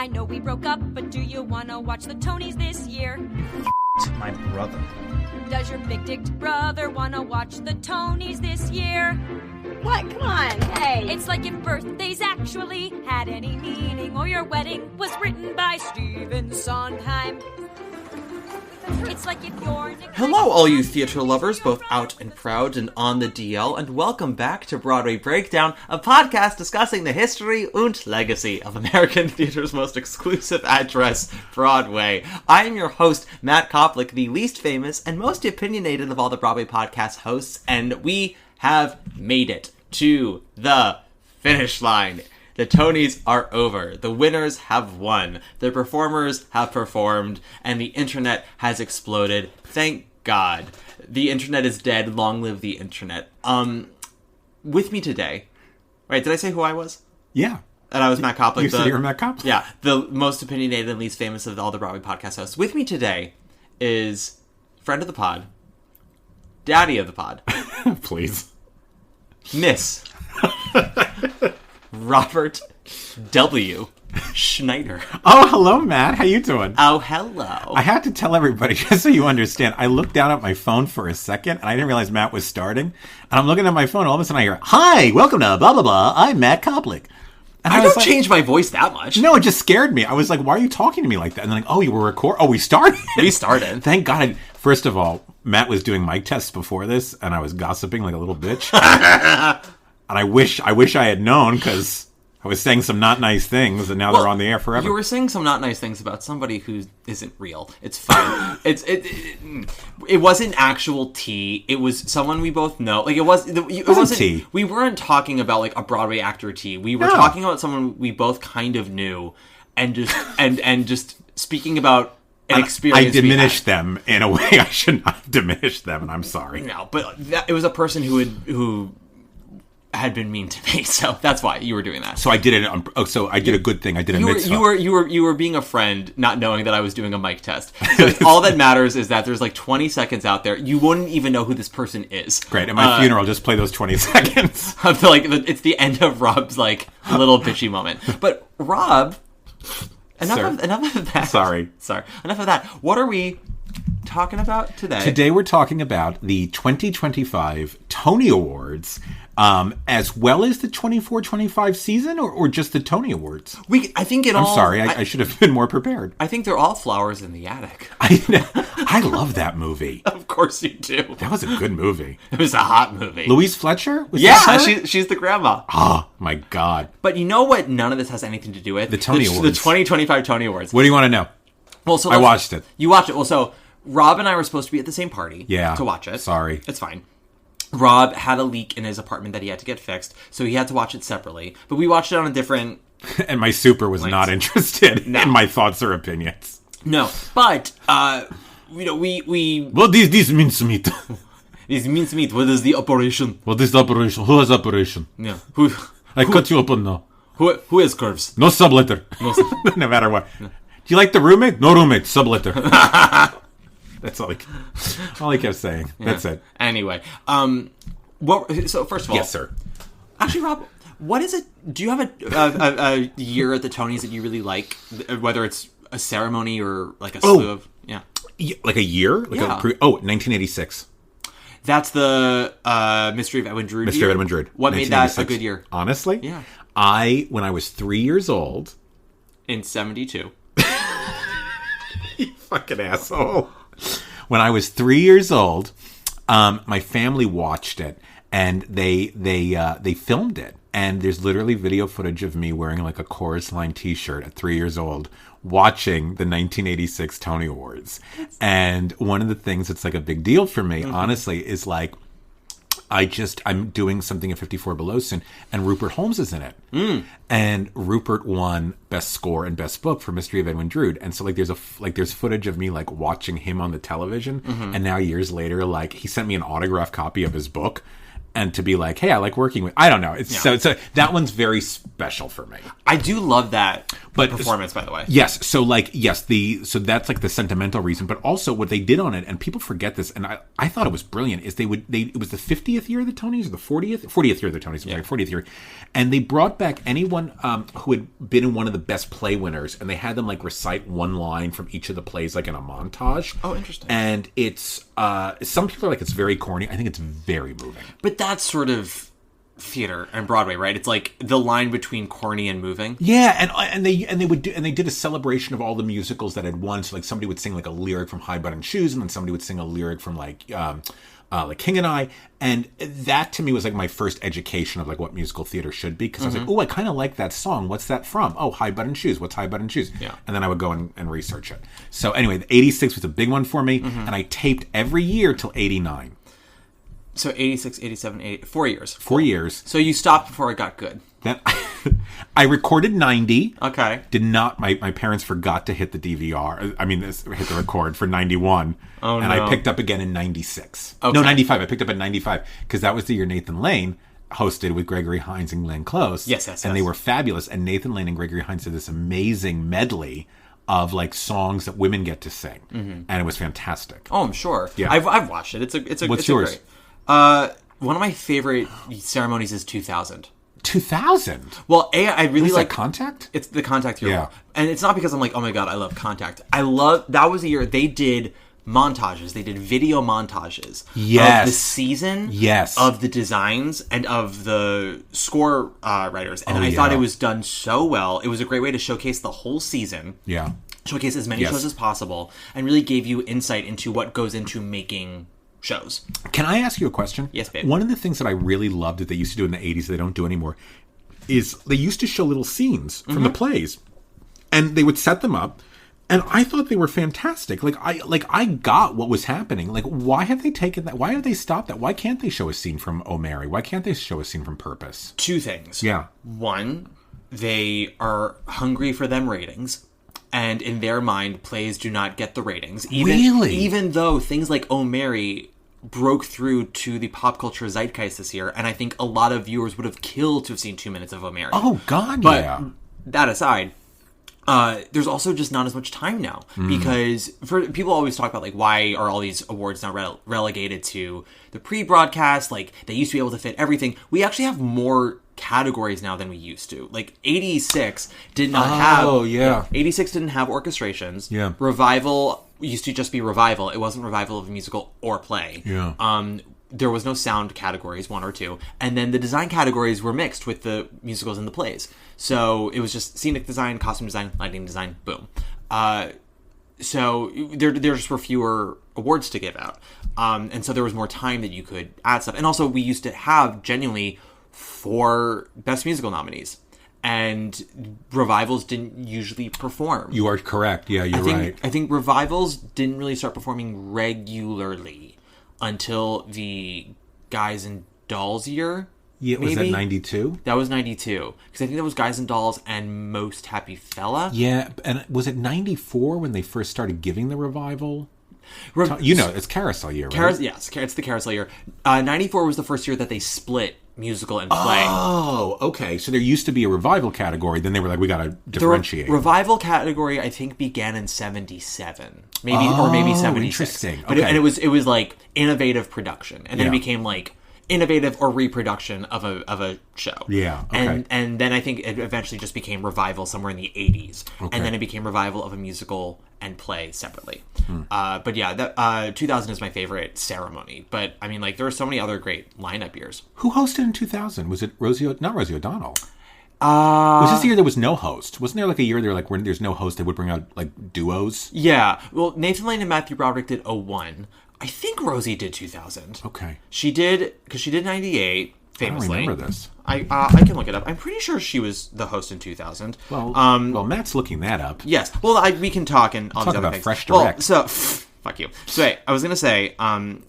I know we broke up, but do you wanna watch the Tonys this year? My brother. Does your big-dicked brother wanna watch the Tonys this year? What? Come on, hey. It's like if birthdays actually had any meaning, or your wedding was written by Stephen Sondheim. It's like if you're... Hello, all you theater lovers, both out and proud and on the DL, and welcome back to Broadway Breakdown, a podcast discussing the history and legacy of American theater's most exclusive address, Broadway. I am your host, Matt Koplik, the least famous and most opinionated of all the Broadway podcast hosts, and we have made it to the finish line. The Tonys are over. The winners have won. The performers have performed. And the internet has exploded. Thank God. The internet is dead. Long live the internet. With me today... Wait, did I say who I was? Yeah. And I was Matt Koplik. You said you were Matt Koplik? Yeah. The most opinionated and least famous of all the Broadway podcast hosts. With me today is friend of the pod, daddy of the pod. Please. Miss... Robert W. Schneider. Oh, hello, Matt. How you doing? Oh, hello. I have to tell everybody, just so you understand, I looked down at my phone for a second, and I didn't realize Matt was starting. And I'm looking at my phone, all of a sudden I hear, "Hi, welcome to blah, blah, blah. I'm Matt Koplik." And I don't change my voice that much. No, it just scared me. I was like, why are you talking to me like that? And then like, oh, you were recording? Oh, we started? We started. Thank God. First of all, Matt was doing mic tests before this, and I was gossiping like a little bitch. And I wish I had known, because I was saying some not nice things, and now they're on the air forever. You were saying some not nice things about somebody who isn't real. It's fine. It wasn't actual tea. It was someone we both know. Like it wasn't tea. We weren't talking about like a Broadway actor tea. We were talking about someone we both kind of knew, and just and just speaking about an experience. I diminished them in a way I should not have diminished them, and I'm sorry. No, but it was a person who had been mean to me, so that's why you were doing that. So I did it. So I did a good thing. I did a mitzvah. You were being a friend, not knowing that I was doing a mic test. So all that matters is that there's like 20 seconds out there. You wouldn't even know who this person is. Great. At my funeral, just play those 20 seconds. It's the end of Rob's like little bitchy moment. But Rob, enough of that. Sorry. Enough of that. What are we talking about today? Today we're talking about the 2025 Tony Awards. As well as the 24-25 season, or just the Tony Awards? I think it all... I'm sorry, I should have been more prepared. I think they're all flowers in the attic. I love that movie. Of course you do. That was a good movie. It was a hot movie. Louise Fletcher? She's the grandma. Oh, my God. But you know what none of this has anything to do with? The Tony Awards. The 2025 Tony Awards. What do you want to know? Well, so I watched it. You watched it. Well, so Rob and I were supposed to be at the same party to watch it. Sorry. It's fine. Rob had a leak in his apartment that he had to get fixed, so he had to watch it separately. But we watched it on a different... And my super was not interested in my thoughts or opinions. No, but, we... Well, this means meat. This means meat. What is the operation? What is the operation? Who has operation? Yeah. I cut you open now. Who has curves? No subletter. No matter what. No. Do you like the roommate? No roommate. Subletter. That's all he kept saying. Yeah. That's it. Anyway, so first of all, yes, sir. Actually, Rob, what is it? Do you have a year at the Tonys that you really like? Whether it's a ceremony or like a slew of like a year, 1986. That's the Mystery of Edwin Drood. Mystery of Edwin Drood. What made that a good year? Honestly, yeah. When I was 3 years old, in 72. You fucking asshole. When I was 3 years old, my family watched it, and they filmed it. And there's literally video footage of me wearing like a Chorus Line T-shirt at 3 years old, watching the 1986 Tony Awards. And one of the things that's like a big deal for me, honestly, is like I'm doing something at 54 Below soon, and Rupert Holmes is in it. And Rupert won Best Score and Best Book for Mystery of Edwin Drood. And so there's footage of me like watching him on the television, and now years later, like he sent me an autographed copy of his book, and to be like, hey, I like working with... I don't know. So that one's very special for me. I do love that. But performance, by the way. Yes. So so that's like the sentimental reason, but also what they did on it, and people forget this, and I thought it was brilliant, is it was the 50th year of the Tonys or the 40th year of the Tonys, I'm sorry, 40th year. And they brought back anyone who had been in one of the best play winners, and they had them like recite one line from each of the plays, like in a montage. Oh, interesting. And it's some people are like, it's very corny. I think it's very moving. But that's sort of theater and Broadway, right? It's like the line between corny and moving. Yeah, and they did a celebration of all the musicals that had won. So like somebody would sing like a lyric from High Button Shoes, and then somebody would sing a lyric from like King and I, and that to me was like my first education of like what musical theater should be, because I was like, oh, I kind of like that song. What's that from? Oh, High Button Shoes. What's High Button Shoes? Yeah. And then I would go and research it. So anyway, the 86 was a big one for me, and I taped every year till 89. So 86, 87, 88, 4 years. 4 years. So you stopped before it got good. Then I recorded 90. Okay. Did not. My parents forgot to hit the DVR. Hit the record for 91. Oh, and no. I picked up again in 96. Okay. No, 95. I picked up at 95 because that was the year Nathan Lane hosted with Gregory Hines and Glenn Close. Yes. And they were fabulous. And Nathan Lane and Gregory Hines did this amazing medley of like songs that women get to sing, and it was fantastic. Oh, I'm sure. Yeah. I've watched it. What's yours? Great. One of my favorite ceremonies is 2000. 2000. Well, I really like Contact. It's the Contact Hero. Yeah. And it's not because I'm like, oh my god, I love Contact. That was the year they did montages. They did video montages of the season, of the designs, and of the score writers. And I thought it was done so well. It was a great way to showcase the whole season. Yeah. Showcase as many shows as possible, and really gave you insight into what goes into making shows. Can I ask you a question? Yes, babe. One of the things that I really loved that they used to do in the 80s that they don't do anymore is they used to show little scenes from the plays, and they would set them up, and I thought they were fantastic. I got what was happening. Like, why have they taken that? Why have they stopped that? Why can't they show a scene from Oh Mary? Why can't they show a scene from Purpose? Two things. Yeah. One, they are hungry for them ratings. And in their mind, plays do not get the ratings. Even though things like Oh Mary broke through to the pop culture zeitgeist this year, and I think a lot of viewers would have killed to have seen 2 minutes of Oh Mary. Oh, God, but yeah. That aside, there's also just not as much time now. Because people always talk about, like, why are all these awards now relegated to the pre-broadcast? Like, they used to be able to fit everything. We actually have more categories now than we used to. Like 86 did not have 86 didn't have orchestrations. Yeah. Revival used to just be revival. It wasn't revival of a musical or play. Yeah. There was no sound categories, 1 or 2, and then the design categories were mixed with the musicals and the plays. So it was just scenic design, costume design, lighting design, boom. So there just were fewer awards to give out, and so there was more time that you could add stuff. And also, we used to have genuinely 4 Best Musical nominees, and revivals didn't usually perform. You are correct. Yeah, you're right. I think revivals didn't really start performing regularly until the Guys and Dolls year. Yeah, was that 92? That was 92. Because I think that was Guys and Dolls and Most Happy Fella. Yeah, and was it 94 when they first started giving the revival? It's Carousel year, right? Yes, it's the Carousel year. 94 was the first year that they split musical and play. Oh, okay. So there used to be a revival category. Then they were like, we got to differentiate. The revival category, I think, began in 77. Or maybe 76. Interesting. But okay. it was like innovative production. And then it became like innovative or reproduction of a show. Yeah, okay. And then I think it eventually just became revival somewhere in the 80s. Okay. And then it became revival of a musical and play separately. But yeah, 2000 is my favorite ceremony. But I mean, like, there were so many other great lineup years. Who hosted in 2000? Was it not Rosie O'Donnell? Was this the year there was no host? Wasn't there like a year there like when there's no host they would bring out like duos? Yeah. Well, Nathan Lane and Matthew Broderick did 01. I think Rosie did 2000. Okay. She did, because she did 98, famously. I don't remember this. I can look it up. I'm pretty sure she was the host in 2000. Well, Matt's looking that up. Yes. Well, we can talk and talk about things. Fresh Direct. Well, so, fuck you. So, wait, I was going to say, watching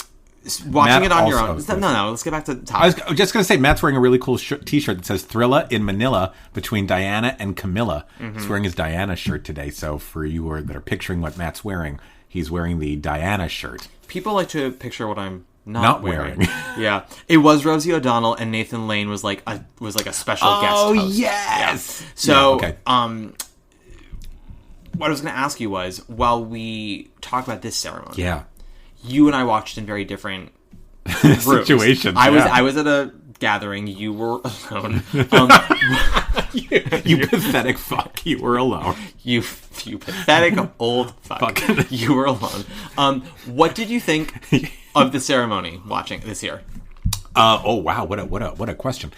Matt it on your own. This. No, let's get back to the topic. I was just going to say, Matt's wearing a really cool t-shirt that says Thrilla in Manila between Diana and Camilla. He's wearing his Diana shirt today. So for you that are picturing what Matt's wearing, he's wearing the Diana shirt. People like to picture what I'm not wearing. wearing. Yeah. It was Rosie O'Donnell, and Nathan Lane was like a special guest host. Oh, yes! Yeah. So, yeah, okay. what I was going to ask you was, while we talk about this ceremony, Yeah. you and I watched in very different rooms. Situations. I was at a gathering. You were alone. You pathetic fuck. You were alone. You pathetic old fuck. You were alone. What did you think of the ceremony watching this year? Oh wow! What a question.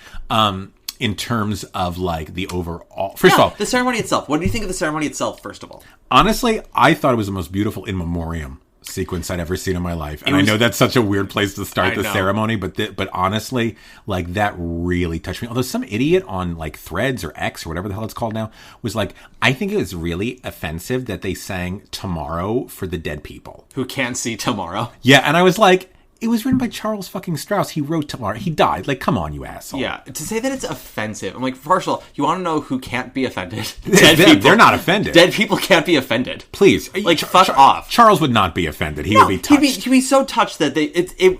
In terms of like the overall, first of all, the ceremony itself. What do you think of the ceremony itself? First of all, honestly, I thought it was the most beautiful in memoriam sequence I'd ever seen in my life. And I know that's such a weird place to start the ceremony, but honestly, like that really touched me. Although some idiot on like Threads or X or whatever the hell it's called now was like, I think it was really offensive that they sang Tomorrow for the dead people who can't see tomorrow. Yeah, and I was like, it was written by Charles fucking Strauss. He wrote Tomorrow. He died. Like, come on, you asshole. Yeah, to say that it's offensive. I'm like, first of all, you want to know who can't be offended? Dead people. They're not offended. Dead people can't be offended. Please. Like, fuck off. Charles would not be offended. He would be touched. He'd be so touched that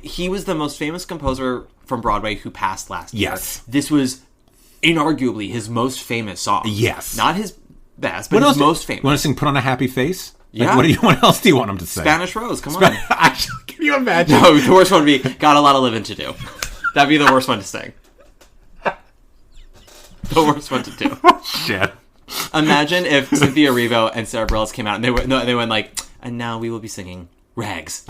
he was the most famous composer from Broadway who passed last year. Yes. This was inarguably his most famous song. Yes. Not his best, but his most famous. You want to sing Put on a Happy Face? Yeah. Like, what else do you want him to say? Spanish Rose, come on. Actually, can you imagine? No, the worst one would be, got a lot of living to do. That'd be the worst one to sing. The worst one to do. Shit. Imagine if Cynthia Erivo and Sarah Bareilles came out and they went like, and now we will be singing Rags.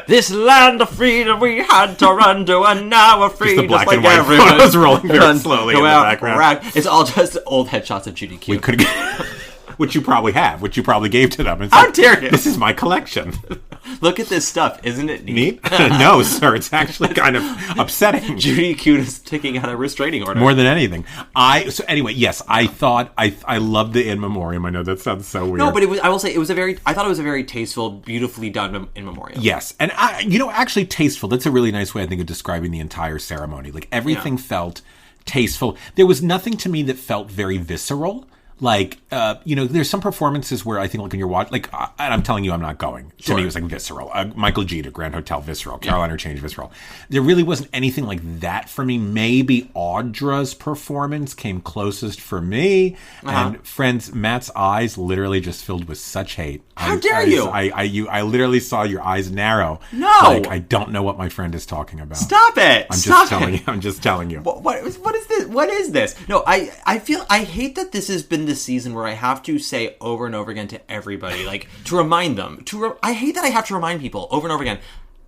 This land of freedom we had to run to, and now we're free. Just the black just and like white photos rolling very slowly in the background. It's all just old headshots of Judy Q. We could, which you probably have, which you probably gave to them. It's How like, dare you? This is my collection. Look at this stuff. Isn't it neat? No, sir. It's actually kind of upsetting. Judy Q is taking out a restraining order. More than anything. So anyway, yes, I thought I loved the in memoriam. I know that sounds so weird. No, but I will say I thought it was a very tasteful, beautifully done in memoriam. Yes, and actually tasteful. That's a really nice way I think of describing the entire ceremony. Like everything felt tasteful. There was nothing to me that felt very visceral. Like, there's some performances where I think, like, when you're watching, like, and I'm telling you I'm not going. To me, it was, like, visceral. Michael G. to Grand Hotel, visceral. Carol Interchange, visceral. There really wasn't anything like that for me. Maybe Audra's performance came closest for me. And, friends, Matt's eyes literally just filled with such hate. How dare you? I literally saw your eyes narrow. No! Like, I don't know what my friend is talking about. Stop it! I'm just telling you. What is this? What is this? No, I hate that this has been the season where I have to say over and over again to everybody, like, to remind them. I hate that I have to remind people over and over again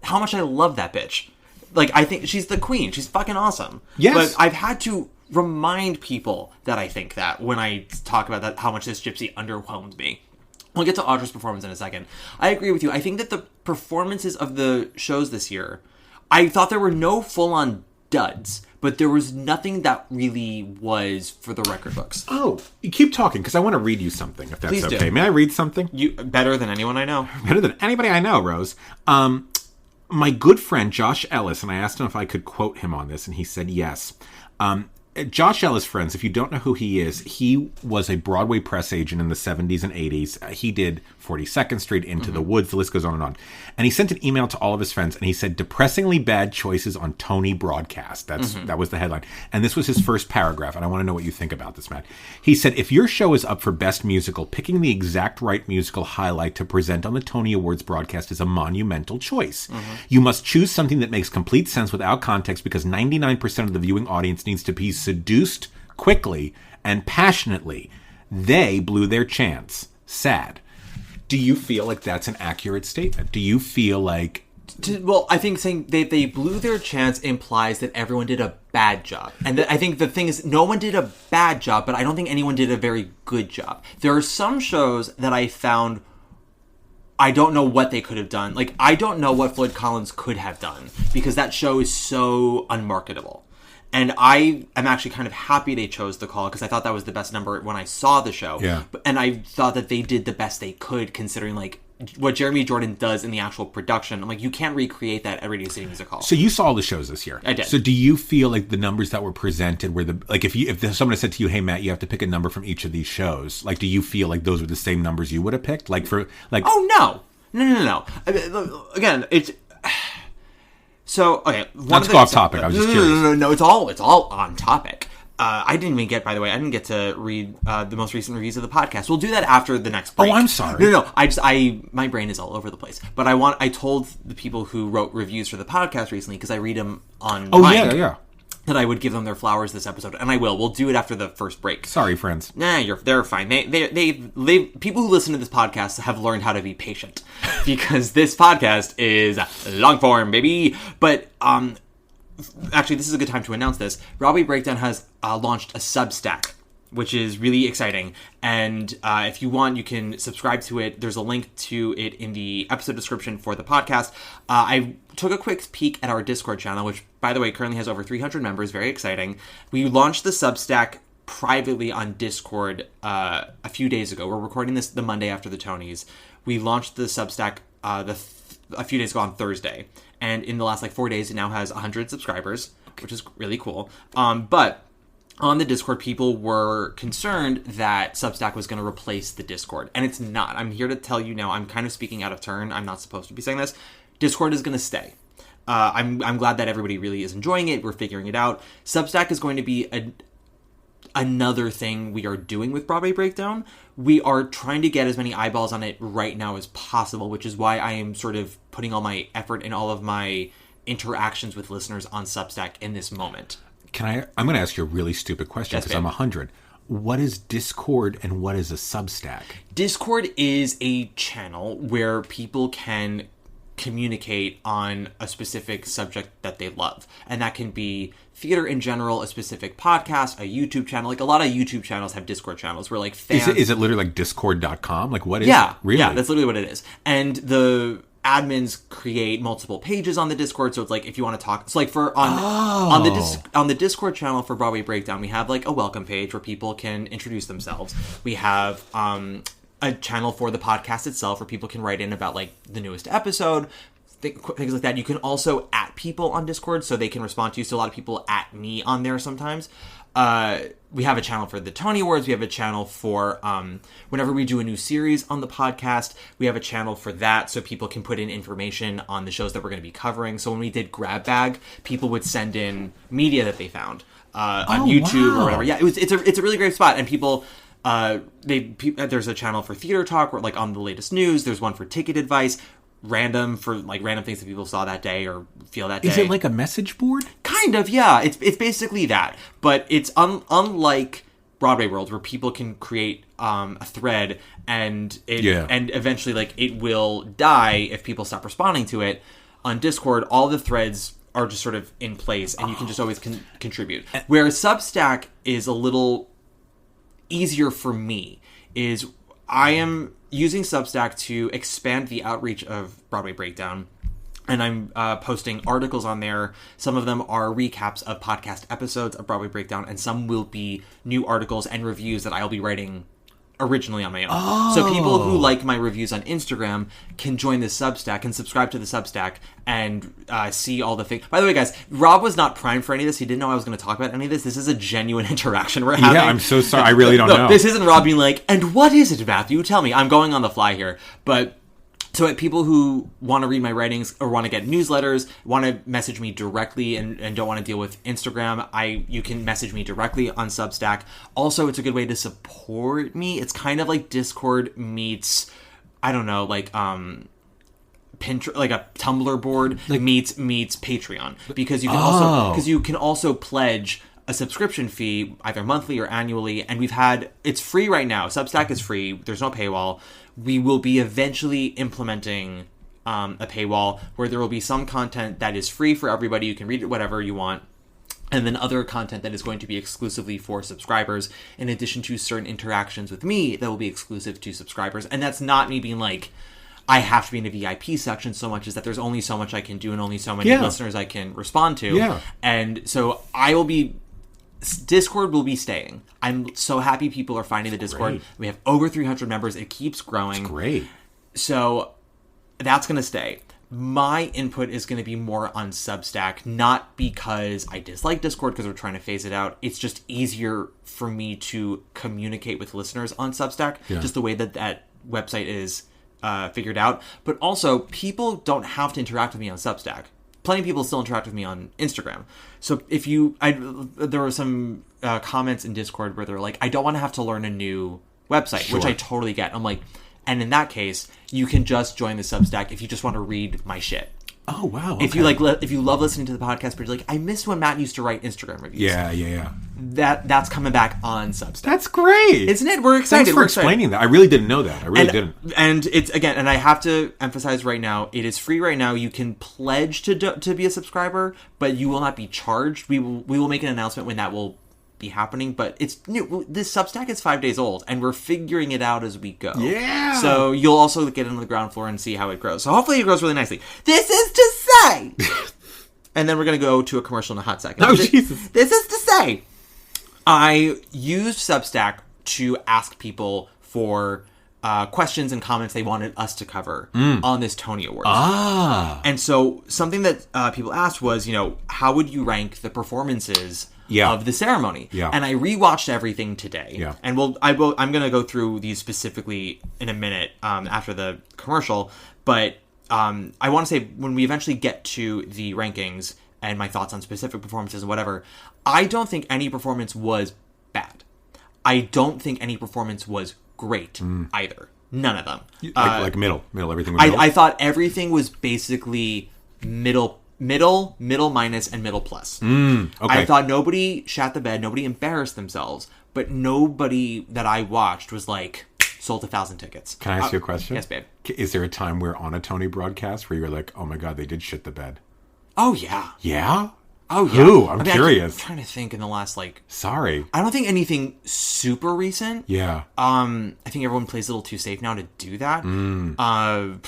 how much I love that bitch. Like, I think she's the queen. She's fucking awesome. Yes. But I've had to remind people that I think that when I talk about that, how much this gypsy underwhelmed me. We'll get to Audra's performance in a second. I agree with you. I think that the performances of the shows this year, I thought there were no full-on duds, but there was nothing that really was for the record books. Oh, you keep talking, because I want to read you something, if that's Please okay. do. May I read something? You better than anyone I know. Better than anybody I know, Rose. My good friend Josh Ellis, and I asked him if I could quote him on this, and he said yes. Josh Ellis, friends, if you don't know who he is, he was a Broadway press agent in the 70s and 80s. He did 42nd Street, Into the Woods, the list goes on and on. And he sent an email to all of his friends, and he said, depressingly bad choices on Tony broadcast. That was the headline. And this was his first paragraph, and I want to know what you think about this, Matt. He said, if your show is up for Best Musical, picking the exact right musical highlight to present on the Tony Awards broadcast is a monumental choice. You must choose something that makes complete sense without context, because 99% of the viewing audience needs to be seduced quickly and passionately. They blew their chance. Sad. Do you feel like that's an accurate statement? Do you feel like... Well, I think saying they blew their chance implies that everyone did a bad job. And I think the thing is, no one did a bad job, but I don't think anyone did a very good job. There are some shows that I found... I don't know what they could have done. Like, I don't know what Floyd Collins could have done, because that show is so unmarketable. And I am actually kind of happy they chose the call, because I thought that was the best number when I saw the show. Yeah. And I thought that they did the best they could, considering, like, what Jeremy Jordan does in the actual production. I'm like, you can't recreate that at Radio City Music Hall. So you saw all the shows this year. I did. So do you feel like the numbers that were presented were if someone said to you, hey, Matt, you have to pick a number from each of these shows, like, do you feel like those were the same numbers you would have picked? Like, for, like... Oh, no. No. I mean, again, it's... So, okay. Let's go off topic. I was just curious. No. It's all on topic. I didn't even get, by the way, I didn't get to read the most recent reviews of the podcast. We'll do that after the next break. Oh, I'm sorry. No. My brain is all over the place. But I told the people who wrote reviews for the podcast recently, because I read them on yeah. that I would give them their flowers this episode, and I will. We'll do it after the first break. Sorry, friends. Nah, they're fine. They people who listen to this podcast have learned how to be patient, because this podcast is long form, baby. But actually, this is a good time to announce this. Broadway Breakdown has launched a Substack, which is really exciting. And if you want, you can subscribe to it. There's a link to it in the episode description for the podcast. I took a quick peek at our Discord channel, which, by the way, currently has over 300 members. Very exciting. We launched the Substack privately on Discord a few days ago. We're recording this the Monday after the Tonys. We launched the Substack a few days ago on Thursday. And in the last 4 days, it now has 100 subscribers, which is really cool. But on the Discord, people were concerned that Substack was going to replace the Discord. And it's not. I'm here to tell you now, I'm kind of speaking out of turn. I'm not supposed to be saying this. Discord is going to stay. I'm glad that everybody really is enjoying it. We're figuring it out. Substack is going to be another thing we are doing with Broadway Breakdown. We are trying to get as many eyeballs on it right now as possible, which is why I am sort of putting all my effort and all of my interactions with listeners on Substack in this moment. I'm going to ask you a really stupid question because I'm 100. What is Discord and what is a Substack? Discord is a channel where people can communicate on a specific subject that they love. And that can be theater in general, a specific podcast, a YouTube channel. A lot of YouTube channels have Discord channels where fans... Is it literally discord.com? What is it? Really? Yeah, that's literally what it is. And the admins create multiple pages on the Discord, so it's if you want to talk... So on the Discord channel for Broadway Breakdown, we have a welcome page where people can introduce themselves. We have a channel for the podcast itself where people can write in about the newest episode, things like that. You can also @ people on Discord so they can respond to you. So a lot of people @ me on there sometimes. We have a channel for the Tony Awards. We have a channel for whenever we do a new series on the podcast. We have a channel for that so people can put in information on the shows that we're going to be covering. So when we did Grab Bag, people would send in media that they found on YouTube or whatever. Yeah, it's a really great spot, and people... there's a channel for Theater Talk where on the latest news. There's one for ticket advice, random for random things that people saw that day or feel that day. Is it like a message board? Kind of, yeah. It's basically that, but it's unlike Broadway World where people can create a thread and eventually it will die if people stop responding to it. On Discord, all the threads are just sort of in place, and you can just always contribute. Whereas Substack is a little easier for me. Is I am using Substack to expand the outreach of Broadway Breakdown, and I'm posting articles on there. Some of them are recaps of podcast episodes of Broadway Breakdown, and some will be new articles and reviews that I'll be writing originally on my own. So people who like my reviews on Instagram can join the Substack and subscribe to the Substack and see all the things. By the way, guys, Rob was not primed for any of this. He didn't know I was going to talk about any of this. This is a genuine interaction we're having. Yeah, I'm so sorry. I really don't know. This isn't Rob being and what is it, Matthew? Tell me. I'm going on the fly here. But... So people who want to read my writings or want to get newsletters, want to message me directly and don't want to deal with Instagram, you can message me directly on Substack. Also, it's a good way to support me. It's kind of like Discord meets, I don't know, Pinterest, a Tumblr board meets Patreon, because you can also pledge a subscription fee either monthly or annually, and it's free right now. Substack is free. There's no paywall. We will be eventually implementing a paywall where there will be some content that is free for everybody. You can read it whatever you want. And then other content that is going to be exclusively for subscribers, in addition to certain interactions with me that will be exclusive to subscribers. And that's not me being I have to be in a VIP section so much, as that there's only so much I can do and only so many listeners I can respond to. Yeah. And so Discord will be staying. I'm so happy people are finding the Discord. Great. We have over 300 members. It keeps growing. That's great. So that's going to stay. My input is going to be more on Substack, not because I dislike Discord because we're trying to phase it out. It's just easier for me to communicate with listeners on Substack, just the way that website is figured out. But also, people don't have to interact with me on Substack. plenty of people still interact with me on Instagram. So there were some comments in Discord where they're like, I don't want to have to learn a new website, which I totally get. I'm like, and in that case, you can just join the Substack if you just want to read my shit. Oh, wow. Okay. If you love listening to the podcast, but you're like, I miss when Matt used to write Instagram reviews. Yeah. That's coming back on Substack. That's great. Isn't it? We're excited. Thanks for explaining that. I really didn't know that. I really didn't. And it's, again, and I have to emphasize right now, it is free right now. You can pledge to be a subscriber, but you will not be charged. We will make an announcement when that will be happening, but it's new. This Substack is 5 days old, and we're figuring it out as we go. Yeah. So you'll also get into the ground floor and see how it grows. So hopefully it grows really nicely. This is to say, and then we're going to go to a commercial in a hot second. Oh, Jesus. This is to say, I used Substack to ask people for questions and comments they wanted us to cover on this Tony Awards. And so something that people asked was, how would you rank the performances of the ceremony? And I rewatched everything today. And I'm going to go through these specifically in a minute after the commercial. But I want to say, when we eventually get to the rankings and my thoughts on specific performances and whatever, I don't think any performance was bad. I don't think any performance was great either. None of them. Like middle. Everything was middle? I thought everything was basically middle minus and middle plus. Okay. I thought nobody shat the bed, nobody embarrassed themselves, but nobody that I watched was like, sold 1,000 tickets. Can I ask you a question? Yes, babe. Is there a time where on a Tony broadcast where you're like, oh my God, they did shit the bed? Oh, yeah. Yeah? Oh, yeah. Who? I'm curious. I'm trying to think in the last, Sorry. I don't think anything super recent. Yeah. I think everyone plays a little too safe now to do that. I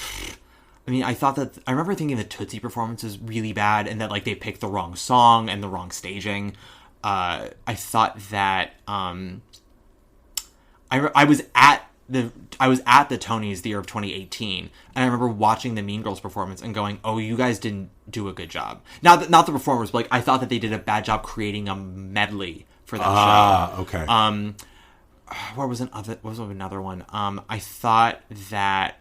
remember thinking the Tootsie performance was really bad and that, like, they picked the wrong song and the wrong staging. I thought that, I was at the Tonys the year of 2018, and I remember watching the Mean Girls performance and going, "Oh, you guys didn't do a good job." Not the performers, but I thought that they did a bad job creating a medley for that show. Okay. What was another one? I thought that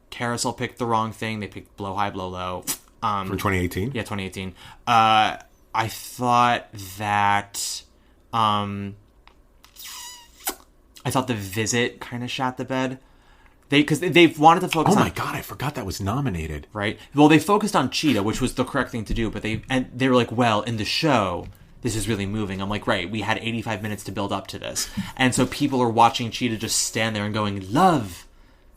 Carousel picked the wrong thing. They picked Blow High, Blow Low. From 2018. Yeah, 2018. I thought that. I thought The Visit kind of shat the bed. Because they've wanted to focus on... Oh my God, I forgot that was nominated. Right? Well, they focused on Cheetah, which was the correct thing to do, but they were like, well, in the show, this is really moving. I'm like, right, we had 85 minutes to build up to this. And so people are watching Cheetah just stand there and going, love,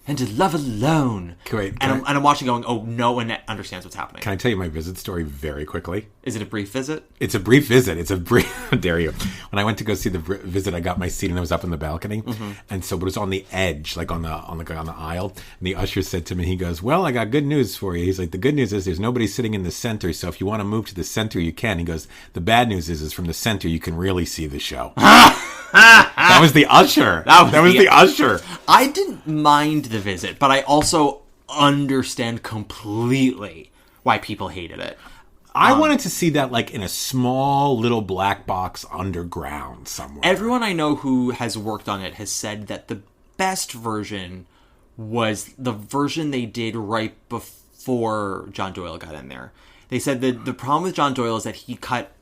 and to love alone. I'm watching going, oh, no one understands what's happening. Can I tell you my visit story very quickly? Is it a brief visit? It's a brief visit. How dare you. When I went to go see the visit, I got my seat and I was up in the balcony. And so it was on the edge, like on the aisle. And the usher said to me, he goes, well, I got good news for you. He's like, the good news is there's nobody sitting in the center. So if you want to move to the center, you can. He goes, the bad news is from the center, you can really see the show. That was the usher. That was the usher. I didn't mind The Visit, but I also understand completely why people hated it. I wanted to see that like in a small little black box underground somewhere. Everyone I know who has worked on it has said that the best version was the version they did right before John Doyle got in there. They said that the problem with John Doyle is that he cut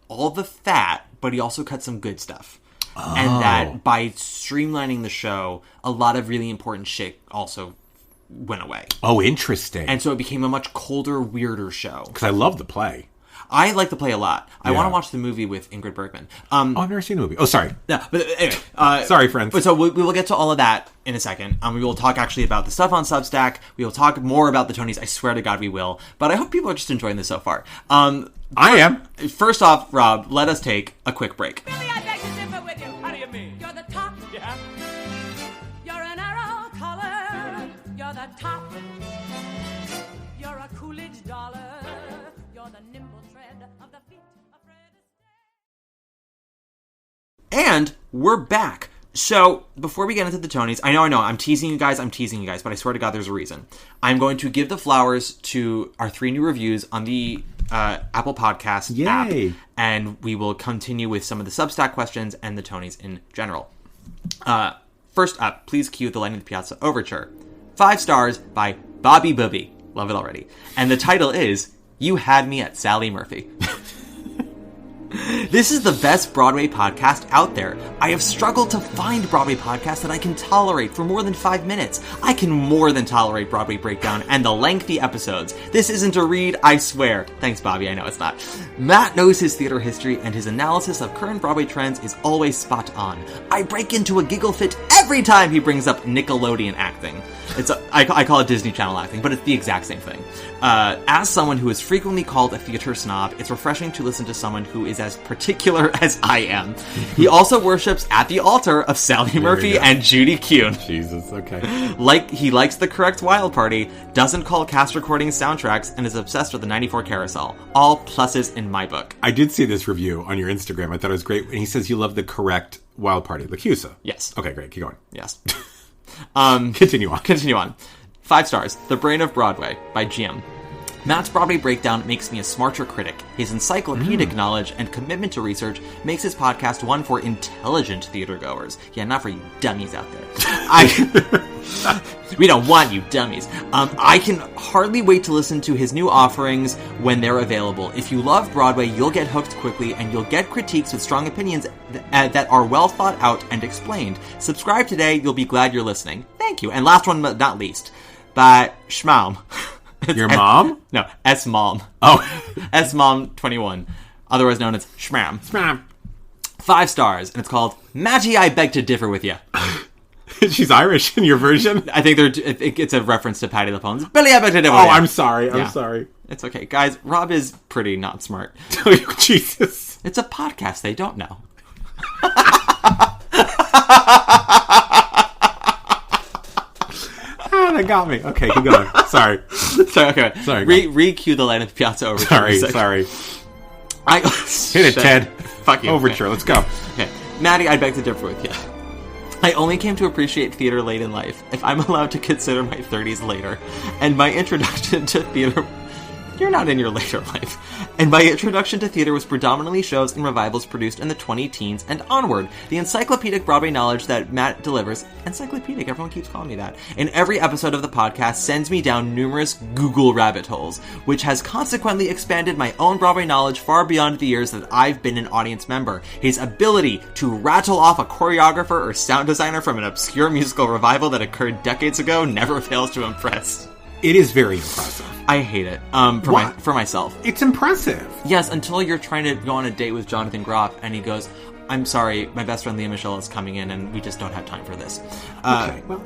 all the fat, but he also cut some good stuff. Oh. And that by streamlining the show, a lot of really important shit also went away. Oh, interesting. And so it became a much colder, weirder show. Because I love the play. I like the play a lot. I want to watch the movie with Ingrid Bergman. I've never seen the movie. Oh, sorry. Yeah, but anyway. Sorry, friends. But so we will get to all of that in a second. We will talk actually about the stuff on Substack. We will talk more about the Tonys. I swear to God we will. But I hope people are just enjoying this so far. I am. First off, Rob, let us take a quick break. Billy, I beg to differ with you. How do you mean? You're the top. Yeah? You're an arrow collar. You're the top. You're a Coolidge dollar. You're the nimble tread of the feet of Fred Astaire. And we're back. So, before we get into the Tonys, I know, I'm teasing you guys, but I swear to God there's a reason. I'm going to give the flowers to our 3 new reviews on the Apple Podcast app, and we will continue with some of the Substack questions and the Tonys in general. First up, please cue the Lighting the Piazza Overture. 5 stars by Bobby Booby. Love it already. And the title is You had me at Sally Murphy. This is the best Broadway podcast out there. I have struggled to find Broadway podcasts that I can tolerate for more than 5 minutes. I can more than tolerate Broadway Breakdown and the lengthy episodes. This isn't a read, I swear. Thanks, Bobby, I know it's not. Matt knows his theater history, and his analysis of current Broadway trends is always spot on. I break into a giggle fit every time he brings up Nickelodeon acting. I call it Disney Channel acting, but it's the exact same thing. As someone who is frequently called a theater snob, it's refreshing to listen to someone who is as particular as I am. He also worships at the altar of Sally Murphy and Judy Kuhn. Jesus, okay. He likes the correct Wild Party, doesn't call cast recordings soundtracks, and is obsessed with the 94 Carousel. All pluses in my book. I did see this review on your Instagram. I thought it was great. And he says you love the correct Wild Party, La Cusa. Yes. Okay, great. Keep going. Yes. Continue on. Continue on. 5 stars. The Brain of Broadway by Jim. Matt's Broadway Breakdown makes me a smarter critic. His encyclopedic knowledge and commitment to research makes his podcast one for intelligent theatergoers. Yeah, not for you dummies out there. We don't want you dummies. I can hardly wait to listen to his new offerings when they're available. If you love Broadway, you'll get hooked quickly, and you'll get critiques with strong opinions that are well thought out and explained. Subscribe today. You'll be glad you're listening. Thank you. And last one but not least, by Schmaum. Your mom? No, S-Mom. Oh. S-Mom21, otherwise known as Schmam. Schmam. 5 stars, and it's called Matty, I Beg to Differ With You. She's Irish in your version? I think it's a reference to Patti LuPone's Billy, I Beg to Differ Oh, With You. I'm sorry. I'm sorry. It's okay. Guys, Rob is pretty not smart. Jesus. It's a podcast. They don't know. That got me. Okay, keep going. Sorry. Okay. Sorry. Re-cue the Light of Piazza Overture. Sorry. Hit it, Ted. Fuck you. Overture. Okay. Let's go. Okay. Maddie, I beg to differ with you. I only came to appreciate theater late in life, if I'm allowed to consider my 30s later, and my introduction to theater... You're not in your later life. And my introduction to theater was predominantly shows and revivals produced in the 20-teens and onward. The encyclopedic Broadway knowledge that Matt delivers, encyclopedic, everyone keeps calling me that, in every episode of the podcast sends me down numerous Google rabbit holes, which has consequently expanded my own Broadway knowledge far beyond the years that I've been an audience member. His ability to rattle off a choreographer or sound designer from an obscure musical revival that occurred decades ago never fails to impress. It is very impressive. I hate it. For myself. It's impressive. Yes, until you're trying to go on a date with Jonathan Groff, and he goes, "I'm sorry, my best friend Leah Michelle is coming in, and we just don't have time for this." Okay, well...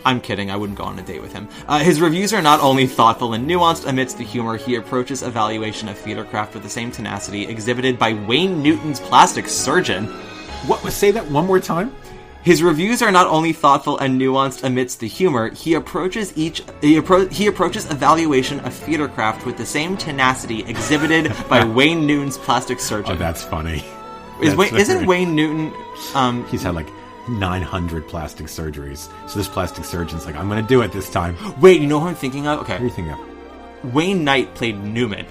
I'm kidding, I wouldn't go on a date with him. His reviews are not only thoughtful and nuanced amidst the humor, he approaches evaluation of theater craft with the same tenacity exhibited by Wayne Newton's plastic surgeon. What? Say that one more time? His reviews are not only thoughtful and nuanced amidst the humor, he approaches evaluation of theater craft with the same tenacity exhibited by Wayne Newton's plastic surgeon. Oh, that's funny. Isn't Wayne Newton... He's had like 900 plastic surgeries. So this plastic surgeon's like, I'm going to do it this time. Wait, you know who I'm thinking of? Okay. What are you thinking of? Wayne Knight played Newman.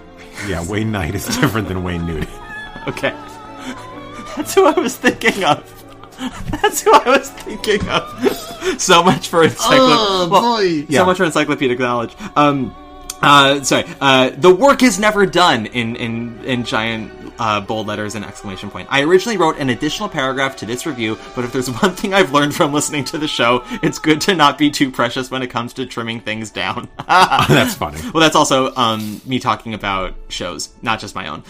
Yeah, Wayne Knight is different than Wayne Newton. Okay. That's who I was thinking of. So much for so much for encyclopedic knowledge. The work is never done in giant bold letters and exclamation point. I originally wrote an additional paragraph to this review, but if there's one thing I've learned from listening to the show, it's good to not be too precious when it comes to trimming things down. That's funny. Well, that's also me talking about shows, not just my own.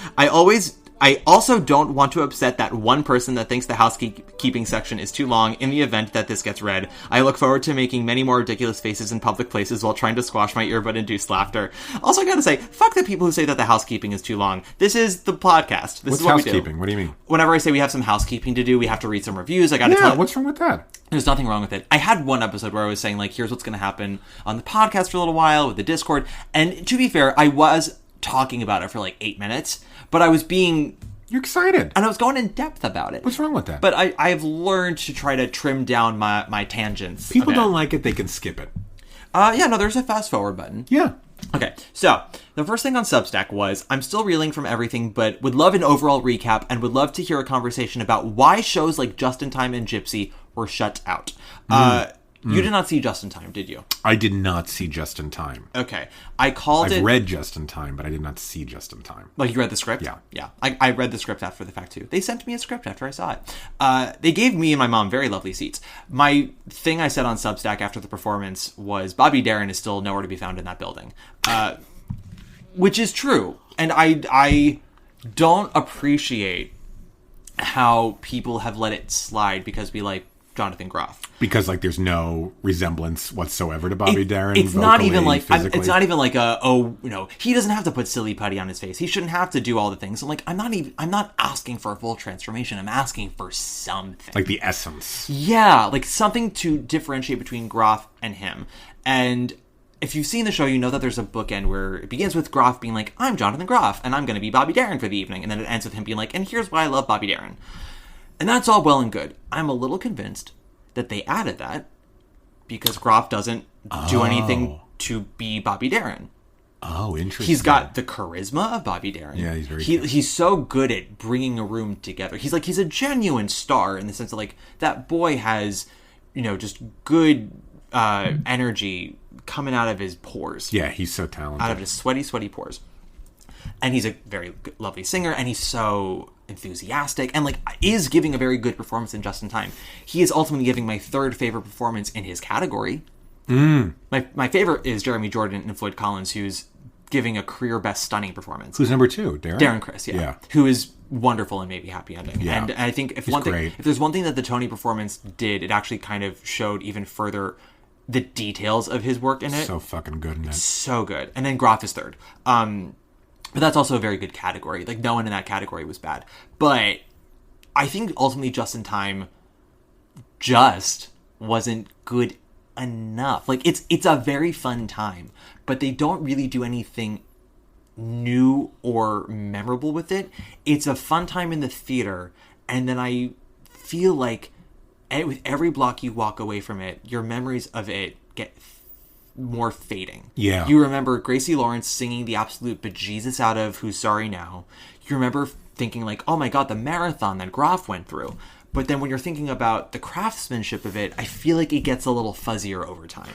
I also don't want to upset that one person that thinks the housekeeping section is too long in the event that this gets read. I look forward to making many more ridiculous faces in public places while trying to squash my earbud-induced laughter. Also, I gotta say, fuck the people who say that the housekeeping is too long. This is the podcast. This What's is what housekeeping? we do. What do you mean? Whenever I say we have some housekeeping to do, we have to read some reviews. I gotta tell. What's wrong with that? There's nothing wrong with it. I had one episode where I was saying, like, here's what's gonna happen on the podcast for a little while with the Discord. And to be fair, I was talking about it for like 8 minutes, but I was being... You're excited. And I was going in depth about it. What's wrong with that? But I've learned to try to trim down my tangents. People don't like it, they can skip it. There's a fast forward button. Yeah. Okay, so the first thing on Substack was, I'm still reeling from everything, but would love an overall recap and would love to hear a conversation about why shows like Just in Time and Gypsy were shut out. You did not see Just in Time, did you? I did not see Just in Time. Okay. I've read Just in Time, but I did not see Just in Time. Like, you read the script? Yeah. Yeah. I read the script after the fact, too. They sent me a script after I saw it. They gave me and my mom very lovely seats. My thing I said on Substack after the performance was Bobby Darin is still nowhere to be found in that building. Which is true. And I don't appreciate how people have let it slide because we like Jonathan Groff. Because there's no resemblance whatsoever to Bobby Darin. It's not even like physically. it's not even like he doesn't have to put silly putty on his face. He shouldn't have to do all the things. I'm not asking for a full transformation. I'm asking for something. Like the essence. Yeah, like something to differentiate between Groff and him. And if you've seen the show, you know that there's a bookend where it begins with Groff being like, I'm Jonathan Groff, and I'm going to be Bobby Darin for the evening. And then it ends with him being like, and here's why I love Bobby Darin. And that's all well and good. I'm a little convinced that they added that because Groff doesn't do anything to be Bobby Darin. Oh, interesting. He's got the charisma of Bobby Darin. Yeah, he's very he's so good at bringing a room together. He's a genuine star in the sense of that boy has, just good energy coming out of his pores. Yeah, he's so talented. Out of his sweaty pores. And he's a very lovely singer, and he's so enthusiastic, and is giving a very good performance in Just in Time. He is ultimately giving my third favorite performance in his category. My favorite is Jeremy Jordan and Floyd Collins, who's giving a career best stunning performance. Who's number 2? Darin? Darren Criss, yeah. Who is wonderful and maybe happy ending. Yeah. And I think if there's one thing that the Tony performance did, it actually kind of showed even further the details of his work in it. So fucking good in it. So good. And then Groff is third. But that's also a very good category. No one in that category was bad. But I think ultimately Just in Time just wasn't good enough. It's a very fun time, but they don't really do anything new or memorable with it. It's a fun time in the theater, and then I feel like with every block you walk away from it, your memories of it get more fading. Yeah. You remember Gracie Lawrence singing the absolute bejesus out of Who's Sorry Now. You remember thinking oh my god, the marathon that Groff went through. But then when you're thinking about the craftsmanship of it, I feel like it gets a little fuzzier over time.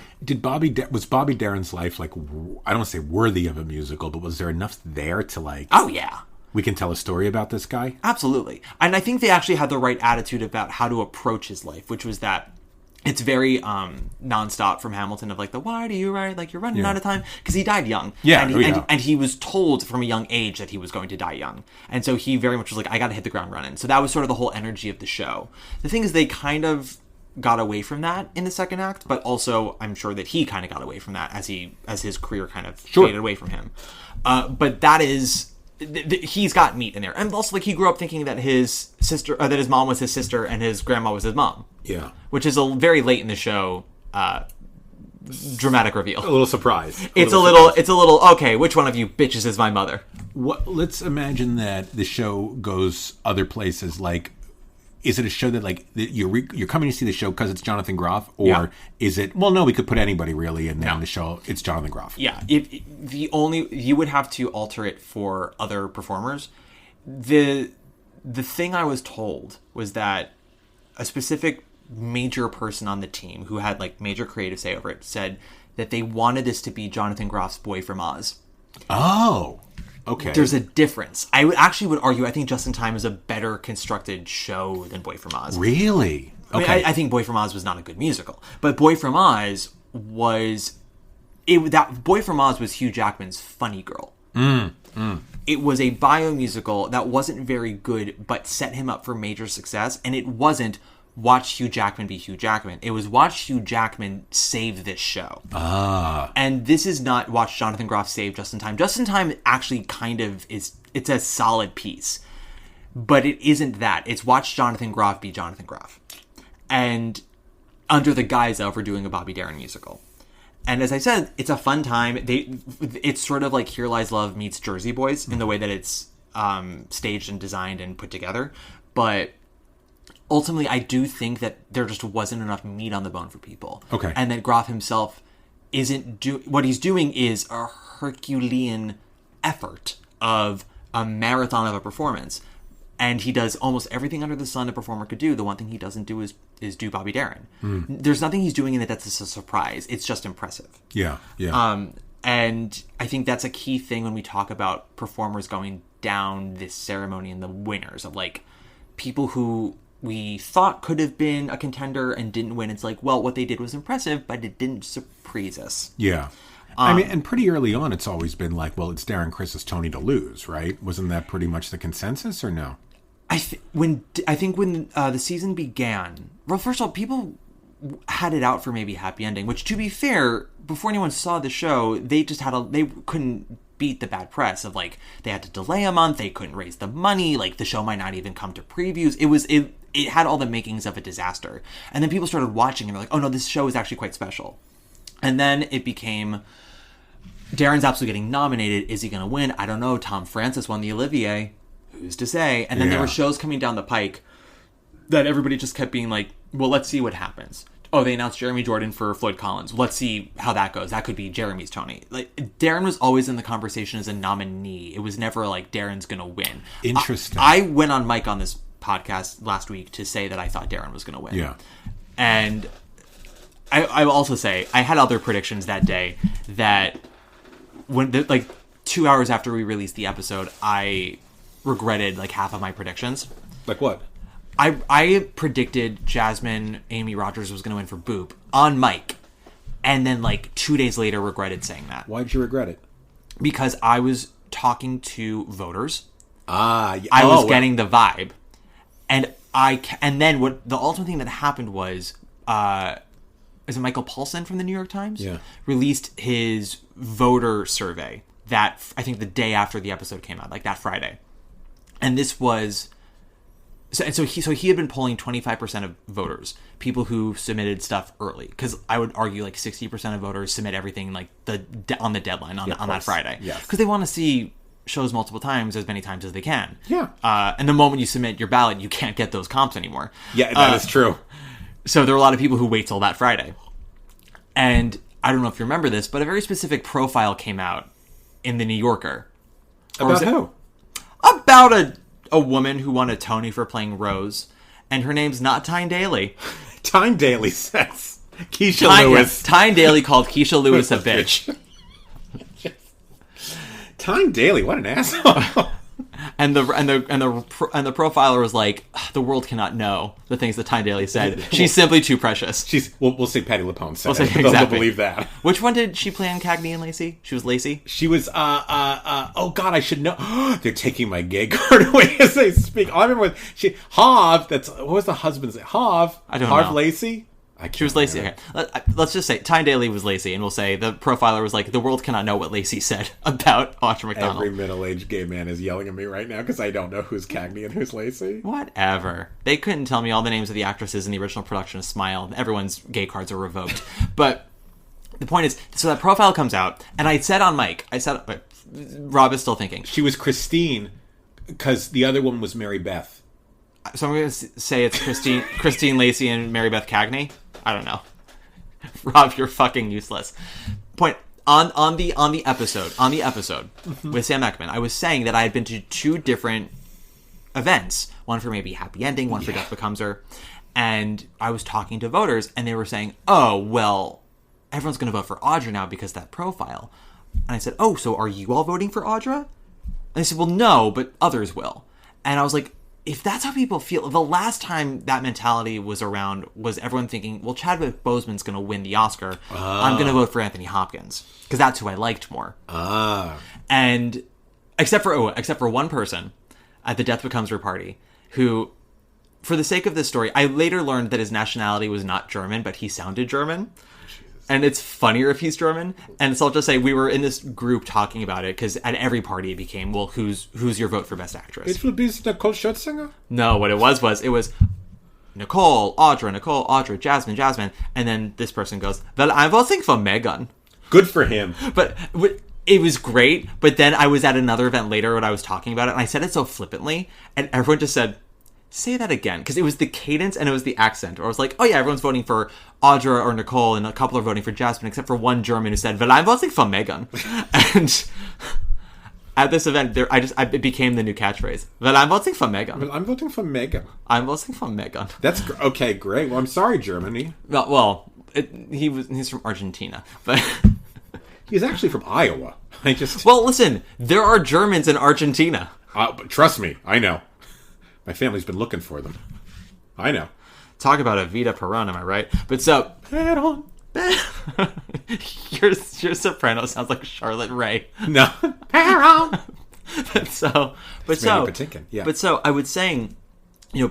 Was Bobby Darin's life I don't want to say worthy of a musical, but was there enough there to Oh yeah. We can tell a story about this guy? Absolutely. And I think they actually had the right attitude about how to approach his life, which was that it's very nonstop from Hamilton of why do you write? You're running out of time. Because he died young. Yeah, and he was told from a young age that he was going to die young. And so he very much was I got to hit the ground running. So that was sort of the whole energy of the show. The thing is, they kind of got away from that in the second act, but also I'm sure that he kind of got away from that as his career kind of faded away from him. But that is... he's got meat in there. And also, he grew up thinking that his sister, that his mom was his sister and his grandma was his mom. Yeah. Which is a very late in the show dramatic reveal. A little surprise. It's a little, okay, which one of you bitches is my mother? Let's imagine that the show goes other places. Is it a show that you're coming to see the show because it's Jonathan Groff, or is it? Well, no, we could put anybody really in there in the show. It's Jonathan Groff. Yeah, you would have to alter it for other performers. The thing I was told was that a specific major person on the team who had major creative say over it said that they wanted this to be Jonathan Groff's Boy from Oz. Oh. Okay. There's a difference. I would argue, I think Just in Time is a better constructed show than Boy from Oz. Really? Okay. I think Boy from Oz was not a good musical, but Boy from Oz was Boy from Oz was Hugh Jackman's Funny Girl. It was a bio musical that wasn't very good, but set him up for major success, and it wasn't watch Hugh Jackman be Hugh Jackman. It was watch Hugh Jackman save this show. And this is not watch Jonathan Groff save Just in Time. Just in Time actually kind of it's a solid piece. But it isn't that. It's watch Jonathan Groff be Jonathan Groff. And under the guise of we're doing a Bobby Darin musical. And as I said, it's a fun time. It's sort of like Here Lies Love meets Jersey Boys in the way that it's staged and designed and put together. But ultimately, I do think that there just wasn't enough meat on the bone for people. Okay. And that Groff himself isn't what he's doing is a Herculean effort of a marathon of a performance. And he does almost everything under the sun a performer could do. The one thing he doesn't do is do Bobby Darin. There's nothing he's doing in it that's a surprise. It's just impressive. Yeah, yeah. And I think that's a key thing when we talk about performers going down this ceremony and the winners of, like, people who we thought could have been a contender and didn't win. It's like, well, what they did was impressive, but it didn't surprise us. Yeah. I mean, and pretty early on, it's always been like, well, it's Darren Chris's Tony to lose, right? Wasn't that pretty much the consensus, or no? I think when the season began, well, first of all, people had it out for maybe happy ending, which, to be fair, before anyone saw the show, they just they couldn't beat the bad press of, like, they had to delay a month, they couldn't raise the money, like, the show might not even come to previews. It had all the makings of a disaster. And then people started watching and they're like, oh no, this show is actually quite special. And then it became, Darren's absolutely getting nominated. Is he going to win? I don't know. Tom Francis won the Olivier. Who's to say? And then there were shows coming down the pike that everybody just kept being like, well, let's see what happens. Oh, they announced Jeremy Jordan for Floyd Collins. Let's see how that goes. That could be Jeremy's Tony. Like, Darren was always in the conversation as a nominee. It was never like Darren's going to win. Interesting. I went on mic on this podcast last week to say that I thought Darren was going to win. Yeah. And I will also say I had other predictions that day that when 2 hours after we released the episode, I regretted like half of my predictions. Like what? I predicted Jasmine Amy Rogers was going to win for Boop on mic, and then like 2 days later regretted saying that. Why'd you regret it? Because I was talking to voters. I was getting the vibe, and then what the ultimate thing that happened was, is it Michael Paulson from the New York Times? Yeah. Released his voter survey that I think the day after the episode came out, like that Friday, and this was. So he had been polling 25% of voters, people who submitted stuff early, because I would argue like 60% of voters submit everything like on the deadline on that Friday, because they want to see shows multiple times, as many times as they can. Yeah. And the moment you submit your ballot, you can't get those comps anymore. Yeah, that is true. So there are a lot of people who wait till that Friday, and I don't know if you remember this, but a very specific profile came out in the New Yorker. About who? About a woman who won a Tony for playing Rose, and her name's not Tyne Daly. Tyne Daly says Keisha Lewis. Yes, Tyne Daly called Keisha Lewis a bitch. Tyne Daly, what an asshole. And the profiler was like, the world cannot know the things that Tyne Daly said. She's simply too precious. We'll say Patti LuPone said it. Exactly. They'll believe that. Which one did she play on Cagney and Lacey? She was Lacey? She was, oh God, I should know. They're taking my gay card away as they speak. All I remember was, Harv, what was the husband's name? Harv? I don't Harv know. Lacey? She was Lacey. Okay. Let's just say Tyne Daly was Lacey, and we'll say the profiler was like, the world cannot know what Lacey said about Audra McDonald. Every middle-aged gay man is yelling at me right now because I don't know who's Cagney and who's Lacey. Whatever. They couldn't tell me all the names of the actresses in the original production of Smile. Everyone's gay cards are revoked. But the point is, so that profile comes out, and I said on mic, Rob is still thinking. She was Christine, because the other woman was Mary Beth. So I'm going to say it's Christine Lacey and Mary Beth Cagney. I don't know. Rob, you're fucking useless. Point on the episode with Sam Ekman, I was saying that I had been to two different events, one for maybe Happy Ending, one for Death Becomes Her, and I was talking to voters, and they were saying, "Oh, well, everyone's going to vote for Audra now because of that profile." And I said, "Oh, so are you all voting for Audra?" And they said, "Well, no, but others will." And I was like, if that's how people feel, the last time that mentality was around was everyone thinking, well, Chadwick Boseman's going to win the Oscar. I'm going to vote for Anthony Hopkins because that's who I liked more. And except for one person at the Death Becomes Her party who, for the sake of this story, I later learned that his nationality was not German, but he sounded German. And it's funnier if he's German. And so I'll just say we were in this group talking about it because at every party it became, well, who's your vote for Best Actress? It will be Nicole Scherzinger? No, what it was Nicole, Audra, Jasmine. And then this person goes, well, I'm voting for Megan. Good for him. But it was great. But then I was at another event later when I was talking about it. And I said it so flippantly. And everyone just said, say that again, because it was the cadence and it was the accent. Or I was like, oh yeah, everyone's voting for Audra or Nicole, and a couple are voting for Jasmine, except for one German who said, well, I'm voting for Megan. And At this event, it became the new catchphrase. But I'm voting for Megan. Well, I'm voting for Megan. I'm voting for Megan. That's okay. Great. Well, I'm sorry, Germany. He's from Argentina, but he's actually from Iowa. Well, listen, there are Germans in Argentina. But trust me, I know. My family's been looking for them. I know. Talk about a Vita Peron, am I right? But so, Peron. Your soprano sounds like Charlotte Rae. No, Peron. But so I was saying,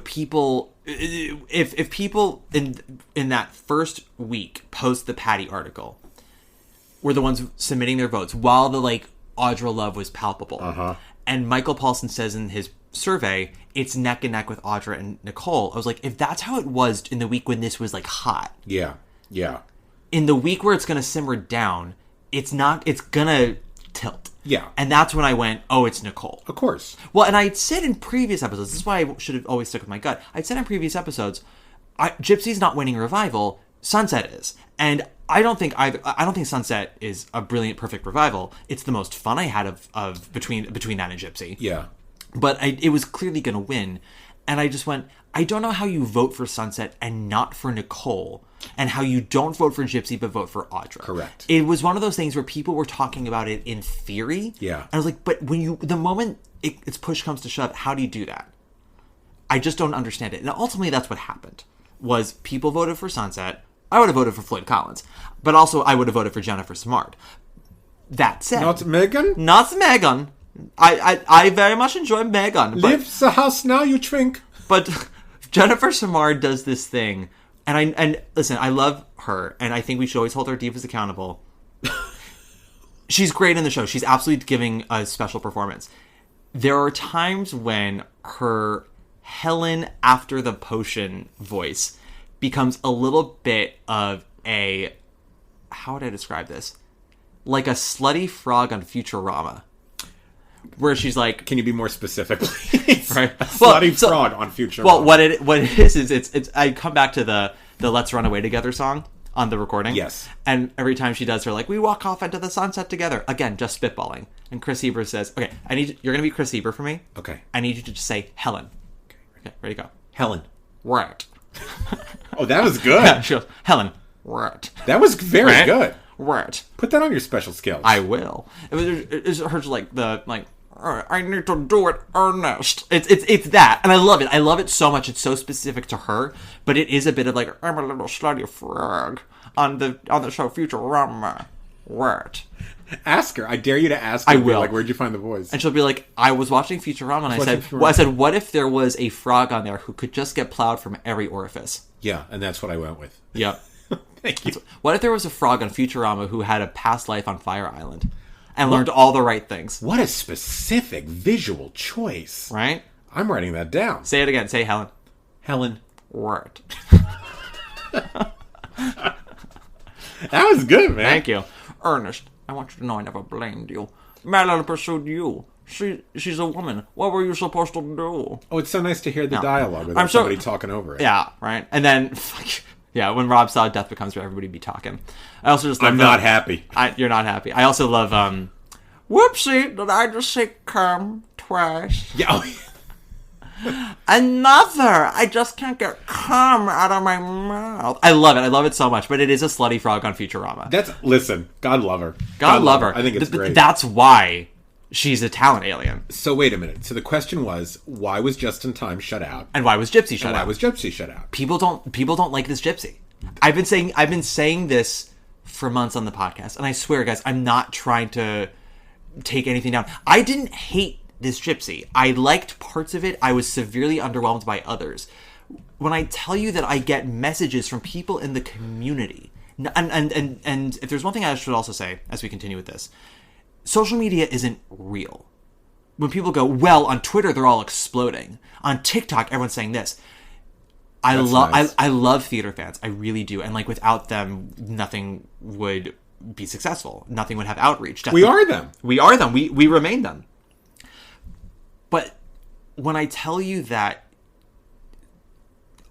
people, if people in that first week post the Patty article were the ones submitting their votes while the Audra love was palpable, and Michael Paulson says in his survey it's neck and neck with Audra and Nicole, I was like, if that's how it was in the week when this was hot, yeah, in the week where it's gonna simmer down, it's gonna tilt. Yeah. And that's when I went, oh, it's Nicole. Of course. Well, and I'd said in previous episodes, this is why I should have always stuck with my gut. I'd said in previous episodes, Gypsy's not winning Revival, Sunset is. And I don't think Sunset is a brilliant, perfect Revival. It's the most fun I had of between that and Gypsy. Yeah. But it was clearly going to win. And I just went, I don't know how you vote for Sunset and not for Nicole, and how you don't vote for Gypsy but vote for Audra. Correct. It was one of those things where people were talking about it in theory. Yeah. And I was like, but the moment it's push comes to shove, how do you do that? I just don't understand it. And ultimately that's what happened, was people voted for Sunset. I would have voted for Floyd Collins, but also I would have voted for Jennifer Simard. That said... Not Megan? Not Megan. I very much enjoy Megan. Leave the house now, you twink. But Jennifer Simard does this thing, and listen, I love her, and I think we should always hold our divas accountable. She's great in the show. She's absolutely giving a special performance. There are times when her Helen after the potion voice becomes a little bit of a... How would I describe this? Like a slutty frog on Futurama. Where she's like... Can you be more specific, please? Right. A slutty frog on Futurama. Well, what it is it's I come back to the Let's Run Away Together song on the recording. Yes. And every time she does her, we walk off into the sunset together. Again, just spitballing. And Chris Eber says, okay, you're going to be Chris Eber for me. Okay. I need you to just say Helen. Okay, ready to go. Helen. Right. Oh, that was good. Yeah, she goes, Helen. Right. That was very good. Right. Put that on your special skills. I will. It's her I need to do it earnest. It's that, and I love it. I love it so much. It's so specific to her, but it is a bit of I'm a little slutty frog on the show Futurama. What? Ask her. I dare you to ask her. I will. Where'd you find the voice? And she'll be like, I was watching Futurama, and I said, what if there was a frog on there who could just get plowed from every orifice? Yeah, and that's what I went with. Yep. Thank you. What if there was a frog on Futurama who had a past life on Fire Island and learned all the right things? What a specific visual choice. Right? I'm writing that down. Say it again. Say Helen. Helen. Word. That was good, man. Thank you. Ernest, I want you to know I never blamed you. Madeline pursued you. She's a woman. What were you supposed to do? Oh, it's so nice to hear the dialogue without somebody talking over it. Yeah, right? And then... Yeah, when Rob saw Death Becomes Her, everybody be talking. I also just love... I'm not happy. You're not happy. I also love, whoopsie, did I just say come twice? Yeah. Another! I just can't get cum out of my mouth. I love it. I love it so much. But it is a slutty frog on Futurama. Listen, God love her. God love her. I think it's great. That's why she's a talent alien. So wait a minute. So the question was, why was Just in Time shut out? And why was Gypsy shut out? Why was Gypsy shut out? People don't like this Gypsy. I've been saying this for months on the podcast, and I swear, guys, I'm not trying to take anything down. I didn't hate this Gypsy. I liked parts of it. I was severely underwhelmed by others. When I tell you that I get messages from people in the community, and if there's one thing I should also say as we continue with this, social media isn't real. When people go, well, on Twitter, they're all exploding. On TikTok, everyone's saying this. I love theater fans. I really do. And without them, nothing would be successful. Nothing would have outreach. We are them. We are them. We remain them. But when I tell you that,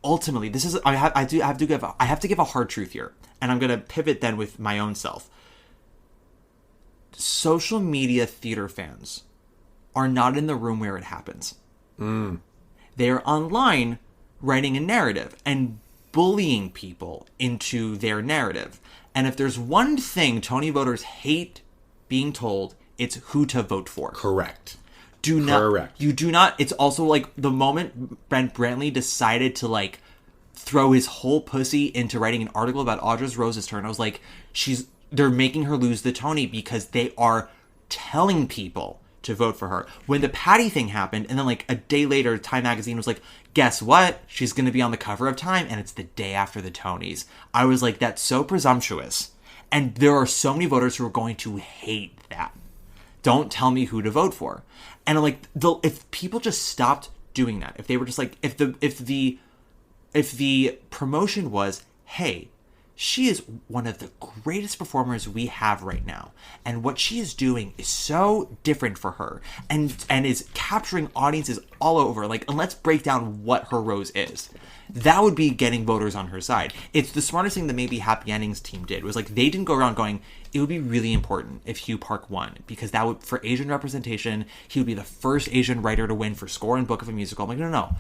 ultimately, this is I have to give a hard truth here, and I'm going to pivot then with my own self. Social media theater fans are not in the room where it happens. They are online writing a narrative and bullying people into their narrative. And if there's one thing Tony voters hate being told, it's who to vote for. Correct. Correct. You do not. It's also like the moment Brent Brantley decided to like throw his whole pussy into writing an article about Audra Rose's turn. I was like, they're making her lose the Tony because they are telling people to vote for her. When the Patty thing happened, and then like a day later, Time Magazine was like, guess what? She's going to be on the cover of Time, and it's the day after the Tonys. I was like, that's so presumptuous. And there are so many voters who are going to hate that. Don't tell me who to vote for. And I'm like, if people just stopped doing that, if they were just like, if the promotion was, hey, she is one of the greatest performers we have right now, and what she is doing is so different for her, and is capturing audiences all over. Like, and let's break down what her rose is. That would be getting voters on her side. It's the smartest thing that maybe Happy Endings team did, was like, they didn't go around going, it would be really important if Hugh Park won, because that would, for Asian representation, he would be the first Asian writer to win for score and book of a musical. I'm like, no.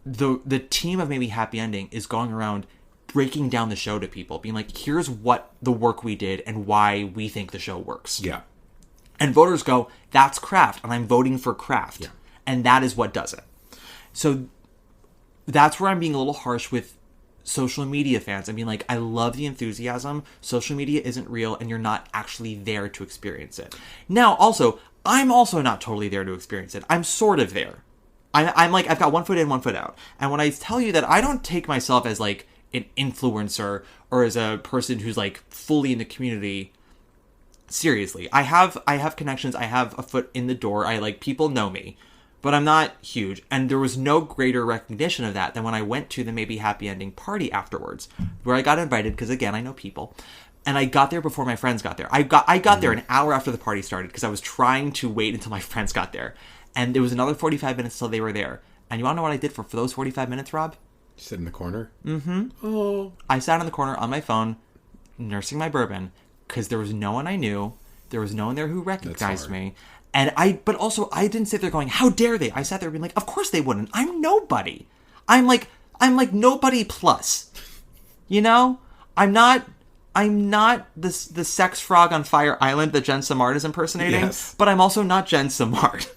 The team of maybe Happy Ending is going around breaking down the show to people, being like, here's what the work we did and why we think the show works. Yeah. And voters go, that's craft, and I'm voting for craft. Yeah. And that is what does it. So that's where I'm being a little harsh with social media fans. I mean, like, I love the enthusiasm. Social media isn't real, and you're not actually there to experience it. Now, also, I'm also not totally there to experience it. I'm sort of there. I'm like, I've got one foot in, one foot out. And when I tell you that I don't take myself as, like, an influencer or as a person who's, like, fully in the community, seriously. I have connections. I have a foot in the door. People know me. But I'm not huge. And there was no greater recognition of that than when I went to the Maybe Happy Ending party afterwards, where I got invited, because, again, I know people. And I got there before my friends got there. I got there an hour after the party started, because I was trying to wait until my friends got there. And there was another 45 minutes till they were there. And you want to know what I did for those 45 minutes, Rob? You sit in the corner? Mm-hmm. Oh. I sat in the corner on my phone, nursing my bourbon, because there was no one I knew. There was no one there who recognized me. And I didn't sit there going, how dare they? I sat there being like, of course they wouldn't. I'm nobody. I'm like nobody plus. You know? I'm not the sex frog on Fire Island that Jen Samard is impersonating. Yes. But I'm also not Jen Samard.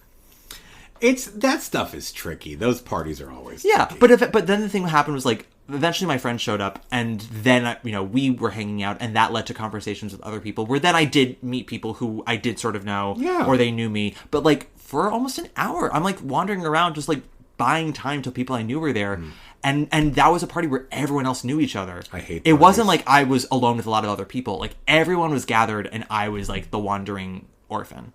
That stuff is tricky. Those parties are always yeah, tricky. But then the thing that happened was, like, eventually my friend showed up, and then, we were hanging out, and that led to conversations with other people, where then I did meet people who I did sort of know, or they knew me. But, like, for almost an hour, I'm, like, wandering around just, like, buying time till people I knew were there. And that was a party where everyone else knew each other. I hate it. Parties. Wasn't like I was alone with a lot of other people. Like, everyone was gathered, and I was, like, the wandering orphan.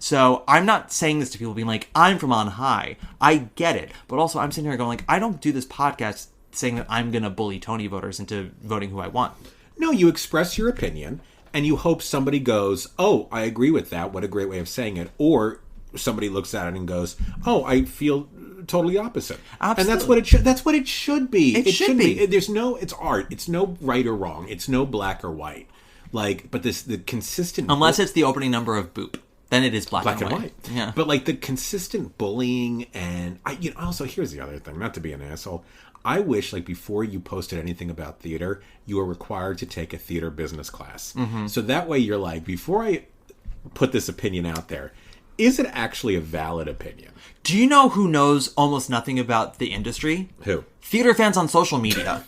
So I'm not saying this to people being like, I'm from on high. I get it. But also I'm sitting here going, like, I don't do this podcast saying that I'm going to bully Tony voters into voting who I want. No, you express your opinion, and you hope somebody goes, oh, I agree with that. What a great way of saying it. Or somebody looks at it and goes, oh, I feel totally opposite. Absolutely. And that's what it should be. It should be. It's art. It's no right or wrong. It's no black or white. Like, but the consistent... Unless it's the opening number of Boop. Then it is black and white. Yeah. But, like, the consistent bullying and... also, here's the other thing, not to be an asshole. I wish, like, before you posted anything about theater, you were required to take a theater business class. Mm-hmm. So that way you're like, before I put this opinion out there, is it actually a valid opinion? Do you know who knows almost nothing about the industry? Who? Theater fans on social media.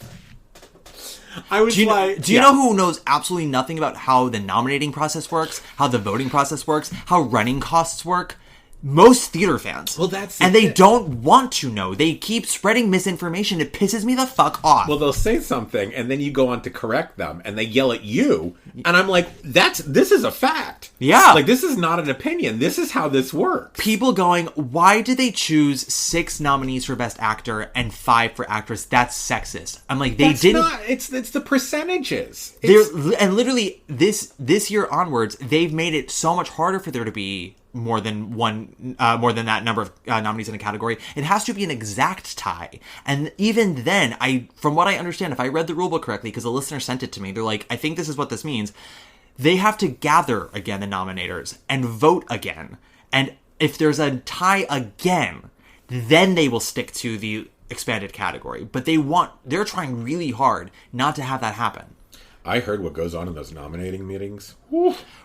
Do you know who knows absolutely nothing about how the nominating process works, how the voting process works, how running costs work? Most theater fans. Well, that's and they don't want to know. They keep spreading misinformation. It pisses me the fuck off. Well, they'll say something, and then you go on to correct them, and they yell at you, and I'm like, this is a fact. Yeah. Like, this is not an opinion. This is how this works. People going, why did they choose 6 nominees for Best Actor and 5 for Actress? That's sexist. I'm like, It's the percentages. And literally, this year onwards, they've made it so much harder for there to be more than that number of nominees in a category. It has to be an exact tie. And even then, from what I understand, if I read the rulebook correctly, because a listener sent it to me, they're like, I think this is what this means. They have to gather again the nominators and vote again. And if there's a tie again, then they will stick to the expanded category. But they're trying really hard not to have that happen. I heard what goes on in those nominating meetings.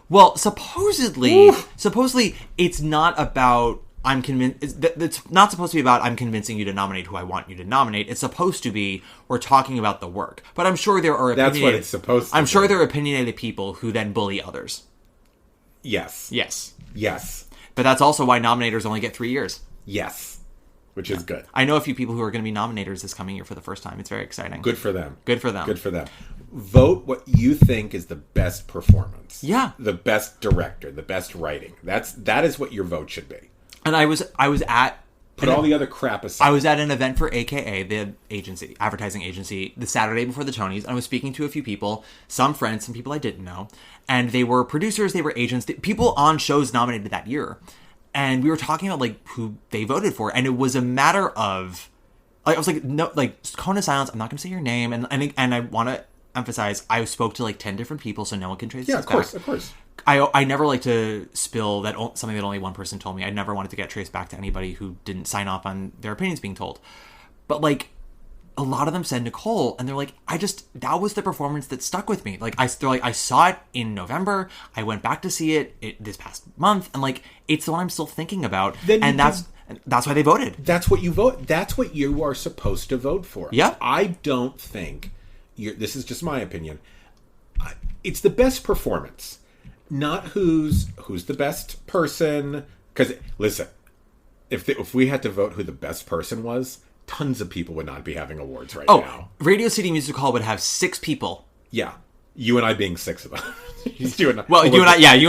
Well, supposedly it's not about I'm convinced. It's not supposed to be about I'm convincing you to nominate who I want you to nominate. It's supposed to be we're talking about the work. But I'm sure there are that's what it's supposed to. I'm sure there are opinionated people who then bully others. Yes. But that's also why nominators only get 3 years. Yes. Which is good. I know a few people who are going to be nominators this coming year for the first time. It's very exciting. Good for them. Good for them. Vote what you think is the best performance. Yeah. The best director, the best writing. That is what your vote should be. And I was at... Put all the other crap aside. I was at an event for AKA, the advertising agency, the Saturday before the Tonys, and I was speaking to a few people, some friends, some people I didn't know, and they were producers, they were agents, people on shows nominated that year, and we were talking about like who they voted for, and it was a matter of, like, I was like, no, like, cone of silence, I'm not going to say your name, and I want to emphasize, I spoke to like 10 different people, so no one can trace this back. Of course. I never like to spill something that only one person told me. I never wanted to get traced back to anybody who didn't sign off on their opinions being told. But like, a lot of them said Nicole, and they're like, that was the performance that stuck with me. Like, I saw it in November. I went back to see it this past month, and like, it's the one I'm still thinking about. And that's why they voted. That's what you vote. That's what you are supposed to vote for. Yeah. I don't think this is just my opinion. It's the best performance. Not who's the best person. Because, listen, if we had to vote who the best person was, tons of people would not be having awards now. Oh, Radio City Music Hall would have 6 people. Yeah. You and I being 6 of them. you and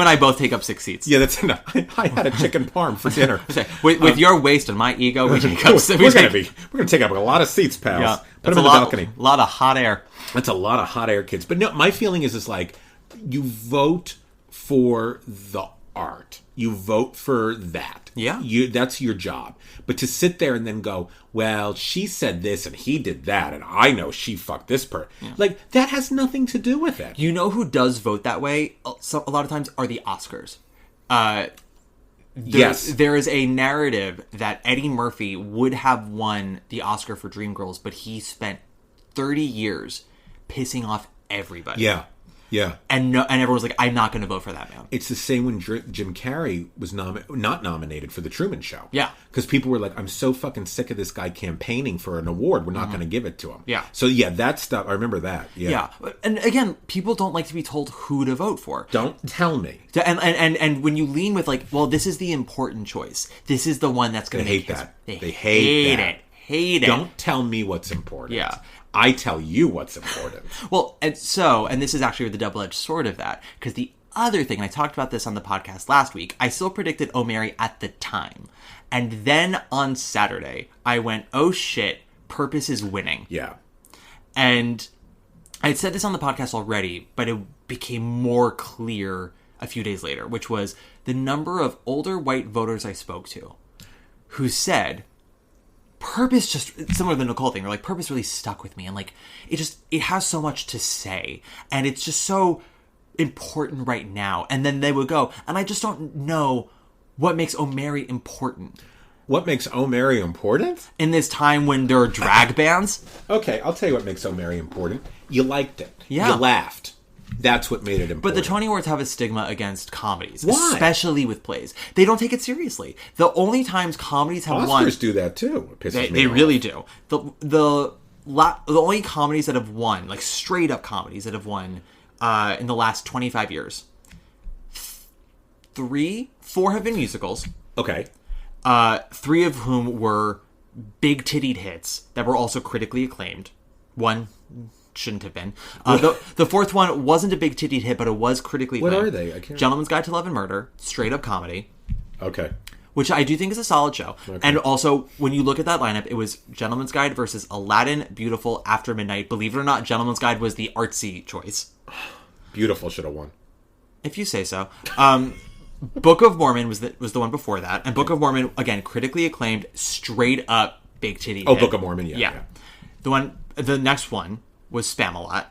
I both take up 6 seats. Yeah, that's enough. I had a chicken parm for dinner. With your waist and my ego, we take up... We're going to take up a lot of seats, pals. Yeah, Put them in the balcony. A lot of hot air. That's a lot of hot air, kids. But no, my feeling is like, you vote for the art. You vote for that. Yeah. That's your job. But to sit there and then go, well, she said this and he did that, and I know she fucked this person. Yeah. Like, that has nothing to do with it. You know who does vote that way? A lot of times are the Oscars. Yes. There is a narrative that Eddie Murphy would have won the Oscar for Dreamgirls, but he spent 30 years pissing off everybody. Yeah. And everyone was like, I'm not going to vote for that man. It's the same when Jim Carrey was not nominated for The Truman Show. Yeah. Because people were like, I'm so fucking sick of this guy campaigning for an award. We're not going to give it to him. Yeah. So, yeah, that stuff, I remember that. Yeah. And again, people don't like to be told who to vote for. Don't tell me. And when you lean with like, well, this is the important choice. This is the one that's going to hate that. They hate that. Hate it. Don't tell me what's important. Yeah. I tell you what's important. Well, and this is actually the double-edged sword of that, because the other thing, and I talked about this on the podcast last week, I still predicted O'Mary at the time. And then on Saturday, I went, oh shit, Purpose is winning. Yeah. And I had said this on the podcast already, but it became more clear a few days later, which was the number of older white voters I spoke to who said, Purpose, just similar to the Nicole thing, or like Purpose really stuck with me, and like it has so much to say, and it's just so important right now. And then they would go, and I just don't know what makes O'Mary important. What makes O'Mary important? In this time when there are drag bands? Okay, I'll tell you what makes O'Mary important. You liked it. Yeah. You laughed. That's what made it important. But the Tony Awards have a stigma against comedies. Why? Especially with plays. They don't take it seriously. The only times comedies have won... Oscars do that too. It pisses me They off. really do. The only comedies that have won, like straight up comedies that have won in the last 25 years, 4 have been musicals. Okay. 3 of whom were big tittied hits that were also critically acclaimed. 1 shouldn't have been. The 4th one wasn't a big tittied hit, but it was critically acclaimed. What are they? I can't... Gentleman's Guide to Love and Murder, straight up comedy. Okay. Which I do think is a solid show. Okay. And also, when you look at that lineup, it was Gentleman's Guide versus Aladdin, Beautiful, After Midnight. Believe it or not, Gentleman's Guide was the artsy choice. Beautiful should have won. If you say so. Book of Mormon was the one before that. And Book of Mormon, again, critically acclaimed, straight up big titty hit. Book of Mormon, yeah. The next one was Spamalot.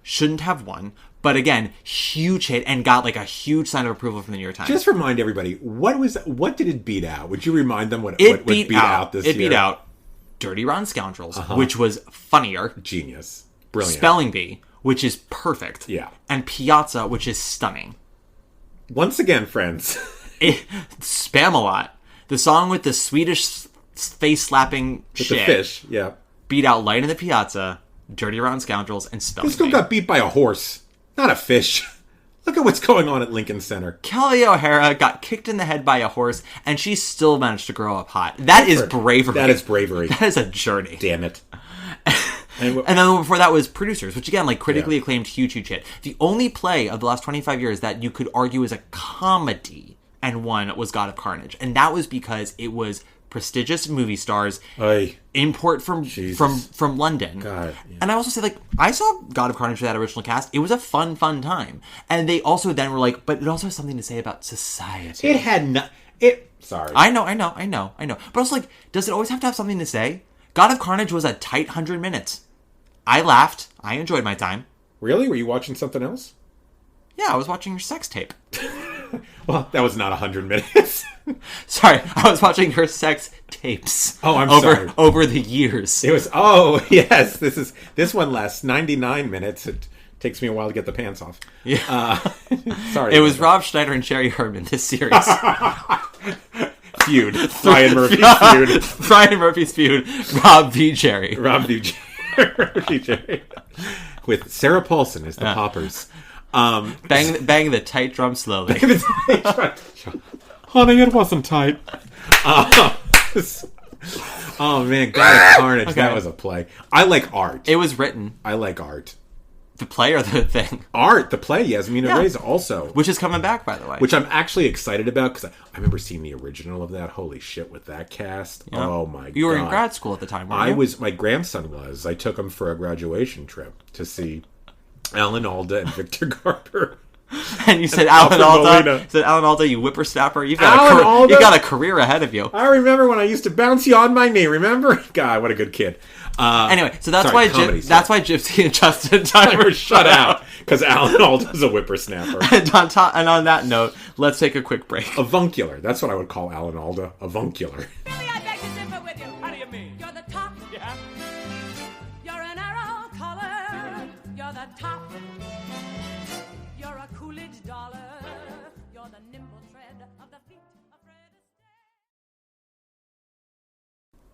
shouldn't have won. But again, huge hit and got like a huge sign of approval from the New York Times. Just remind everybody, what did it beat out? Would you remind them what beat out this year? It beat out Dirty Rotten Scoundrels, which was funnier. Genius. Brilliant. Spelling Bee, which is perfect. Yeah. And Piazza, which is stunning. Once again, friends. Spamalot, the song with the Swedish face-slapping shit. The fish, yeah. Beat out Light in the Piazza, Dirty Rotten Scoundrels, and Spelling This girl Bee. got beat by a horse, not a fish. Look at what's going on at Lincoln Center. Kelly O'Hara got kicked in the head by a horse, and she still managed to grow up hot. That is bravery. That is bravery. That is a journey. Damn it. And then before that was Producers, which again, like critically acclaimed, huge hit. The only play of the last 25 years that you could argue is a comedy and won was God of Carnage. And that was because it was prestigious movie stars, import from London. God, yeah. And I also say, like, I saw God of Carnage for that original cast. It was a fun time. And they also then were like, but it also has something to say about society. It had sorry. I know. But also, like, does it always have to have something to say? God of Carnage was a tight 100 minutes. I laughed. I enjoyed my time. Really? Were you watching something else? Yeah, I was watching your sex tape. Well, that was not 100 minutes. Sorry, I was watching her sex tapes. Oh, I'm sorry. sorry. Over the years. It was, yes, this one lasts 99 minutes. It takes me a while to get the pants off. Yeah. Sorry. It was Rob Schneider and Sherry Herman, this series. Feud. Brian Murphy's feud. Brian Murphy's feud. Rob v. Jerry. Rob v. Jerry. With Sarah Paulson as the poppers. Bang the tight drum slowly. Honey, it wasn't tight. Oh man, God of Carnage. Okay. That was a play. I like art. It was written. I like art. The play or the thing? Art, the play, Yasmina Reyes also. Which is coming back, by the way. Which I'm actually excited about, because I remember seeing the original of that. Holy shit, with that cast. Yeah. Oh my God. You were in grad school at the time, weren't you? My grandson was. I took him for a graduation trip to see Alan Alda and Victor Garber. And you said Alan Alda, you whippersnapper. You got a career ahead of you. I remember when I used to bounce you on my knee. Remember? God, what a good kid. Anyway, so that's why Gypsy and Justin Time were shut out, because Alan Alda's a whippersnapper. And on that note, let's take a quick break. Avuncular. That's what I would call Alan Alda. Avuncular. Billy, I beg to differ with you. How do you mean? You're the top. Yeah. You're an arrow color. You're the top. You're a Coolidge dollar. You're the nimble tread of the feet of Fred Astaire.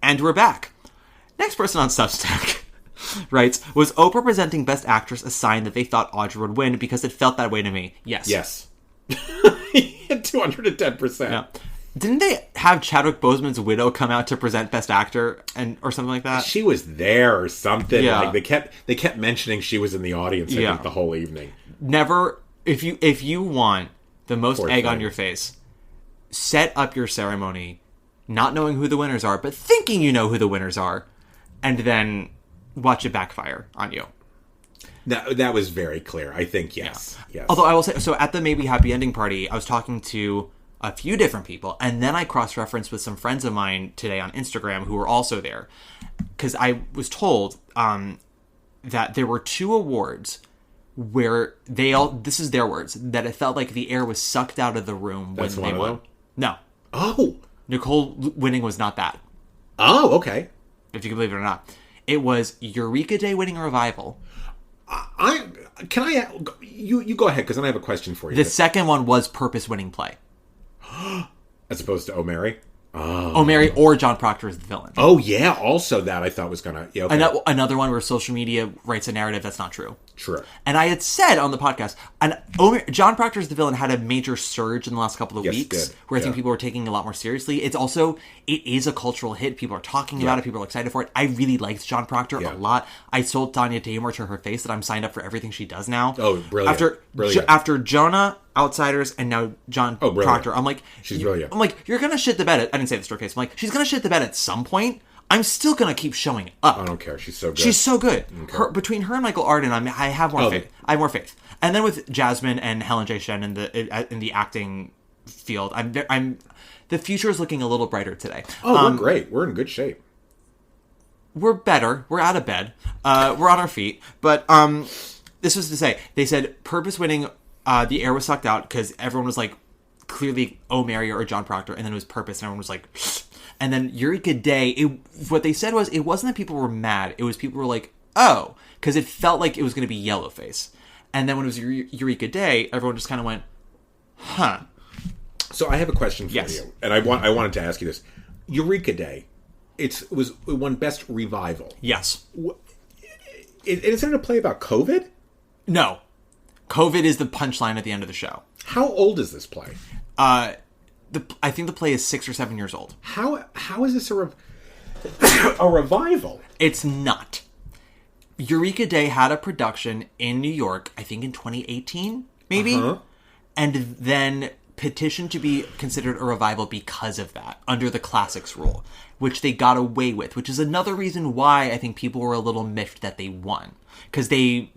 And we're back. Next person on Substack writes, was Oprah presenting Best Actress a sign that they thought Audrey would win because it felt that way to me? Yes. 210%. Yeah. Didn't they have Chadwick Boseman's widow come out to present Best Actor or something like that? She was there or something. Yeah. Like they kept mentioning she was in the audience, I think, the whole evening. Never, if you want the most egg on your face, set up your ceremony not knowing who the winners are, but thinking you know who the winners are, and then watch it backfire on you. That was very clear. I think, yes. Yeah. Yes. Although I will say, so at the Maybe Happy Ending party, I was talking to a few different people, and then I cross-referenced with some friends of mine today on Instagram who were also there. Because I was told that there were 2 awards where this is their words, that it felt like the air was sucked out of the room when they won. No. Oh. Nicole winning was not that. Oh, okay. If you can believe it or not. It was Eureka Day winning Revival. You go ahead, because then I have a question for you. The second one was Purpose winning play. As opposed to O'Mary? O'Mary or John Proctor is the villain. Oh, yeah. Also that I thought was going to... Yeah, okay. Another one where social media writes a narrative that's not true. True. And I had said on the podcast, John Proctor is the villain had a major surge in the last couple of weeks, where I think people were taking it a lot more seriously. It is a cultural hit. People are talking about it. People are excited for it. I really liked John Proctor a lot. I told Tanya Taymor to her face that I'm signed up for everything she does now. Oh, brilliant. After Jonah, Outsiders, and now John Proctor, I'm like... She's brilliant. I'm like, you're going to shit the bed I didn't say this to her face. I'm like, she's going to shit the bed at some point. I'm still going to keep showing up. I don't care. She's so good. She's so good. Okay. Between her and Michael Arden, I have more faith. I have more faith. And then with Jasmine and Helen J. Shen in the acting field, the future is looking a little brighter today. Oh, we're great. We're in good shape. We're better. We're out of bed. We're on our feet. But This was to say, they said purpose winning, the air was sucked out because everyone was like, clearly Oh Mary or John Proctor, and then it was purpose, and everyone was like, and then Eureka Day, what they said was, it wasn't that people were mad, it was people were like, oh, because it felt like it was going to be Yellowface. And then when it was Eureka Day, everyone just kind of went, huh. So I have a question for you, and I wanted to ask you this. Eureka Day, it won Best Revival. Yes. Is it a play about COVID? No. COVID is the punchline at the end of the show. How old is this play? I think the play is 6 or 7 years old. How is this a revival? It's not. Eureka Day had a production in New York, I think in 2018, maybe? And then petitioned to be considered a revival because of that, under the classics rule, which they got away with, which is another reason why I think people were a little miffed that they won. Because they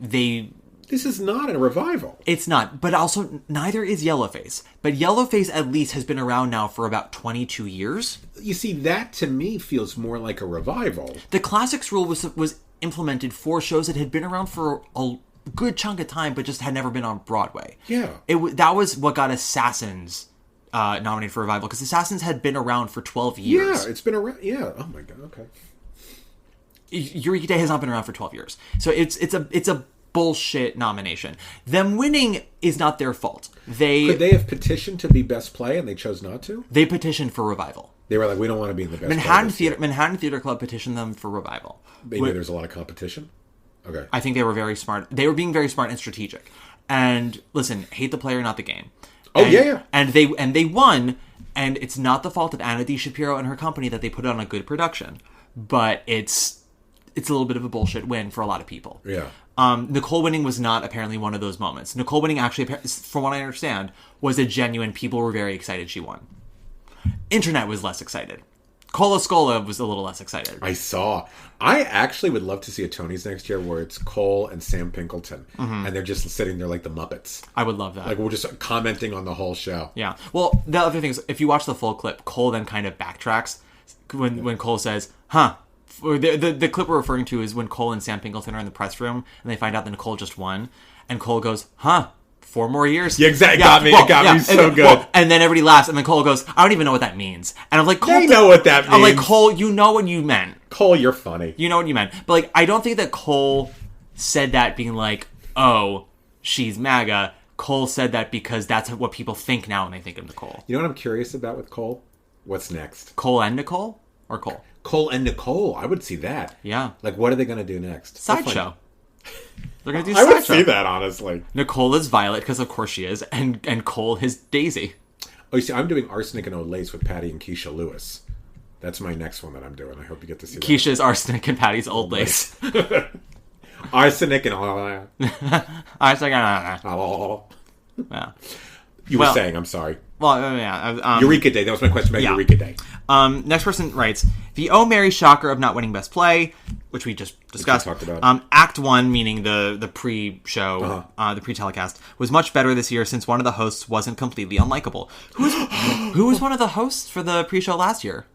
This is not a revival. It's not, but also neither is Yellowface. But Yellowface at least has been around now for about 22 years. You see, that to me feels more like a revival. The classics rule was implemented for shows that had been around for a good chunk of time, but just had never been on Broadway. Yeah. That was what got Assassins nominated for revival, because Assassins had been around for 12 years. Yeah, it's been around. Yeah. Oh my God. Okay. Eureka Day has not been around for 12 years. So it's a bullshit nomination. Them winning is not their fault. Could they have petitioned to be best play and they chose not to? They petitioned for revival. They were like, we don't want to be in the best Manhattan Theater Club petitioned them for revival. Maybe there's a lot of competition? Okay. I think they were very smart. They were being very smart and strategic. And listen, hate the player, not the game. Yeah. And they won, and it's not the fault of Anna D. Shapiro and her company that they put on a good production. But it's a little bit of a bullshit win for a lot of people. Yeah. Nicole winning was not apparently one of those moments. Nicole winning actually, from what I understand, was a genuine, people were very excited she won. Internet was less excited. Cola Scola was a little less excited. I saw. I actually would love to see a Tony's next year where it's Cole and Sam Pinkleton. And they're just sitting there like the Muppets. I would love that. Like we're just commenting on the whole show. Yeah. Well, the other thing is, if you watch the full clip, Cole then kind of backtracks when Cole says, huh. The clip we're referring to is when Cole and Sam Pinkleton are in the press room and they find out that Nicole just won. And Cole goes, huh. 4 more years. Yeah, exactly. It got me so good. Well, and then everybody laughs, and then Cole goes, I don't even know what that means. And I'm like, Cole, they know what that means. I'm like, Cole, you know what you meant. Cole, you're funny. You know what you meant. But like, I don't think that Cole said that being like, oh, she's MAGA. Cole said that because that's what people think now when they think of Nicole. You know what I'm curious about with Cole? What's next? Cole and Nicole? Or Cole? Cole and Nicole. I would see that. Yeah. Like, what are they going to do next? Sideshow. They're going to do I Sideshow. would see that, honestly. Nicole is Violet, because of course she is, and Cole is Daisy. Oh, you see, I'm doing Arsenic and Old Lace with Patty and Keisha Lewis. That's my next one that I'm doing. I hope you get to see that. Keisha's Arsenic and Patty's Old Lace. Arsenic and all that. Arsenic and yeah. You were saying, I'm sorry. Well, yeah. Eureka Day. That was my question about Eureka Day. Next person writes, the Oh Mary shocker of not winning Best Play, which we just discussed. Which we talked about. Act 1, meaning the pre-show, the pre-telecast, was much better this year since one of the hosts wasn't completely unlikable. Who was one of the hosts for the pre-show last year?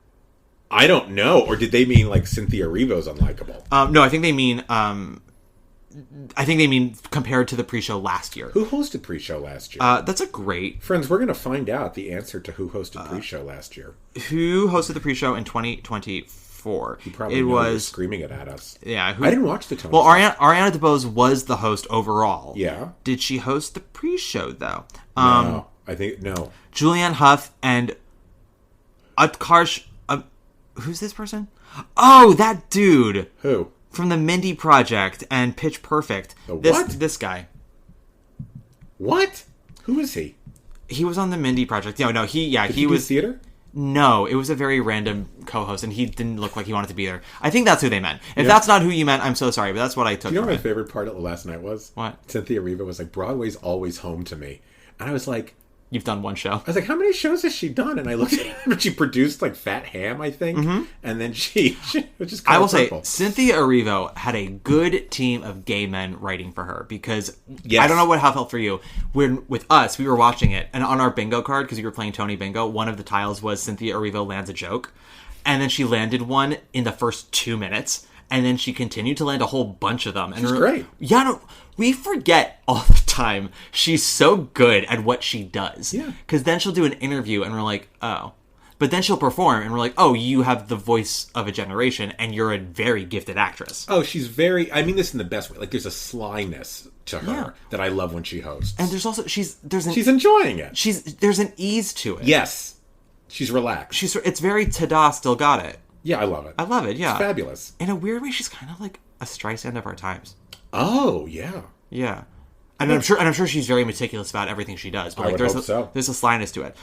I don't know. Or did they mean like Cynthia Erivo's unlikable? No, I think they mean... compared to the pre-show last year. Who hosted pre-show last year? That's a great... Friends, we're going to find out the answer to who hosted pre-show last year. Who hosted the pre-show in 2024? You probably was screaming it at us. Yeah. I didn't watch the Tony. Well, Ariana DeBose was the host overall. Yeah. Did she host the pre-show, though? No. I think... No. Julianne Hough and Utkarsh... who's this person? Oh, that dude! Who? From the Mindy Project and Pitch Perfect. This guy. What? Who is he? He was on the Mindy Project. No, Did he was theater? No, it was a very random co-host, and he didn't look like he wanted to be there. I think that's who they meant. If that's not who you meant, I'm so sorry, but that's what I took. You know what my favorite part of last night was? What? Cynthia Erivo was like, Broadway's always home to me. And I was like... You've done one show. I was like, how many shows has she done? And I looked at her, and she produced like Fat Ham, I think. Mm-hmm. And then she was just I will say, Cynthia Erivo had a good team of gay men writing for her, because I don't know how it felt for you. With us, we were watching it, and on our bingo card, because we were playing Tony Bingo, one of the tiles was Cynthia Erivo lands a joke. And then she landed one in the first 2 minutes. And then she continued to land a whole bunch of them. And She's great. Yeah, no, we forget all the time she's so good at what she does. Yeah. Because then she'll do an interview and we're like, oh. But then she'll perform and we're like, oh, you have the voice of a generation and you're a very gifted actress. Oh, she's very... I mean this in the best way. Like, there's a slyness to her that I love when she hosts. And there's also... She's enjoying it. There's an ease to it. Yes. She's relaxed. It's very ta-da, still got it. Yeah, I love it. I love it, yeah. It's fabulous. In a weird way, she's kind of like a Streisand of our times. Oh, yeah. Yeah. And I'm sure she's very meticulous about everything she does. But I would hope so. There's a slyness to it.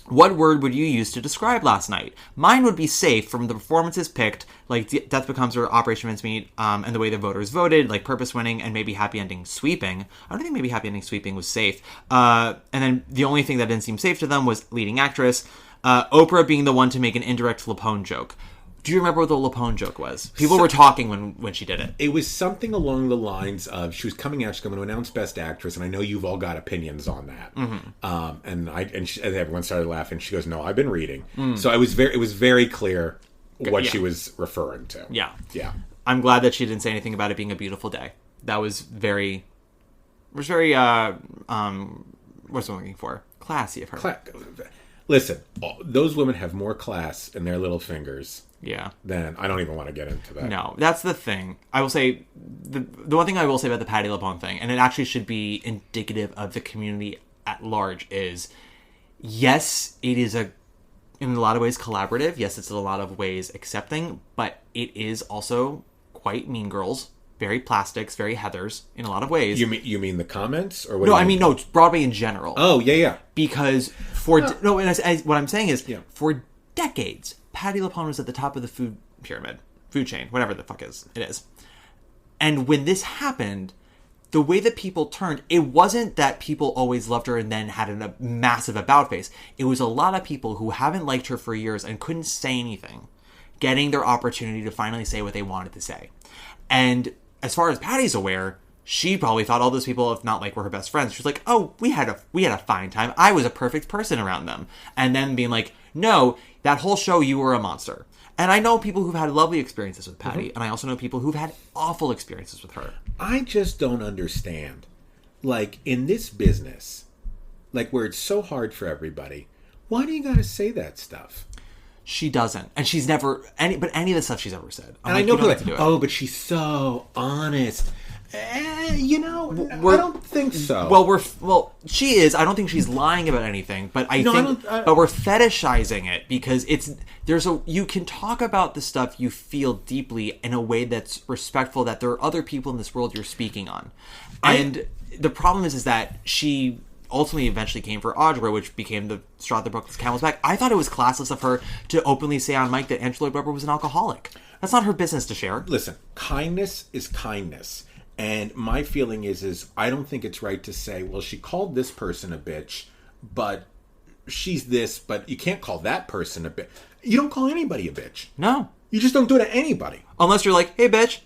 What word would you use to describe last night? Mine would be safe from the performances picked, like Death Becomes Her, Operation Mincemeat, and the way the voters voted, like Purpose Winning, and maybe Happy Ending Sweeping. I don't think maybe Happy Ending Sweeping was safe. And then the only thing that didn't seem safe to them was leading actress. Oprah being the one to make an indirect Lapone joke. Do you remember what the Lapone joke was? People were talking when she did it. It was something along the lines of, she was coming out, she's going to announce Best Actress, and I know you've all got opinions on that. Mm-hmm. And everyone started laughing. She goes, no, I've been reading. So it was very clear what she was referring to. Yeah. Yeah. I'm glad that she didn't say anything about it being a beautiful day. That was very, what's what I'm looking for? Classy of her. Listen, those women have more class in their little fingers. Yeah. Then I don't even want to get into that. No, that's the thing. I will say, the one thing I will say about the Patti LuPone thing, and it actually should be indicative of the community at large, is yes, it is in a lot of ways collaborative. Yes, it's in a lot of ways accepting, but it is also quite Mean Girls. Very plastics, very Heathers in a lot of ways. You mean the comments, or what? No, I mean no, Broadway in general. Oh yeah. Because what I'm saying is for decades, Patti LuPone was at the top of the food chain, whatever the fuck it is. And when this happened, the way that people turned, it wasn't that people always loved her and then had a massive about face. It was a lot of people who haven't liked her for years and couldn't say anything, getting their opportunity to finally say what they wanted to say. And as far as Patty's aware, she probably thought all those people, if not like were her best friends, she was like, oh, we had a fine time. I was a perfect person around them. And then being like, no, that whole show, you were a monster. And I know people who've had lovely experiences with Patti, and I also know people who've had awful experiences with her. I just don't understand. Like, in this business, like where it's so hard for everybody, why do you gotta say that stuff? She doesn't. And she's never... any of the stuff she's ever said. And I know people like, oh, but she's so honest. I don't think so. Well, she is. I don't think she's lying about anything, but but we're fetishizing it because you can talk about the stuff you feel deeply in a way that's respectful, that there are other people in this world you're speaking on. And the problem is that she ultimately eventually came for Audra, which became the straw that broke the camel's back. I thought it was classless of her to openly say on mic that Angela Lloyd Webber was an alcoholic. That's not her business to share. Listen, kindness is kindness. And my feeling is I don't think it's right to say, well, she called this person a bitch, but she's this, but you can't call that person a bitch. You don't call anybody a bitch. No. You just don't do it to anybody. Unless you're like, hey, bitch.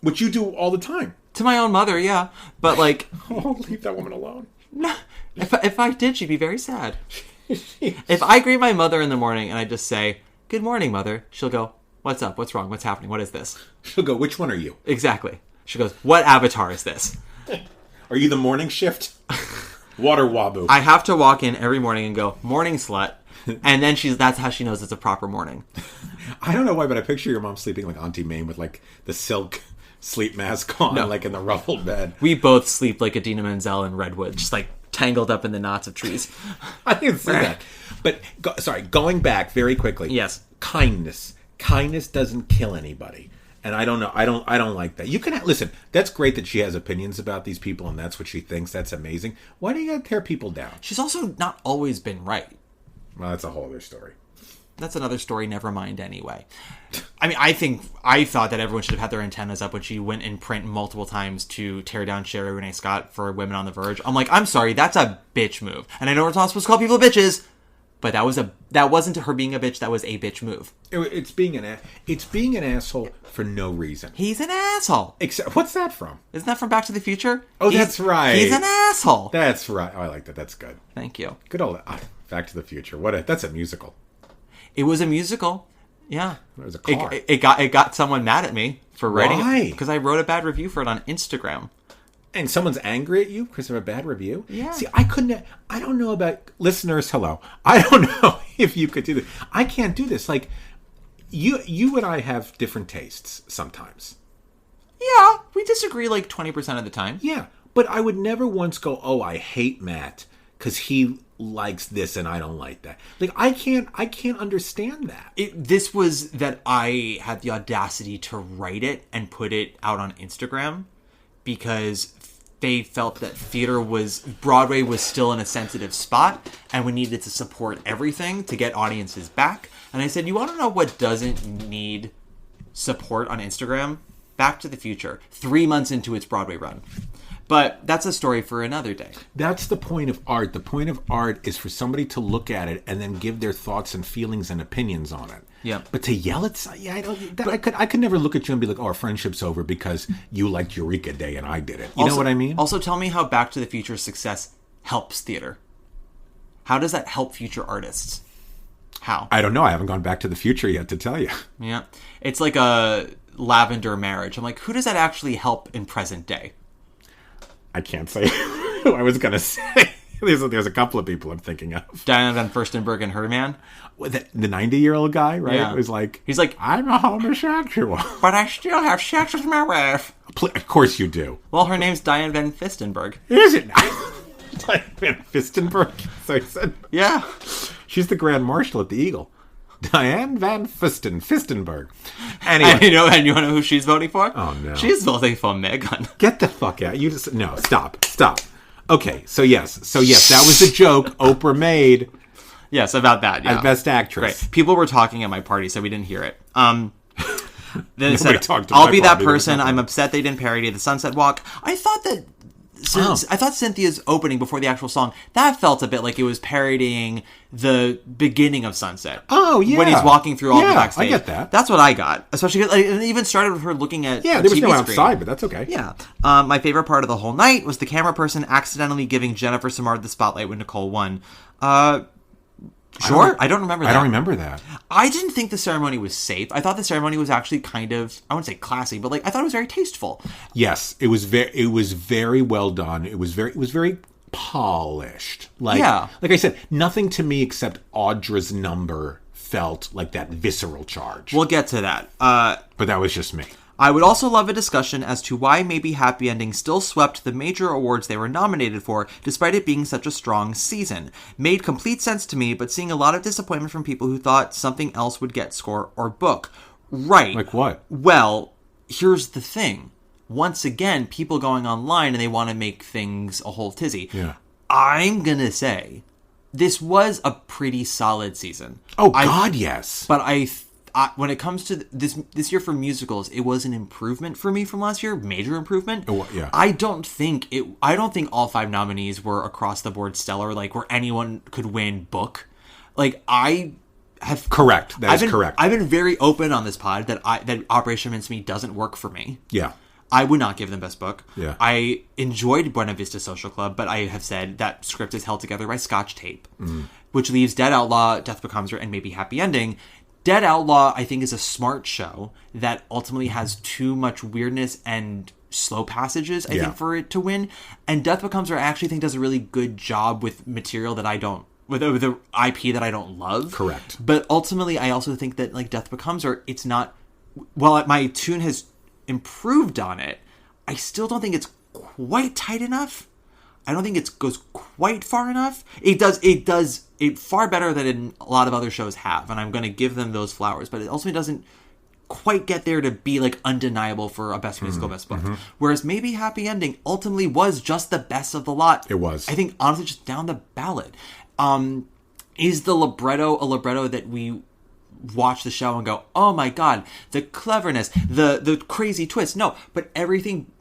Which you do all the time. To my own mother, yeah. But like... oh, leave that woman alone. No. If I did, she'd be very sad. If I greet my mother in the morning and I just say, good morning, mother, she'll go, what's up? What's wrong? What's happening? What is this? She'll go, which one are you? Exactly. She goes, what avatar is this? Are you the morning shift? Water waboo. I have to walk in every morning and go, morning slut. And then that's how she knows it's a proper morning. I don't know why, but I picture your mom sleeping like Auntie Mame with like the silk sleep mask on, like in the ruffled bed. We both sleep like Idina Menzel in Redwood, just like tangled up in the knots of trees. I didn't see that. But, going back very quickly. Yes. Kindness. Kindness doesn't kill anybody. And I don't know. I don't like that. You can listen. That's great that she has opinions about these people, and that's what she thinks. That's amazing. Why do you got to tear people down? She's also not always been right. Well, that's a whole other story. That's another story. Never mind. Anyway, I mean, I thought that everyone should have had their antennas up when she went in print multiple times to tear down Sherry Renee Scott for Women on the Verge. I'm like, I'm sorry, that's a bitch move, and I know we're not supposed to call people bitches. But that wasn't her being a bitch. That was a bitch move. It's being an asshole for no reason. He's an asshole. Except, what's that from? Isn't that from Back to the Future? Oh, that's right. He's an asshole. That's right. Oh, I like that. That's good. Thank you. Good old Back to the Future. That's a musical. It was a musical. Yeah. It was a car. It got someone mad at me for writing Why? it. Because I wrote a bad review for it on Instagram. And someone's angry at you because of a bad review? Yeah. See, I don't know about listeners. Hello. I don't know if you could do this. I can't do this. Like, you and I have different tastes sometimes. Yeah, we disagree like 20% of the time. Yeah. But I would never once go, oh, I hate Matt because he likes this and I don't like that. Like, I can't understand that. This was that I had the audacity to write it and put it out on Instagram because they felt that Broadway was still in a sensitive spot and we needed to support everything to get audiences back. And I said, you want to know what doesn't need support on Instagram? Back to the Future, 3 months into its Broadway run. But that's a story for another day. That's the point of art. The point of art is for somebody to look at it and then give their thoughts and feelings and opinions on it. Yeah. But to yell at, I could never look at you and be like, "Oh, our friendship's over because you liked Eureka Day and I did it." You know what I mean? Also, tell me how Back to the Future's success helps theater. How does that help future artists? How? I don't know. I haven't gone back to the future yet to tell you. Yeah. It's like a lavender marriage. I'm like, who does that actually help in present day? I can't say who I was going to say. There's a couple of people I'm thinking of. Diana Van Furstenberg and her man. The 90-year-old guy, right? Yeah. Was like, he's like, I'm a homosexual. But I still have sex with my wife. Of course you do. Well, her name's Diane Van Furstenberg. Is it? Diane Van Furstenberg? So I said, yeah. She's the Grand Marshal at the Eagle. Diane Van Furstenberg. Anyway. And you want to know who she's voting for? Oh, no. She's voting for Megan. Get the fuck out. No, stop. Okay, so yes, that was a joke Oprah made. Yes, about that, yeah. As Best Actress. Great. People were talking at my party, so we didn't hear it. Then it said, talked to I'll my be that party, person. I'm upset they didn't parody the Sunset Walk. I thought Cynthia's opening before the actual song, that felt a bit like it was parodying the beginning of Sunset. Oh, yeah. When he's walking through all the backstage. I get that. That's what I got. Especially, it even started with her looking at there was TV no screen. outside, but that's okay. Yeah. My favorite part of the whole night was the camera person accidentally giving Jennifer Samard the spotlight when Nicole won. Sure. I don't remember that. I don't remember that. I didn't think the ceremony was safe. I thought the ceremony was actually kind of, I wouldn't say classy, but I thought it was very tasteful. Yes, it was very well done. It was very polished. Like I said, nothing to me except Audra's number felt like that visceral charge. We'll get to that. But that was just me. I would also love a discussion as to why maybe Happy Ending still swept the major awards they were nominated for, despite it being such a strong season. Made complete sense to me, but seeing a lot of disappointment from people who thought something else would get score or book. Right. Like what? Well, here's the thing. Once again, people going online and they want to make things a whole tizzy. Yeah. I'm going to say this was a pretty solid season. Oh, God, yes. But when it comes to this year for musicals, it was an improvement for me from last year, major improvement. Oh, yeah. I don't think all 5 nominees were across the board stellar, like where anyone could win book. Like correct. That is correct. I've been very open on this pod that Operation Mincemeat doesn't work for me. Yeah. I would not give them Best Book. Yeah. I enjoyed Buena Vista Social Club, but I have said that script is held together by Scotch tape, which leaves Dead Outlaw, Death Becomes Her, and maybe Happy Ending. Dead Outlaw, I think, is a smart show that ultimately has too much weirdness and slow passages, I think, for it to win. And Death Becomes Her, I actually think, does a really good job with material that I don't, with the IP that I don't love. Correct. But ultimately, I also think that, like, Death Becomes Her, it's not, while my tune has improved on it, I still don't think it's quite tight enough. I don't think it goes quite far enough. It does it far better than a lot of other shows have, and I'm going to give them those flowers. But it also doesn't quite get there to be like undeniable for a Best Musical, Best Book. Whereas maybe Happy Ending ultimately was just the best of the lot. It was. I think honestly just down the ballot. Is the libretto a libretto that we watch the show and go, oh my god, the cleverness, the crazy twist? No, but everything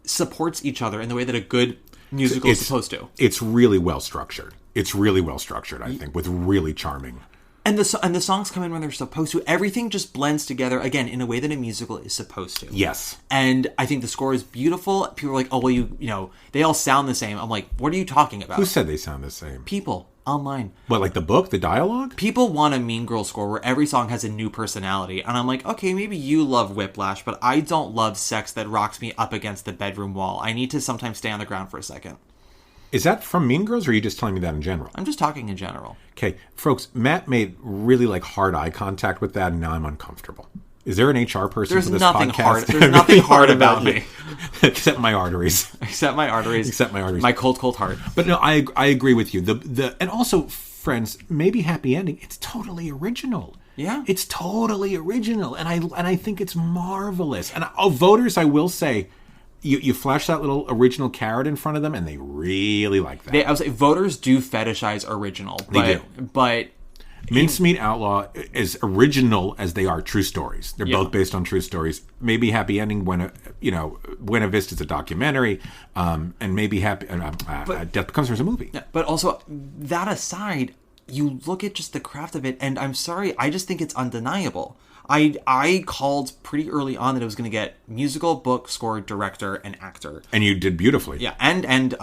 supports each other in the way that a good musical is supposed to. It's really well structured. I think, with really charming. And the songs come in when they're supposed to. Everything just blends together, again, in a way that a musical is supposed to. Yes. And I think the score is beautiful. People are like, oh, well, you know, they all sound the same. I'm like, what are you talking about? Who said they sound the same? People online. What, like the book, the dialogue? People want a Mean Girls score where every song has a new personality. And I'm like, okay, maybe you love Whiplash, but I don't love sex that rocks me up against the bedroom wall. I need to sometimes stay on the ground for a second. Is that from Mean Girls, or are you just telling me that in general? I'm just talking in general. Okay, folks, Matt made really like hard eye contact with that, and now I'm uncomfortable. Is there an HR person There's for this nothing podcast? hard. There's nothing hard about me. Except my arteries. Except my arteries. Except my arteries. My cold, cold heart. But no, I agree with you. And also, friends, maybe Happy Ending. It's totally original. Yeah, it's totally original, and I think it's marvelous. And voters, I will say, you flash that little original carrot in front of them, and they really like that. I would say voters do fetishize original. They do, but. Mincemeat Outlaw is original as they are true stories. They're both based on true stories. Maybe Happy Ending, Buena Vista's a documentary, and maybe Death Becomes Her is a movie. Yeah, but also, that aside, you look at just the craft of it, and I'm sorry, I just think it's undeniable. I called pretty early on that it was going to get musical, book, score, director, and actor. And you did beautifully. Yeah, and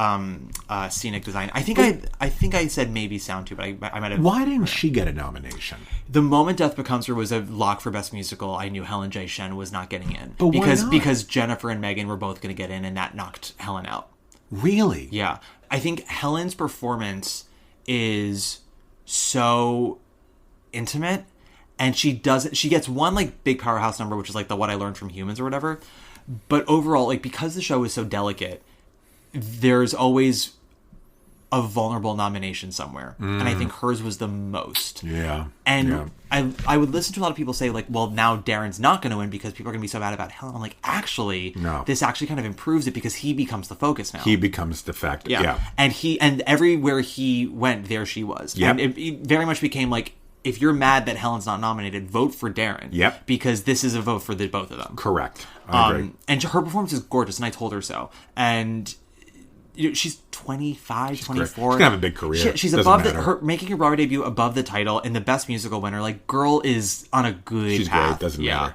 scenic design. I think I said maybe sound too, but I might have. Why didn't she get a nomination? The moment Death Becomes Her was a lock for Best Musical, I knew Helen J. Shen was not getting in. But why not? Because Jennifer and Megan were both going to get in, and that knocked Helen out. Really? Yeah. I think Helen's performance is so intimate. And she gets one, like, big powerhouse number, which is, like, the What I Learned from Humans or whatever. But overall, like, because the show is so delicate, there's always a vulnerable nomination somewhere. And I think hers was the most. Yeah. And I would listen to a lot of people say, like, well, now Darren's not going to win because people are going to be so mad about Helen. I'm like, actually, no. This actually kind of improves it because he becomes the focus now. He becomes the factor. Yeah. And everywhere he went, there she was. Yep. And it very much became, like, if you're mad that Helen's not nominated, vote for Darren. Yep. Because this is a vote for the both of them. Correct. I agree. And her performance is gorgeous, and I told her so. And she's 25, 24. She's going to have a big career. She's above her making her Broadway debut above the title and the Best Musical winner. Like, girl is on a good path. Great. Doesn't matter.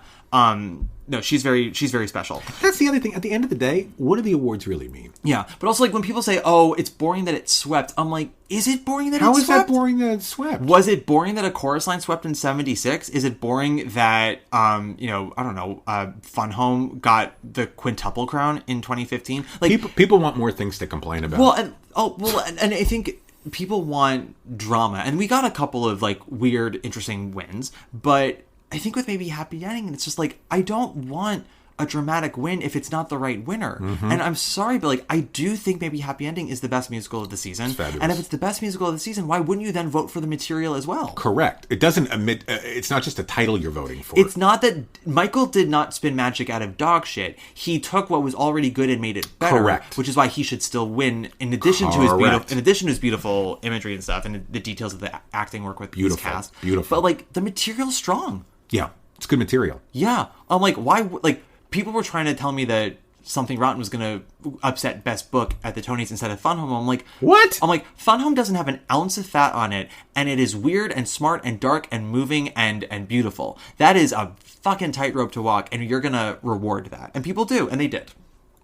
No, she's very special. That's the other thing. At the end of the day, what do the awards really mean? Yeah, but also, like, when people say, "Oh, it's boring that it swept," I'm like, "Is it boring that it swept? How is that boring that it swept? Was it boring that a chorus line swept in '76? Is it boring that I don't know, Fun Home got the quintuple crown in 2015? Like, people want more things to complain about. And I think people want drama, and we got a couple of, like, weird, interesting wins, but I think with maybe Happy Ending, it's just like, I don't want a dramatic win if it's not the right winner. Mm-hmm. And I'm sorry, but, like, I do think maybe Happy Ending is the best musical of the season. It's fabulous. And if it's the best musical of the season, why wouldn't you then vote for the material as well? Correct. It doesn't admit, it's not just a title you're voting for. It's not that Michael did not spin magic out of dog shit. He took what was already good and made it better. Correct. Which is why he should still win, in addition to his beautiful imagery and stuff, and the details of the acting work with his cast. Beautiful. But, like, the material's strong. Yeah. It's good material. Yeah. I'm like, why? Like, people were trying to tell me that Something Rotten was going to upset Best Book at the Tonys instead of Fun Home. I'm like, what? I'm like, Fun Home doesn't have an ounce of fat on it, and it is weird and smart and dark and moving and beautiful. That is a fucking tightrope to walk, and you're going to reward that. And people do, and they did.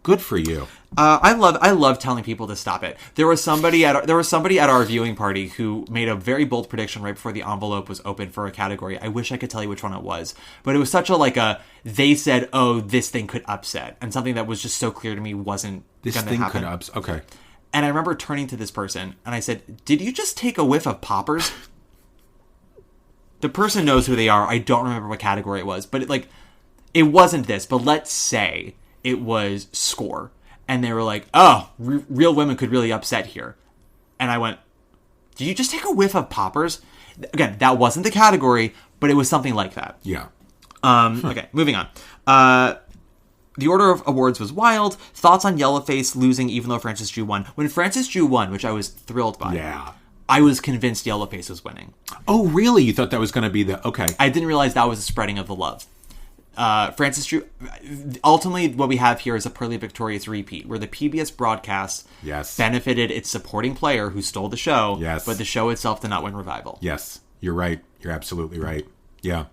Good for you. I love telling people to stop it. There was somebody at our viewing party who made a very bold prediction right before the envelope was open for a category. I wish I could tell you which one it was, but it was such they said, "Oh, this thing could upset," and something that was just so clear to me wasn't going to happen. This thing could upset. Okay. And I remember turning to this person and I said, "Did you just take a whiff of poppers?" The person knows who they are. I don't remember what category it was, but it wasn't this. But let's say it was score. And they were like, "Oh, Real Women could really upset here." And I went, "Did you just take a whiff of poppers?" Again, that wasn't the category, but it was something like that. Yeah. Okay, moving on. The order of awards was wild. Thoughts on Yellowface losing even though Francis Drew won. When Francis Drew won, which I was thrilled by, yeah, I was convinced Yellowface was winning. Oh, really? You thought that was going to be the... Okay. I didn't realize that was the spreading of the love. Francis Drew, ultimately what we have here is a Pearly Victorious repeat where the PBS broadcast benefited its supporting player who stole the show, but the show itself did not win revival. Yes, you're right. You're absolutely right. Yeah.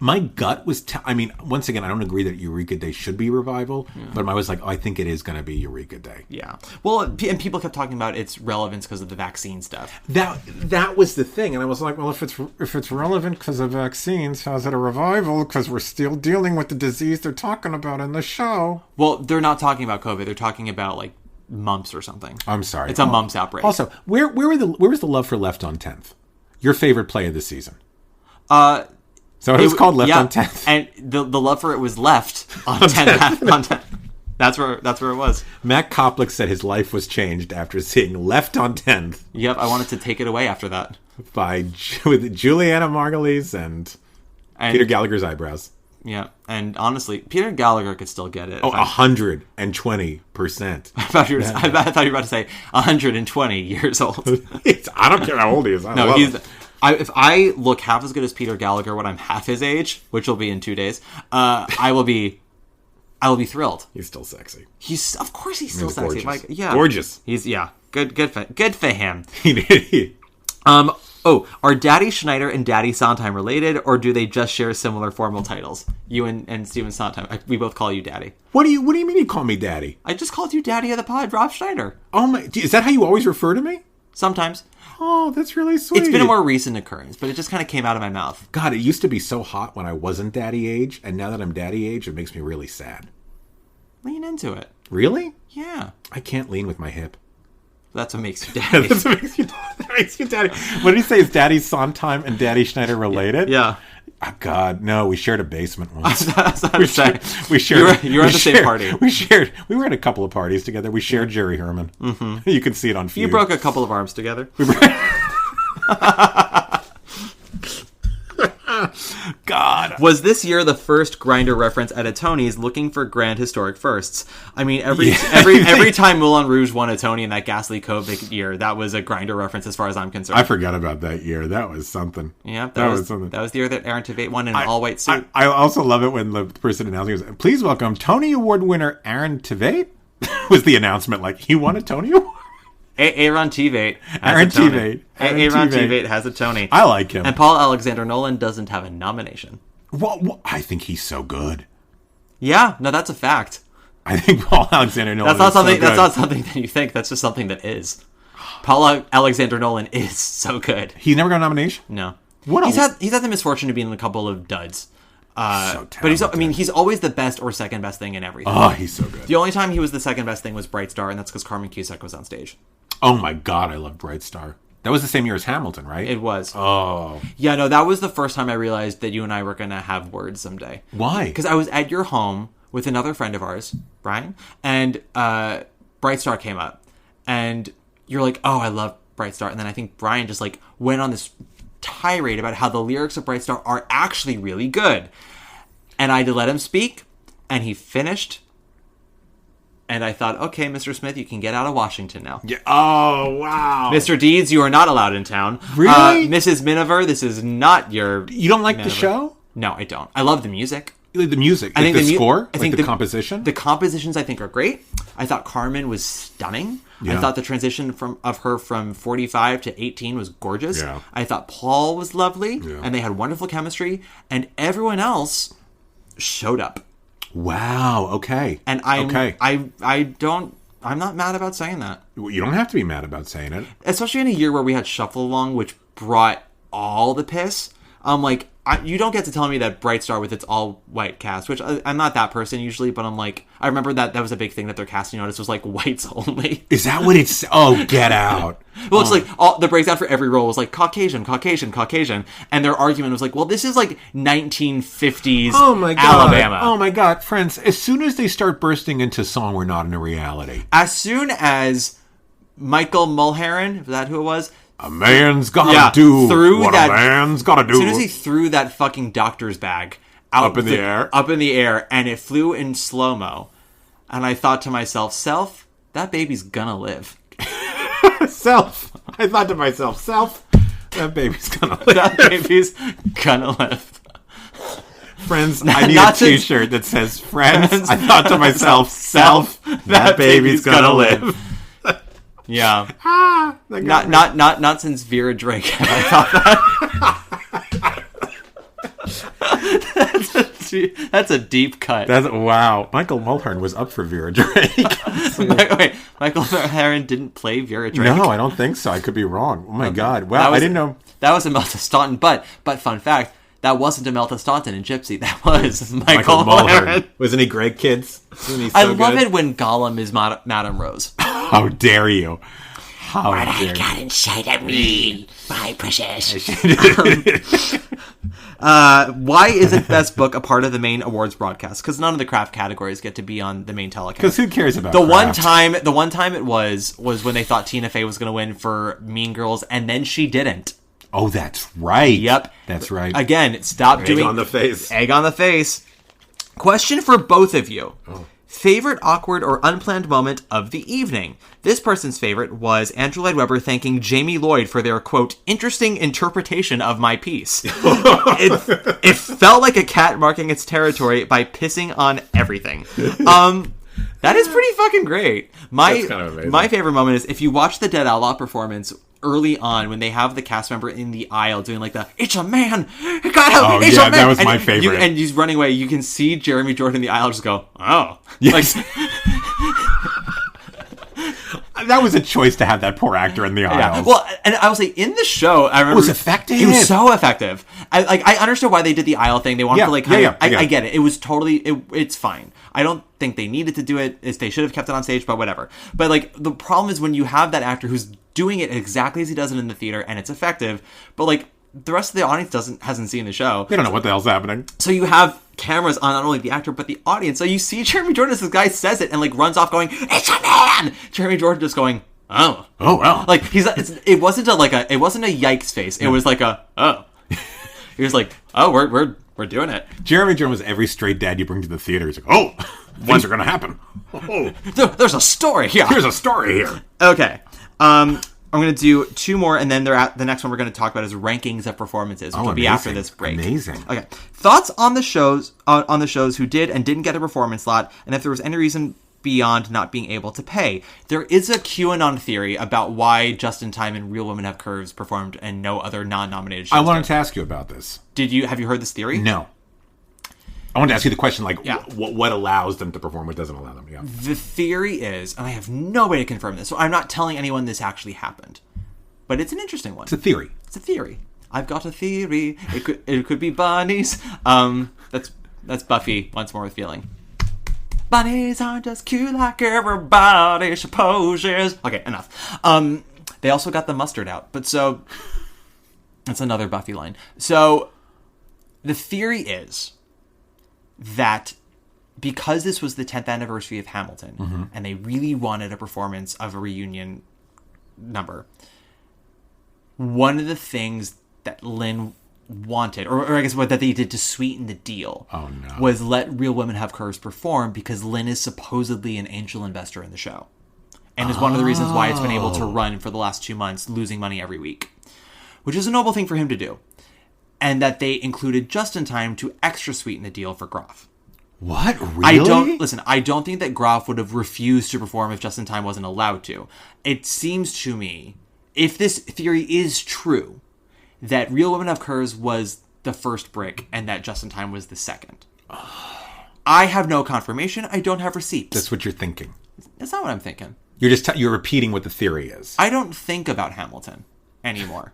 My gut was, I mean, once again, I don't agree that Eureka Day should be a revival, but I was like, oh, I think it is going to be Eureka Day. Yeah. Well, and people kept talking about its relevance because of the vaccine stuff. That was the thing, and I was like, well, if it's relevant because of vaccines, how's it a revival? Because we're still dealing with the disease they're talking about in the show. Well, they're not talking about COVID. They're talking about like mumps or something. I'm sorry. It's a mumps outbreak. Also, where was the love for Left on 10th? Your favorite play of the season? So it was called Left on 10th. And the love for it was left on 10th. On 10th. That's where it was. Matt Koplik said his life was changed after seeing Left on 10th. Yep, I wanted to take it away after that. With Juliana Margulies and Peter Gallagher's eyebrows. Yeah, and honestly, Peter Gallagher could still get it. Oh, 120%. I thought you were about to say 120 years old. I don't care how old he is. If I look half as good as Peter Gallagher when I'm half his age, which will be in 2 days, I will be thrilled. He's still sexy. Of course he's still sexy. Gorgeous. Yeah, gorgeous. He's good for him. Are Daddy Schneider and Daddy Sondheim related, or do they just share similar formal titles? You and Stephen Sondheim. We both call you Daddy. What do you mean you call me Daddy? I just called you Daddy of the pod, Rob Schneider. Oh my! Is that how you always refer to me? Sometimes. Oh, that's really sweet. It's been a more recent occurrence, but it just kind of came out of my mouth. God, it used to be so hot when I wasn't daddy age, and now that I'm daddy age, it makes me really sad. Lean into it. Really? Yeah. I can't lean with my hip. That's what makes you daddy. That makes you daddy. What did he say? Is Daddy Sondheim and Daddy Schneider related? Yeah. Oh, God, no. We shared a basement once. That's what I'm saying. You were at the same party. We were at a couple of parties together. We shared Jerry Herman. Mm-hmm. You can see it on Feud. You broke a couple of arms together. God. Was this year the first Grindr reference at a Tony's looking for grand historic firsts? I mean, every time Moulin Rouge won a Tony in that ghastly COVID year, that was a Grindr reference as far as I'm concerned. I forgot about that year. That was something. Yeah, that was something. That was the year that Aaron Tveit won in an all-white suit. I also love it when the person announcing was, please welcome Tony Award winner Aaron Tveit. Was the announcement like, he won a Tony Award? Aaron Tveit. Aaron Tveit. Aaron Tveit has a Tony. I like him. And Paul Alexander Nolan doesn't have a nomination. Well, I think he's so good. Yeah, no, that's a fact. I think Paul Alexander Nolan That's not something that you think. That's just something that is. Paul Alexander Nolan is so good. He never got a nomination? No. He's had the misfortune to be in a couple of duds. So but he's always the best or second best thing in everything. Oh, he's so good. The only time he was the second best thing was Bright Star, and that's because Carmen Cusack was on stage. Oh my God, I love Bright Star. That was the same year as Hamilton, right? It was. Oh. Yeah, no, that was the first time I realized that you and I were going to have words someday. Why? Because I was at your home with another friend of ours, Brian, and Bright Star came up. And you're like, oh, I love Bright Star. And then I think Brian just like went on this tirade about how the lyrics of Bright Star are actually really good. And I had to let him speak, and he finished. And I thought, okay, Mr. Smith, you can get out of Washington now. Yeah. Oh, wow. Mr. Deeds, you are not allowed in town. Really? Mrs. Miniver, this is not your... You don't like the show? No, I don't. I love the music. You like the music? I think the score? I think the composition? The compositions, I think, are great. I thought Carmen was stunning. Yeah. I thought the transition of her from 45 to 18 was gorgeous. Yeah. I thought Paul was lovely, and they had wonderful chemistry, and everyone else showed up. Wow. Okay. And I'm not mad about saying that. You don't have to be mad about saying it, especially in a year where we had Shuffle Along, which brought all the piss. I'm like, you don't get to tell me that Bright Star with its all-white cast, which I'm not that person usually, but I'm like, I remember that was a big thing that their casting notice was like whites only. Is that what it's... Oh, get out. Well, it's like the breakdown for every role was like Caucasian, Caucasian, Caucasian, and their argument was like, well, this is like 1950s Alabama. Oh my God, friends, as soon as they start bursting into song, we're not in a reality. As soon as Michael Mulheron, is that who it was? A man's gotta do what a man's gotta do. As soon as he threw that fucking doctor's bag up in the air, and it flew in slow-mo, and I thought to myself, Self, that baby's gonna live. Self. I thought to myself, Self, that baby's gonna live. That baby's gonna live. Friends, I need a t-shirt that says, Friends, I thought to myself, Self, that baby's gonna live. Yeah. Not since Vera Drake have I thought that. That's a deep cut. Wow. Michael Mulhern was up for Vera Drake. Wait, Michael Mulhern didn't play Vera Drake? No, I don't think so. I could be wrong. Oh my God. Wow, I didn't know. That was Imelda Staunton, but fun fact, that wasn't Imelda Staunton in Gypsy. That was Michael Mulhern. Wasn't he great, kids? Wasn't he so I love good? it when Gollum is Madame Rose. How dare you? What I got inside of me, my precious. Why isn't Best Book a part of the main awards broadcast? Because none of the craft categories get to be on the main telecast. Because who cares about the craft? one time it was when they thought Tina Fey was going to win for Mean Girls, and then she didn't. Oh, that's right. Yep, that's right. Again, stop doing egg on the face. Egg on the face. Question for both of you. Oh. Favorite awkward or unplanned moment of the evening? This person's favorite was Andrew Lloyd Webber thanking Jamie Lloyd for their, quote, interesting interpretation of my piece. It felt like a cat marking its territory by pissing on everything. That is pretty fucking great. That's kind of amazing. My favorite moment is if you watch the Dead Outlaw performance early on when they have the cast member in the aisle doing like the "It's a man, it got out, it's a man." That was my favorite. And he's running away. You can see Jeremy Jordan in the aisle just go, "Oh." Yes. That was a choice to have that poor actor in the aisle. Yeah. Well, and I will say in the show, I remember it was effective. It was so effective. I understood why they did the aisle thing. They wanted to like I get it. It was totally it's fine. I don't think they needed to do it. They should have kept it on stage, but whatever. But like the problem is when you have that actor who's doing it exactly as he does it in the theater and it's effective, but like the rest of the audience hasn't seen the show. They don't know what the hell's happening. So you have cameras on not only the actor but the audience. So you see Jeremy Jordan as this guy says it and like runs off going, "It's a man!" Jeremy Jordan just going, "Oh. Oh, well." Like it wasn't a yikes face. It was like a, oh. He was like, "Oh, we're doing it." Jeremy Jordan was every straight dad you bring to the theater. He's like, "Oh, things are going to happen. Oh, there's a story here. Here's a story here." Okay. I'm going to do two more, and then the next one we're going to talk about is rankings of performances, which will be after this break. Amazing. Okay. Thoughts on the shows who did and didn't get a performance slot, and if there was any reason beyond not being able to pay. There is a QAnon theory about why Just in Time and Real Women Have Curves performed and no other non-nominated shows. I wanted to ask you about this. Have you heard this theory? No. I wanted to ask you the question, like, what allows them to perform, what doesn't allow them? Yeah. The theory is, and I have no way to confirm this, so I'm not telling anyone this actually happened, but it's an interesting one. It's a theory. It's a theory. I've got a theory. It could be bunnies. That's Buffy once more with feeling. Bunnies aren't just cute like everybody supposes. Okay, enough. They also got the mustard out, but so that's another Buffy line. So the theory is that because this was the 10th anniversary of Hamilton, and they really wanted a performance of a reunion number, one of the things that Lynn wanted, or I guess what that they did to sweeten the deal, was let Real Women Have Curves perform because Lynn is supposedly an angel investor in the show. And is one of the reasons why it's been able to run for the last 2 months, losing money every week. Which is a noble thing for him to do. And that they included Just in Time to extra sweeten the deal for Groff. What? Really? I don't think that Groff would have refused to perform if Just in Time wasn't allowed to. It seems to me, if this theory is true, that Real Women Have Curves was the first brick and that Just in Time was the second. I have no confirmation. I don't have receipts. That's what you're thinking. That's not what I'm thinking. You're just you're repeating what the theory is. I don't think about Hamilton anymore.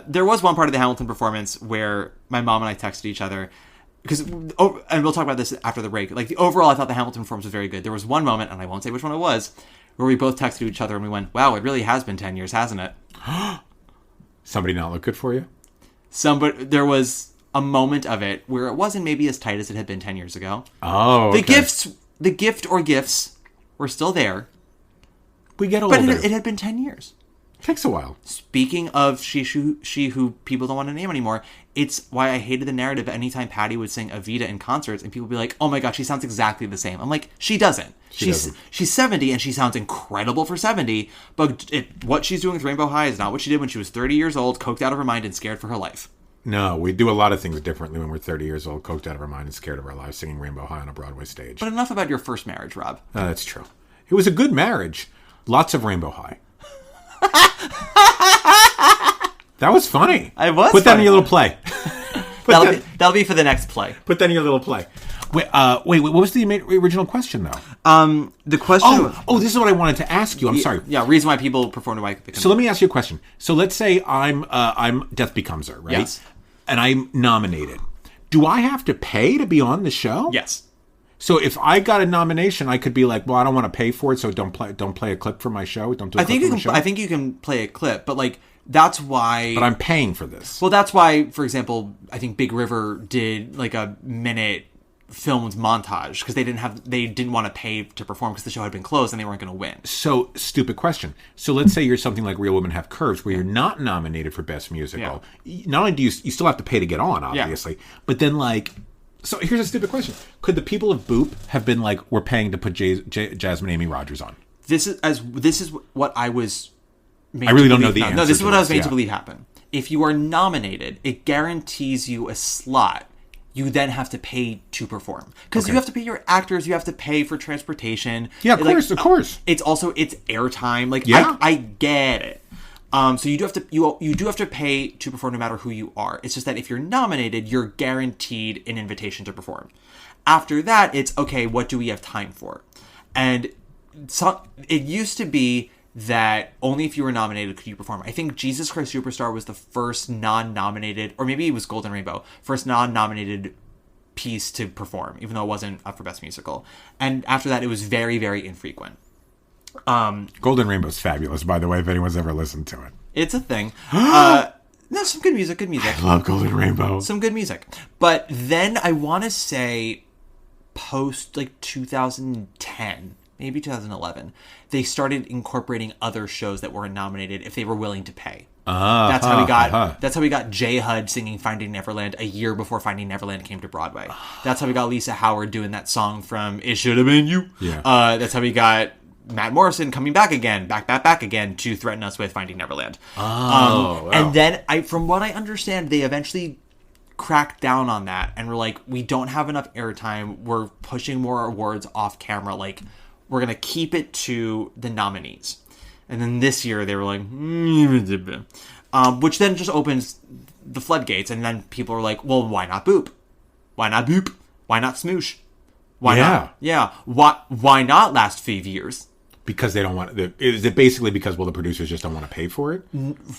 There was one part of the Hamilton performance where my mom and I texted each other because, and we'll talk about this after the break. Like overall, I thought the Hamilton performance was very good. There was one moment, and I won't say which one it was, where we both texted each other and we went, "Wow, it really has been 10 years, hasn't it?" Somebody not look good for you? There was a moment of it where it wasn't maybe as tight as it had been 10 years ago. Oh, okay. The gifts were still there. We get older. But it had been 10 years. Takes a while. Speaking of she who people don't want to name anymore, it's why I hated the narrative anytime Patty would sing Evita in concerts and people would be like, "Oh my god, she sounds exactly the same." I'm like, she doesn't. She's 70 and she sounds incredible for 70, but what she's doing with Rainbow High is not what she did when she was 30 years old, coked out of her mind and scared for her life. No, we do a lot of things differently when we're 30 years old, coked out of our mind and scared of our lives, singing Rainbow High on a Broadway stage. But enough about your first marriage, Rob. That's true. It was a good marriage. Lots of Rainbow High. That was funny. I was Put that in your little play. That'll be for the next play. Put that in your little play. Wait, what was the original question, though? The question... Oh, this is what I wanted to ask you. I'm sorry. Yeah, reason why people perform to Mike. So let me ask you a question. So let's say I'm Death Becomes Her, right? Yes. And I'm nominated. Do I have to pay to be on the show? Yes. So if I got a nomination, I could be like, well, I don't want to pay for it, so don't play a clip for my show. Don't do a clip for my show. I think you can play a clip, but like that's why. But I'm paying for this. Well, that's why, for example, I think Big River did like a minute filmed montage because they didn't want to pay to perform because the show had been closed and they weren't going to win. So, stupid question. So let's say you're something like Real Women Have Curves where you're not nominated for Best Musical. Yeah. Not only do you still have to pay to get on, obviously, but then like. So here's a stupid question. Could the people of Boop have been like, we're paying to put Jasmine Amy Rogers on? This is what I was made I really don't know the answer. No, this is what I was made to believe happened. If you are nominated, it guarantees you a slot. You then have to pay to perform. Because you have to pay your actors, you have to pay for transportation. Yeah, of course. It's airtime. Like, yeah. I get it. So you do have to pay to perform no matter who you are. It's just that if you're nominated, you're guaranteed an invitation to perform. After that, it's okay, what do we have time for? And so it used to be that only if you were nominated could you perform. I think Jesus Christ Superstar was the first non-nominated, or maybe it was Golden Rainbow, first non-nominated piece to perform, even though it wasn't up for Best Musical. And after that, it was very, very infrequent. Golden Rainbow's fabulous, by the way, if anyone's ever listened to it. It's a thing. No, some good music. I love Golden Rainbow. Some good music. But then I want to say post like 2010, maybe 2011, they started incorporating other shows that were nominated if they were willing to pay. That's how we got J Hud singing Finding Neverland a year before Finding Neverland came to Broadway. That's how we got Lisa Howard doing that song from It Should Have Been You. Yeah. That's how we got Matt Morrison coming back again to threaten us with Finding Neverland. Wow. And then, from what I understand, they eventually cracked down on that and were like, we don't have enough airtime. We're pushing more awards off camera. Like, we're going to keep it to the nominees. And then this year, they were like, which then just opens the floodgates. And then people are like, well, why not Boop? Why not Boop? Why not Smoosh? Why not? Yeah. Why not last 5 years? Because they don't want... Is it basically because, well, the producers just don't want to pay for it?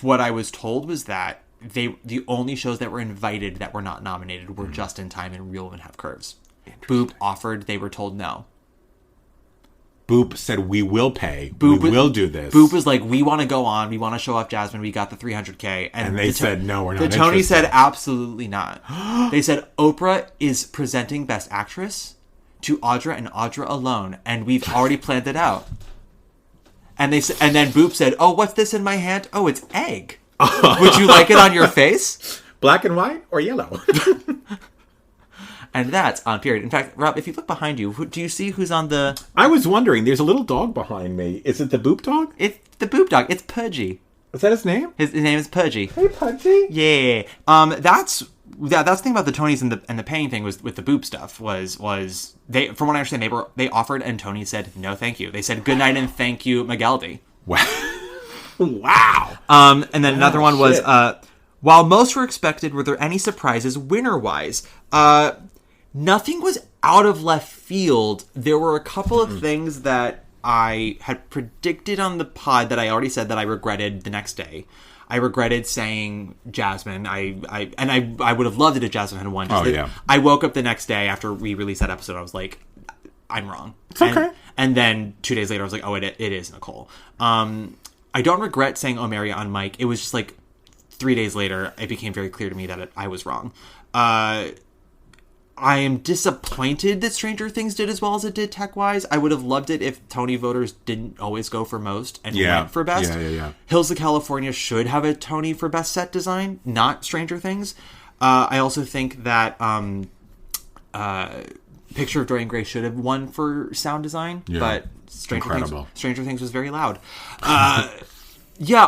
What I was told was that the only shows that were invited that were not nominated were Just in Time and Real Women Have Curves. Boop offered, they were told no. Boop said, we will pay. We will do this. Boop was like, we want to go on. We want to show off Jasmine. We got the $300K. And they said, no, we're not interested. The Tony said, absolutely not. They said, Oprah is presenting Best Actress to Audra and Audra alone. And we've already planned it out. And then Boop said, oh, what's this in my hand? Oh, it's egg. Would you like it on your face? Black and white or yellow? And that's on Period. In fact, Rob, if you look behind you, do you see who's on the... I was wondering. There's a little dog behind me. Is it the Boop dog? It's the Boop dog. It's Pudgy. Is that his name? His name is Pudgy. Hey, Pudgy. Yeah. That's the thing about the Tonys and the paying thing was with the Boop stuff was they, from what I understand, they offered and Tony said no thank you. They said good night and thank you, Magaldi. Wow. Wow. And then another one was while most were expected, were there any surprises winner wise? Nothing was out of left field. There were a couple of things that I had predicted on the pod that I already said that I regretted the next day. I regretted saying Jasmine. I would have loved it if Jasmine had won. I woke up the next day after we released that episode. I was like, I'm wrong. It's okay. And then 2 days later, I was like, oh, it is Nicole. I don't regret saying Omeria on mic. It was just like 3 days later, it became very clear to me that I was wrong. I am disappointed that Stranger Things did as well as it did tech-wise. I would have loved it if Tony voters didn't always go for most and went for best. Yeah. Hills of California should have a Tony for best set design, not Stranger Things. I also think that Picture of Dorian Gray should have won for sound design, but Stranger Things was very loud. I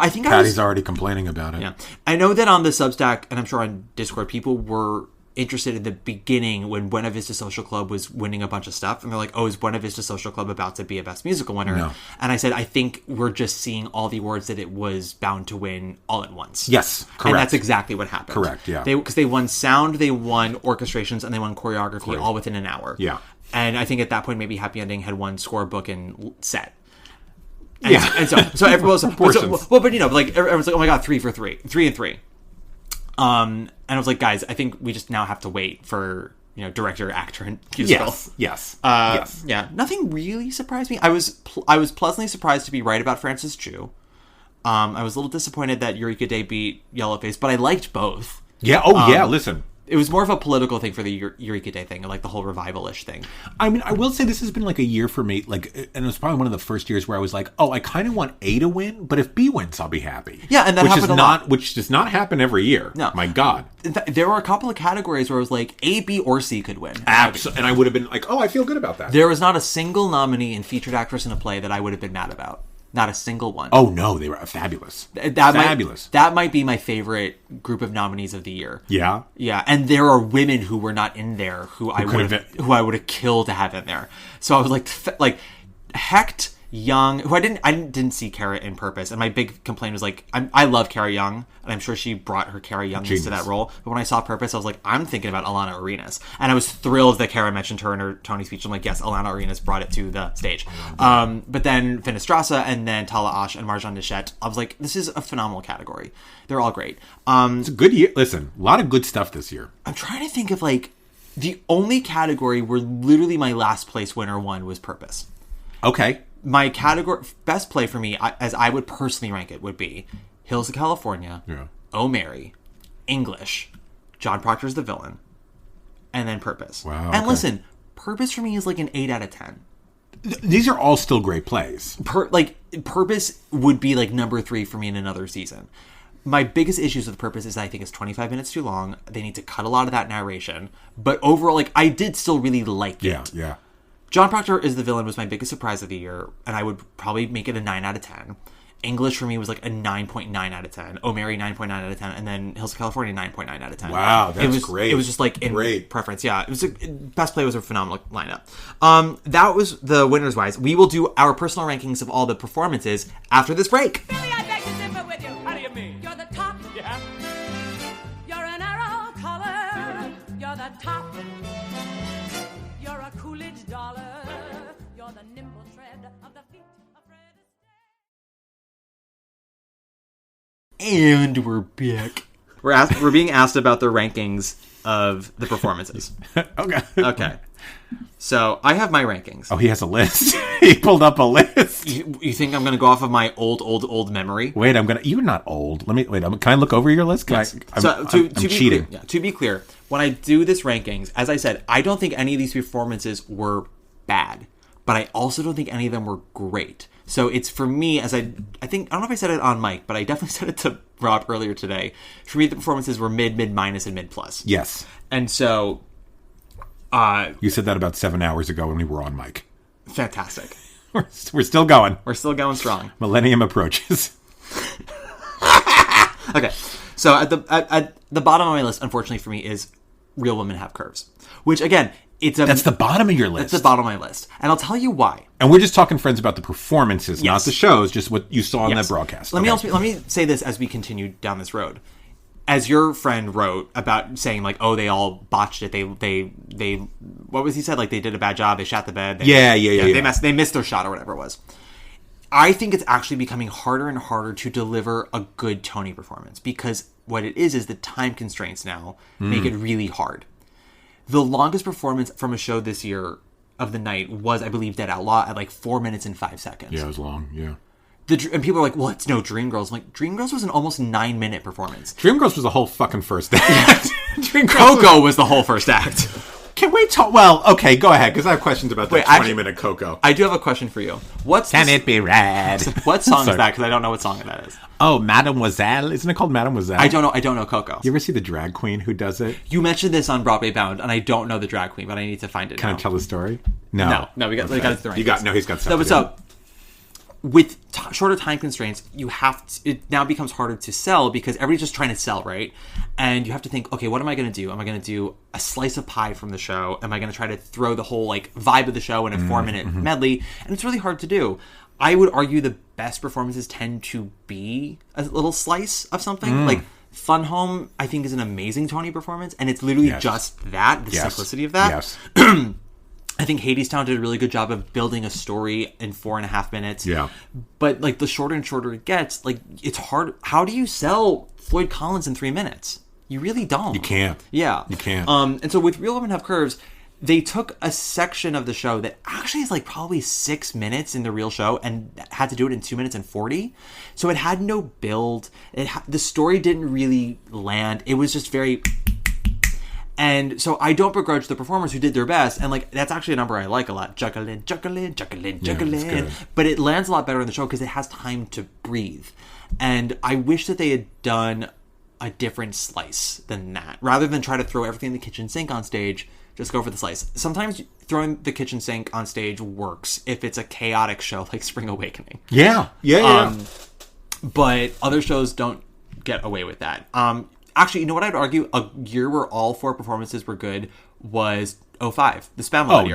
think Patty's already complaining about it. Yeah, I know that on the Substack, and I'm sure on Discord, people were interested in the beginning when Buena Vista Social Club was winning a bunch of stuff, and they're like, oh, is Buena Vista Social Club about to be a Best Musical winner? No. And I said, I think we're just seeing all the awards that it was bound to win all at once. Yes, correct. And that's exactly what happened. Correct, yeah. Because they won sound, they won orchestrations, and they won choreography all within an hour. Yeah. And I think at that point, maybe Happy Ending had won score, book, and set. And so everyone was like everyone's like, oh my god, 3 for 3, 3 and 3. And I was like, guys, I think we just now have to wait for, director, actor, and musical. Yes. Yeah. Nothing really surprised me. I was pleasantly surprised to be right about Francis Chu. I was a little disappointed that Eureka Day beat Yellowface, but I liked both. Yeah. Oh, yeah. Listen. It was more of a political thing for the Eureka Day thing, like the whole revival-ish thing. I mean, I will say this has been like a year for me, like, and it was probably one of the first years where I was like, oh, I kind of want A to win, but if B wins, I'll be happy. Yeah, and that happened a lot. Which does not happen every year. No. My God. There were a couple of categories where it was like A, B, or C could win. Absolutely. And I would have been like, oh, I feel good about that. There was not a single nominee in Featured Actress in a Play that I would have been mad about. Not a single one. Oh, no, they were fabulous. Fabulous. That might be my favorite group of nominees of the year. Yeah? Yeah, and there are women who were not in there who I would have killed to have in there. So I was like Hecht, Young, who I didn't see Kara in Purpose, and my big complaint was like, I love Kara Young, and I'm sure she brought her Kara Youngness to that role, but when I saw Purpose, I was like, I'm thinking about Alana Arenas, and I was thrilled that Kara mentioned her in her Tony speech. I'm like, yes, Alana Arenas brought it to the stage. But then Finestrasa, and then Tala Ash, and Marjan Nishet, I was like, this is a phenomenal category. They're all great. It's a good year. Listen, a lot of good stuff this year. I'm trying to think of, like, the only category where literally my last place winner won was Purpose. Okay. My category, best play for me, as I would personally rank it, would be Hills of California, Oh Mary, English, John Proctor's The Villain, and then Purpose. Wow. And listen, Purpose for me is like an 8 out of 10. These are all still great plays. Purpose would be like number 3 for me in another season. My biggest issues with Purpose is I think it's 25 minutes too long. They need to cut a lot of that narration. But overall, like, I did still really like it. Yeah. John Proctor is the Villain was my biggest surprise of the year, and I would probably make it a 9 out of 10. English for me was like a 9.9 out of 10. Oh Mary, 9.9 out of 10. And then Hills of California, 9.9 out of 10. Wow, that's great. It was just like in preference. Yeah, best play was a phenomenal lineup. That was the winners wise. We will do our personal rankings of all the performances after this break. Billy, I beg to differ with you. How do you mean? You're the top. Yeah. You're an arrow color. You're the top. You're a Coolidge dollar. You're the nimble tread of the feet of Fred Astaire. And we're back. We're being asked about the rankings of the performances. Okay. So I have my rankings. Oh, he has a list. He pulled up a list. You think I'm going to go off of my old memory? Wait, You're not old. Can I look over your list? Yes. I'm cheating. To be clear, when I do this rankings, as I said, I don't think any of these performances were bad, but I also don't think any of them were great. So it's for me, as I think, I don't know if I said it on mic, but I definitely said it to Rob earlier today. For me, the performances were mid minus, and mid plus. Yes. And so... you said that about 7 hours ago when we were on mic. Fantastic. We're still going. We're still going strong. Millennium approaches. Okay. So at the bottom of my list, unfortunately for me, is Real Women Have Curves. Which, again... That's the bottom of your list. That's the bottom of my list. And I'll tell you why. And we're just talking, friends, about the performances, not the shows, just what you saw in that broadcast. Let me say this as we continue down this road. As your friend wrote about saying, like, oh, they all botched it. They what was he said? Like, they did a bad job. They shot the bed. They missed their shot or whatever it was. I think it's actually becoming harder and harder to deliver a good Tony performance because what it is the time constraints now make it really hard. The longest performance from a show this year of the night was, I believe, Dead Outlaw at like 4 minutes and 5 seconds. Yeah, it was long, yeah. And people are like, well, it's no Dreamgirls. I'm like, Dreamgirls was an almost 9-minute performance. Dreamgirls was the whole fucking first act. Coco was the whole first act. Can we talk? Well, okay, go ahead, because I have questions about the 20-minute Coco. I do have a question for you. Can it be red? What song is that? Because I don't know what song that is. Oh, Mademoiselle? Isn't it called Mademoiselle? I don't know Coco. You ever see the drag queen who does it? You mentioned this on Broadway Bound, and I don't know the drag queen, but I need to find it. Can I tell the story? No, we got to the rankings. He's got stuff. So with shorter time constraints, it now becomes harder to sell because everybody's just trying to sell, right? And you have to think, okay, what am I going to do? Am I going to do a slice of pie from the show? Am I going to try to throw the whole like vibe of the show in a 4-minute medley? And it's really hard to do. I would argue the best performances tend to be a little slice of something. Like Fun Home, I think, is an amazing Tony performance, and it's literally just that, the simplicity of that. Yes. I think Hadestown did a really good job of building a story in 4.5 minutes. Yeah. But, like, the shorter and shorter it gets, like, it's hard. How do you sell Floyd Collins in 3 minutes? You really don't. You can't. Yeah. You can't. And so with Real Women Have Curves, they took a section of the show that actually is, like, probably 6 minutes in the real show and had to do it in 2 minutes and 40. So it had no build. The story didn't really land. It was just very... And so I don't begrudge the performers who did their best. And, like, that's actually a number I like a lot. Juggling, juggling, juggling, juggling. Yeah, but it lands a lot better in the show because it has time to breathe. And I wish that they had done a different slice than that. Rather than try to throw everything in the kitchen sink on stage, just go for the slice. Sometimes throwing the kitchen sink on stage works if it's a chaotic show like Spring Awakening. Yeah. But other shows don't get away with that. Actually, you know what I'd argue? A year where all 4 performances were good was 05, the Spam year.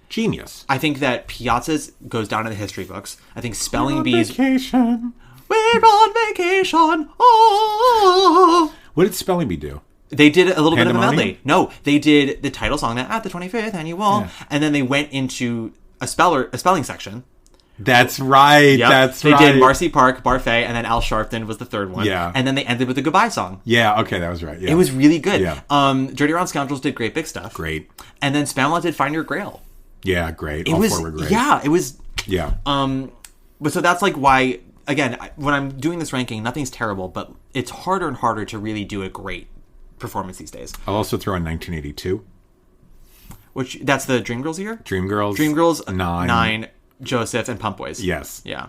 Genius. I think that Piazza's goes down in the history books. I think Spelling Bees... Vacation. We're on vacation. Oh. What did Spelling Bee do? They did a little bit of a Pandemonium? medley. No, they did the title song at the 25th annual, and then they went into a spelling section. That's right. Yep. They did Marcy Park, Barfay, and then Al Sharpton was the third one. Yeah. And then they ended with the goodbye song. Yeah, okay, that was right. Yeah. It was really good. Yeah. Dirty Round Scoundrels did Great Big Stuff. Great. And then Spamalot did Find Your Grail. Yeah, great. All 4 were great. Yeah, it was... Yeah. But so that's like why, again, when I'm doing this ranking, nothing's terrible, but it's harder and harder to really do a great performance these days. I'll also throw in 1982. Which, that's the Dreamgirls year? Dreamgirls. 9, Joseph, and Pump Boys. Yes. Yeah.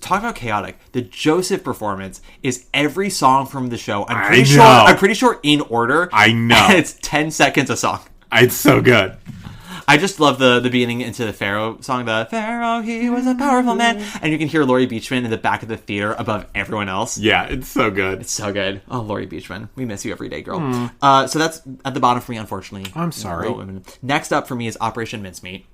Talk about chaotic. The Joseph performance is every song from the show. I'm pretty sure in order. I know. And it's 10 seconds a song. It's so good. I just love the beginning into the Pharaoh song. The Pharaoh, he was a powerful man. And you can hear Laurie Beachman in the back of the theater above everyone else. Yeah, it's so good. It's so good. Oh, Laurie Beachman. We miss you every day, girl. So that's at the bottom for me, unfortunately. I'm sorry. Next up for me is Operation Mincemeat.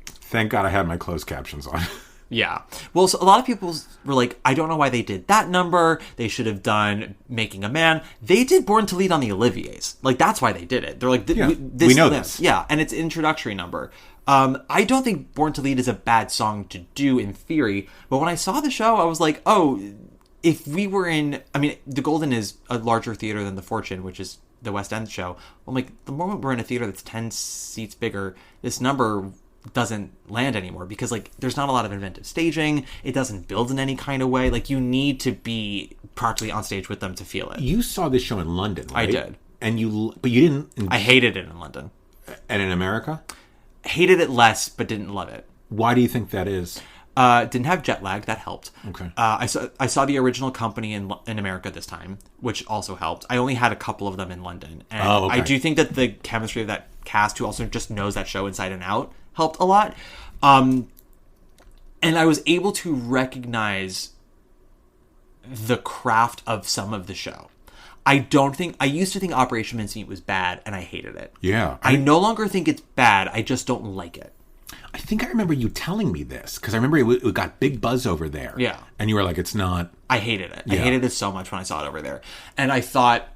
Thank God I had my closed captions on. Yeah. Well, so a lot of people were like, I don't know why they did that number. They should have done Making a Man. They did Born to Lead on the Olivier's. Like, that's why they did it. They're like, we know this. Yeah, and it's an introductory number. I don't think Born to Lead is a bad song to do in theory, but when I saw the show, I was like, oh, if we were in... I mean, the Golden is a larger theater than the Fortune, which is the West End show. I'm like, the moment we're in a theater that's 10 seats bigger, this number doesn't land anymore because, like, there's not a lot of inventive staging. It doesn't build in any kind of way. Like, you need to be practically on stage with them to feel it. You saw this show in London, right? I did. But you didn't... I hated it in London. And in America? Hated it less, but didn't love it. Why do you think that is? Didn't have jet lag. That helped. Okay. I saw the original company in America this time, which also helped. I only had a couple of them in London. And okay. I do think that the chemistry of that cast, who also just knows that show inside and out, helped a lot. And I was able to recognize the craft of some of the show. I used to think Operation Mincemeat was bad, and I hated it. Yeah. I no longer think it's bad. I just don't like it. I think I remember you telling me this, because I remember it got big buzz over there. Yeah. And you were like, it's not... I hated it. Yeah. I hated it so much when I saw it over there. And I thought...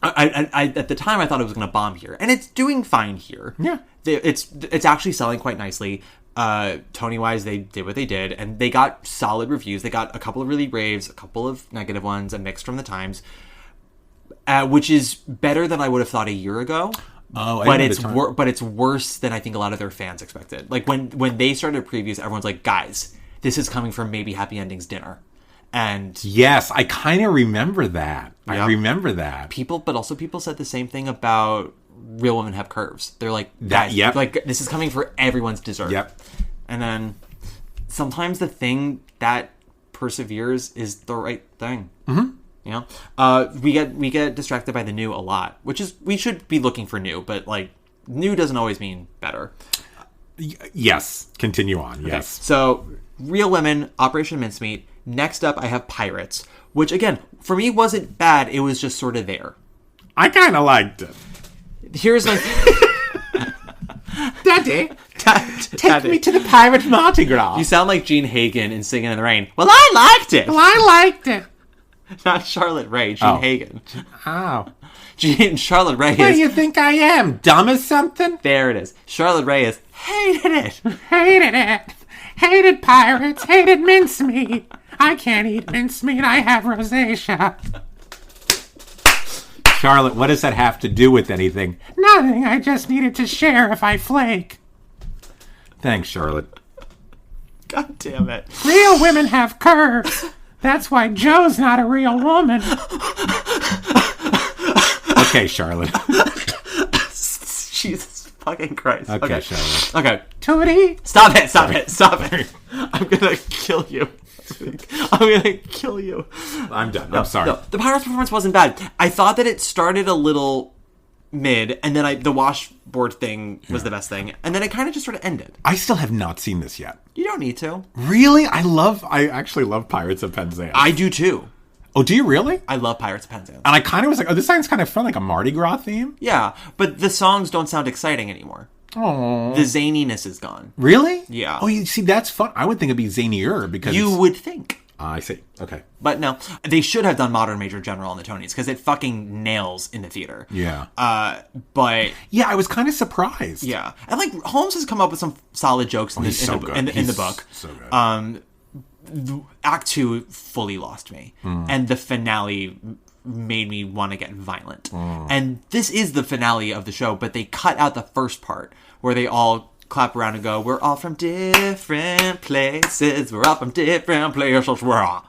I at the time, I thought it was going to bomb here. And it's doing fine here. Yeah. It's actually selling quite nicely. Tony-wise, they did what they did. And they got solid reviews. They got a couple of really raves, a couple of negative ones, a mix from the Times. Which is better than I would have thought a year ago. Oh, but it's worse than I think a lot of their fans expected. Like when they started previews, everyone's like, "Guys, this is coming from Maybe Happy Endings dinner." And yes, I kind of remember that. Yep. I remember that. People said the same thing about Real Women Have Curves. They're like, that. "Guys, Yep. like this is coming for everyone's dessert." Yep. And then sometimes the thing that perseveres is the right thing. Mm-hmm. You know, we get distracted by the new a lot, which is, we should be looking for new, but like new doesn't always mean better. Yes. Continue on. Yes. Okay. So Real Women, Operation Mincemeat. Next up, I have Pirates, which, again, for me wasn't bad. It was just sort of there. I kind of liked it. Here's my... Daddy, take me to the pirate Mardi Gras. You sound like Gene Hagen in Singing in the Rain. Well, I liked it. Well, I liked it. Not Charlotte Ray, Gene Hagen. Oh. Charlotte Ray Who is... do you think I am? Dumb as something? There it is. Charlotte Ray is... Hated it. Hated it. Hated pirates. Hated mincemeat. I can't eat mincemeat. I have rosacea. Charlotte, what does that have to do with anything? Nothing. I just needed to share if I flake. Thanks, Charlotte. God damn it. Real women have curves. That's why Joe's not a real woman. Okay, Charlotte. Jesus fucking Christ. Okay, Charlotte. Okay. Tootie. Stop it. I'm gonna kill you. I'm done. I'm sorry. No, the Pirates performance wasn't bad. I thought that it started a little mid, and then the washboard thing was the best thing, and then it kind of just sort of ended. I still have not seen this yet. You don't need to. Really? I actually love Pirates of Penzance. I do too. Oh, do you really? I love Pirates of Penzance. And I kind of was like, oh, this sounds kind of fun, like a Mardi Gras theme. Yeah, but the songs don't sound exciting anymore. Oh, the zaniness is gone. Really? Yeah. Oh, you see, that's fun. I would think it'd be zanier because you would think. I see. Okay. But no, they should have done Modern Major General on the Tonys because it fucking nails in the theater. Yeah. But yeah, I was kind of surprised. Yeah, and like Holmes has come up with some solid jokes in the book. So good. Act 2 fully lost me, and the finale made me want to get violent. And this is the finale of the show, but they cut out the first part where they all clap around and go, we're all from different places, we're all from different places, we're all.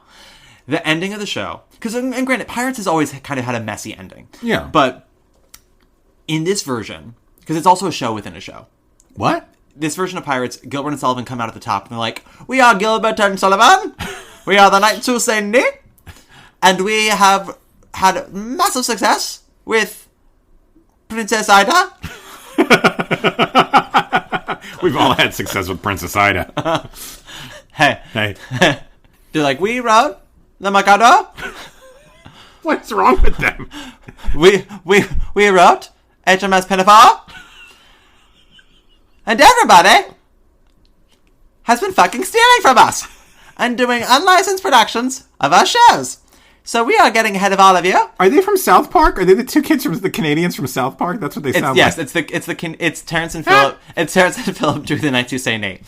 The ending of the show, because, and granted, Pirates has always kind of had a messy ending. Yeah. But in this version, because it's also a show within a show. What? This version of Pirates, Gilbert and Sullivan come out at the top, and they're like, we are Gilbert and Sullivan, we are the Knights who say nay, and we have had massive success with Princess Ida. We've all had success with Princess Ida. Hey. They're like, we wrote the Mikado. What's wrong with them? We wrote HMS Pinafore. And everybody has been fucking stealing from us and doing unlicensed productions of our shows. So we are getting ahead of all of you. Are they from South Park? Are they the two kids from the Canadians from South Park? That's what they sound like. Yes, it's Terrence and Phillip. It's Terrence and Phillip do the Knights Who Say Nay.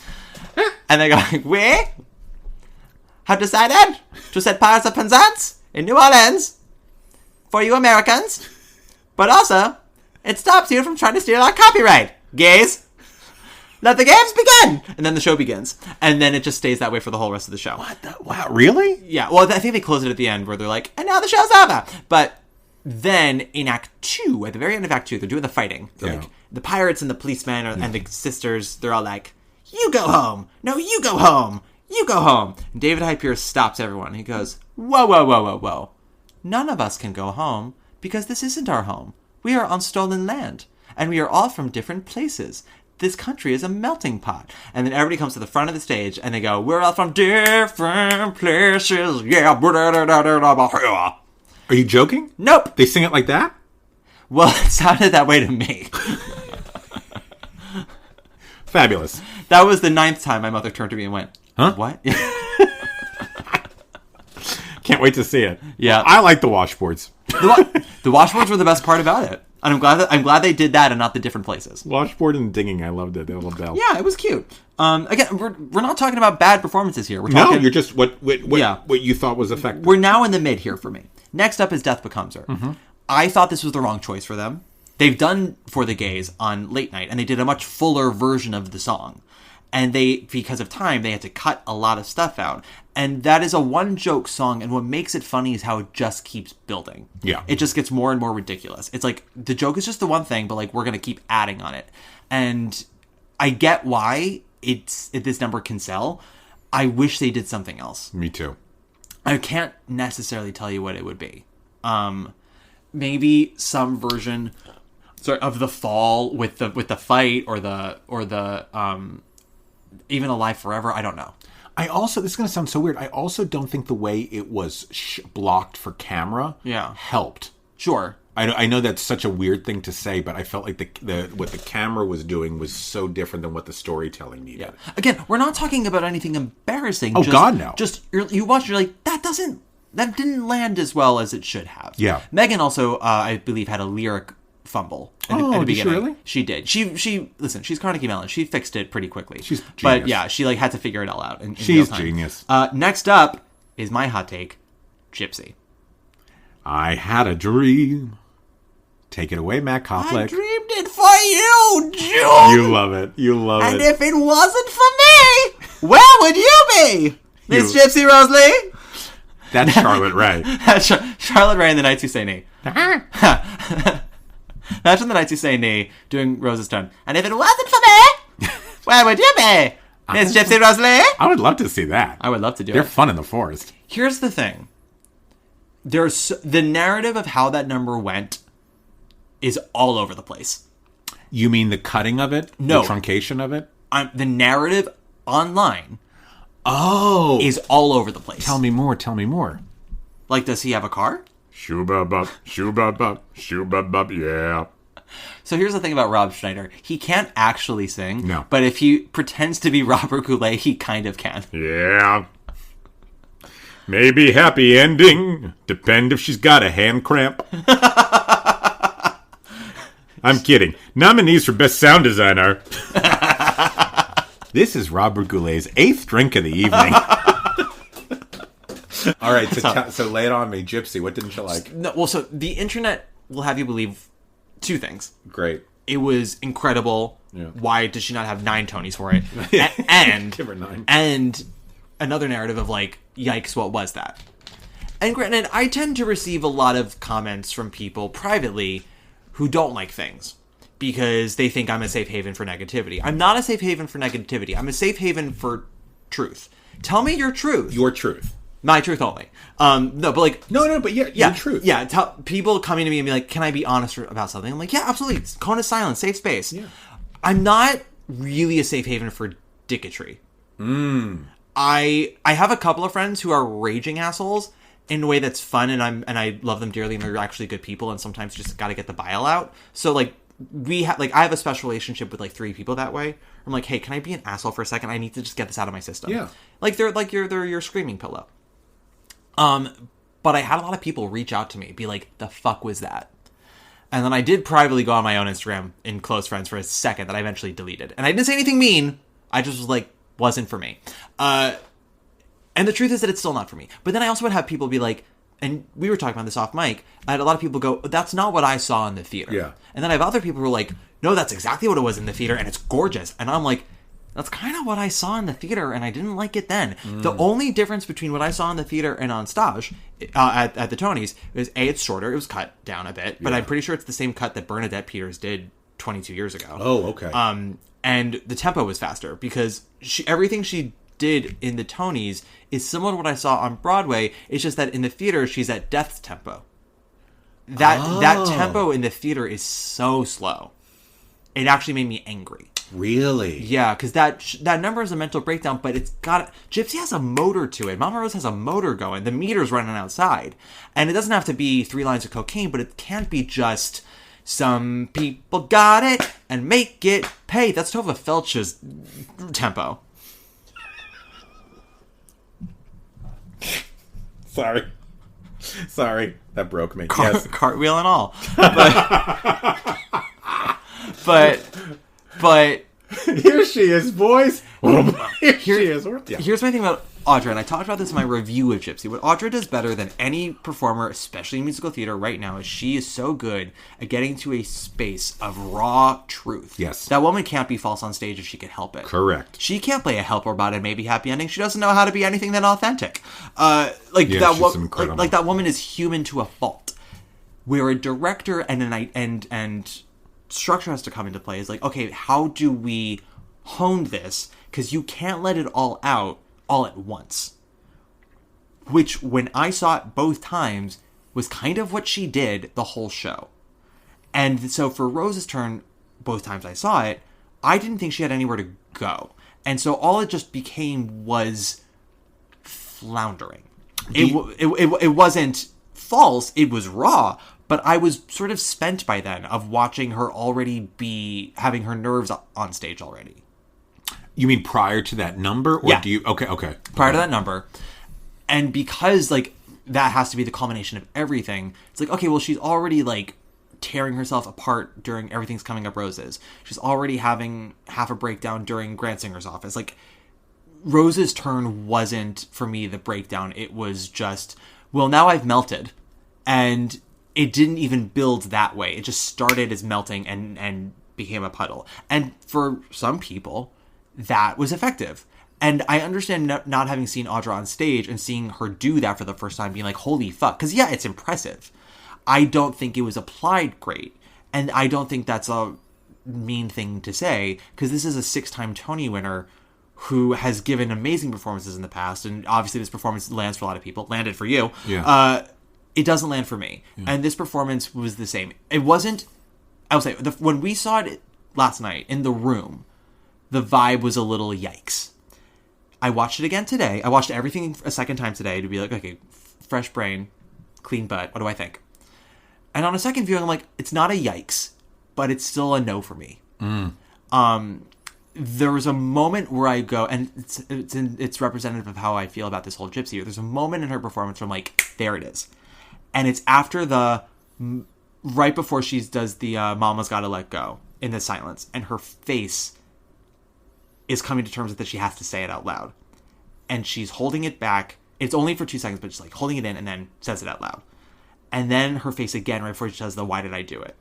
And they go, we have decided to set Pirates of Penzance in New Orleans for you Americans, but also it stops you from trying to steal our copyright, gays. Let the games begin! And then the show begins. And then it just stays that way for the whole rest of the show. What the? Wow, really? Yeah, well, I think they close it at the end where they're like, and now the show's over! But then in Act 2, at the very end of Act 2, they're doing the fighting. They're like, the pirates and the policemen and the sisters, they're all like, you go home! No, you go home! You go home! And David Hyde Pierce stops everyone. He goes, whoa. None of us can go home because this isn't our home. We are on stolen land. And we are all from different places. This country is a melting pot. And then everybody comes to the front of the stage and they go, we're all from different places. Yeah. Are you joking? Nope. They sing it like that? Well, it sounded that way to me. Fabulous. That was the 9th time my mother turned to me and went, huh? What? Can't wait to see it. Yeah. I like the washboards. The washboards were the best part about it. And I'm glad they did that and not the different places. Washboard and dinging, I loved it. The little bell. Yeah, it was cute. Again, we're not talking about bad performances here. We're talking, no, you're just what you thought was effective. We're now in the mid here for me. Next up is Death Becomes Her. Mm-hmm. I thought this was the wrong choice for them. They've done For the Gays on Late Night, and they did a much fuller version of the song. And because of time, they had to cut a lot of stuff out. And that is a one-joke song, and what makes it funny is how it just keeps building. Yeah. It just gets more and more ridiculous. It's like, the joke is just the one thing, but like, we're going to keep adding on it. And I get why this number can sell. I wish they did something else. Me too. I can't necessarily tell you what it would be. Maybe some version of the fall with the fight or the even Alive Forever. I don't know. I also, this is going to sound so weird, I also don't think the way it was blocked for camera helped. Sure. I know that's such a weird thing to say, but I felt like the what the camera was doing was so different than what the storytelling needed. Yeah. Again, we're not talking about anything embarrassing. Oh, God, no. Just, you watch, you're like, that didn't land as well as it should have. Yeah. Megan also, I believe, had a lyric fumble at the beginning. Did she really? She did. She listen, she's Carnegie Mellon. She fixed it pretty quickly. She's genius. But yeah, she like had to figure it all out. In She's real time. genius. Next up is my hot take, Gypsy. I had a dream. Take it away, Matt I Koplik. dreamed it for you, June. You love it. You love And it. if it wasn't for me, where would you be, Miss Gypsy Rose Lee? That's Charlotte Rae. That's Charlotte Rae and the Knights Who Say Knee. That's from the Knights Who Say Knee doing Rose's turn. And if it wasn't for me, where would you be, Miss Gypsy Rose Lee? I would love to see that. I would love to do They're it. fun in the forest. Here's the thing. The narrative of how that number went is all over the place. You mean the cutting of it? No. The truncation of it? The narrative online is is all over the place. Tell me more. Like, does he have a car? Shoo-ba-bop, shoo-ba-bop, shoo-ba-bop, yeah. So here's the thing about Rob Schneider. He can't actually sing. No. But if he pretends to be Robert Goulet, he kind of can. Yeah. Maybe happy ending. Depend if she's got a hand cramp. I'm kidding. Nominees for Best Sound Designer. This is Robert Goulet's 8th drink of the evening. All right, so lay it on me. Gypsy, what didn't you like? No, well, so the internet will have you believe two things. Great. It was incredible. Yeah. Why did she not have 9 Tonys for it? And Give her 9. And another narrative of like, yikes, what was that? And granted, I tend to receive a lot of comments from people privately who don't like things because they think I'm a safe haven for negativity. I'm not a safe haven for negativity. I'm a safe haven for truth. Tell me your truth. Your truth. My truth only. No, but like... No, but yeah, your truth. Yeah, people coming to me and be like, can I be honest about something? I'm like, yeah, absolutely. Cone of silence, safe space. Yeah. I'm not really a safe haven for dicketry. I have a couple of friends who are raging assholes in a way that's fun, and I love them dearly, and they're actually good people, and sometimes just got to get the bile out. So like I have a special relationship with like 3 people that way. I'm like, hey, can I be an asshole for a second? I need to just get this out of my system. Yeah. Like they're your screaming pillow. But I had a lot of people reach out to me, be like, the fuck was that? And then I did privately go on my own Instagram in close friends for a second that I eventually deleted. And I didn't say anything mean. I just was like, wasn't for me. And the truth is that it's still not for me. But then I also would have people be like, and we were talking about this off mic, I had a lot of people go, that's not what I saw in the theater. Yeah. And then I have other people who are like, no, that's exactly what it was in the theater, and it's gorgeous. And I'm like, that's kind of what I saw in the theater, and I didn't like it then. The only difference between what I saw in the theater and on stage at the Tonys is, A, it's shorter. It was cut down a bit. But I'm pretty sure it's the same cut that Bernadette Peters did 22 years ago. Oh, okay. And the tempo was faster because everything she did in the Tonys is similar to what I saw on Broadway. It's just that in the theater, she's at death tempo. That tempo in the theater is so slow. It actually made me angry. Really? Yeah, because that number is a mental breakdown, but it's got... Gypsy has a motor to it. Mama Rose has a motor going. The meter's running outside. And it doesn't have to be 3 lines of cocaine, but it can't be just... Some people got it and make it pay. That's Tova Felch's tempo. Sorry. That broke me. Yes. Cartwheel and all. But Here she is, boys. Here she is. Yeah. Here's my thing about Audra, and I talked about this in my review of Gypsy. What Audra does better than any performer, especially in musical theater right now, is she is so good at getting to a space of raw truth. Yes. That woman can't be false on stage if she could help it. Correct. She can't play a helper about a maybe happy ending. She doesn't know how to be anything than authentic. Like that woman is human to a fault. Where a director and structure has to come into play is like, okay, how do we hone this? Because you can't let it all out all at once. Which, when I saw it both times, was kind of what she did the whole show. And so for Rose's turn, both times I saw it, I didn't think she had anywhere to go. And so all it just became was floundering. It wasn't false, it was raw, but I was sort of spent by then of watching her already be having her nerves on stage already. You mean prior to that number? Or Yeah. do you okay. Prior to that number. And because like that has to be the culmination of everything, it's like, okay, well, she's already like tearing herself apart during Everything's Coming Up Roses. She's already having half a breakdown during Grant Singer's Office. Like, Rose's turn wasn't, for me, the breakdown. It was just, well, now I've melted. And it didn't even build that way. It just started as melting and became a puddle. And for some people, that was effective. And I understand not having seen Audra on stage and seeing her do that for the first time, being like, holy fuck. Because, yeah, it's impressive. I don't think it was applied great. And I don't think that's a mean thing to say, because this is a 6-time Tony winner who has given amazing performances in the past. And obviously this performance lands for a lot of people. Landed for you. Yeah. It doesn't land for me. Yeah. And this performance was the same. It wasn't... I will say, when we saw it last night in the room, the vibe was a little yikes. I watched it again today. I watched everything a second time today to be like, okay, fresh brain, clean butt. What do I think? And on a second viewing, I'm like, it's not a yikes, but it's still a no for me. There was a moment where I go, and it's representative of how I feel about this whole Gypsy. There's a moment in her performance where I'm like, there it is. And it's after right before she does the Mama's Gotta Let Go in the silence. And her face is coming to terms with that she has to say it out loud. And she's holding it back. It's only for 2 seconds, but she's like holding it in and then says it out loud. And then her face again right before she says the why did I do it?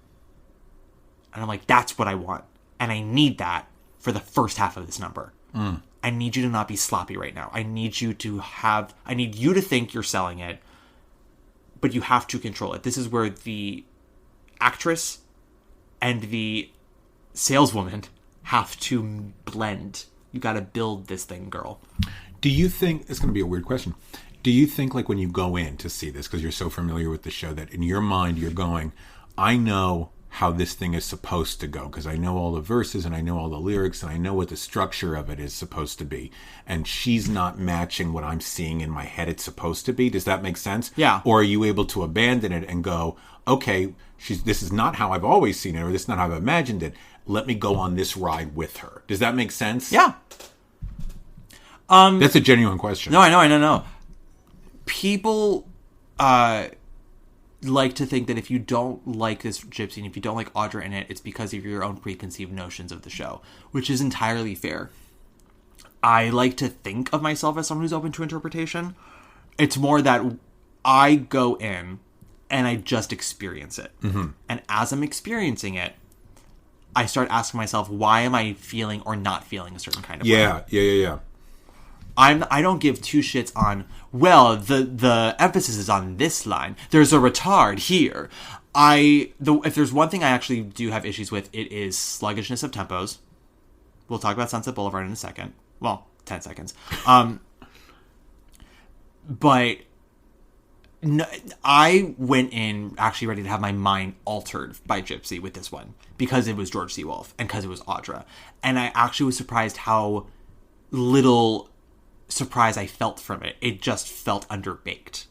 And I'm like, that's what I want. And I need that for the first half of this number. I need you to not be sloppy right now. I need you to think you're selling it, but you have to control it. This is where the actress and the saleswoman have to blend. You got to build this thing, girl. Do you think, it's going to be a weird question, do you think like when you go in to see this, because you're so familiar with the show, that in your mind you're going, I know how this thing is supposed to go, because I know all the verses and I know all the lyrics and I know what the structure of it is supposed to be, and she's not matching what I'm seeing in my head it's supposed to be? Does that make sense? Yeah. Or are you able to abandon it and go, okay, this is not how I've always seen it, or this is not how I've imagined it. Let me go on this ride with her. Does that make sense? Yeah. That's a genuine question. No, I know. People like to think that if you don't like this Gypsy and if you don't like Audra in it, it's because of your own preconceived notions of the show, which is entirely fair. I like to think of myself as someone who's open to interpretation. It's more that I go in and I just experience it. Mm-hmm. And as I'm experiencing it, I start asking myself, why am I feeling or not feeling a certain kind of way? Yeah. I don't give two shits on, well, the emphasis is on this line. There's a retard here. If there's one thing I actually do have issues with, it is sluggishness of tempos. We'll talk about Sunset Boulevard in a second. Well, 10 seconds. But no, I went in actually ready to have my mind altered by Gypsy with this one, because it was George C. Wolfe and because it was Audra. And I actually was surprised how little surprise I felt from it. It just felt underbaked.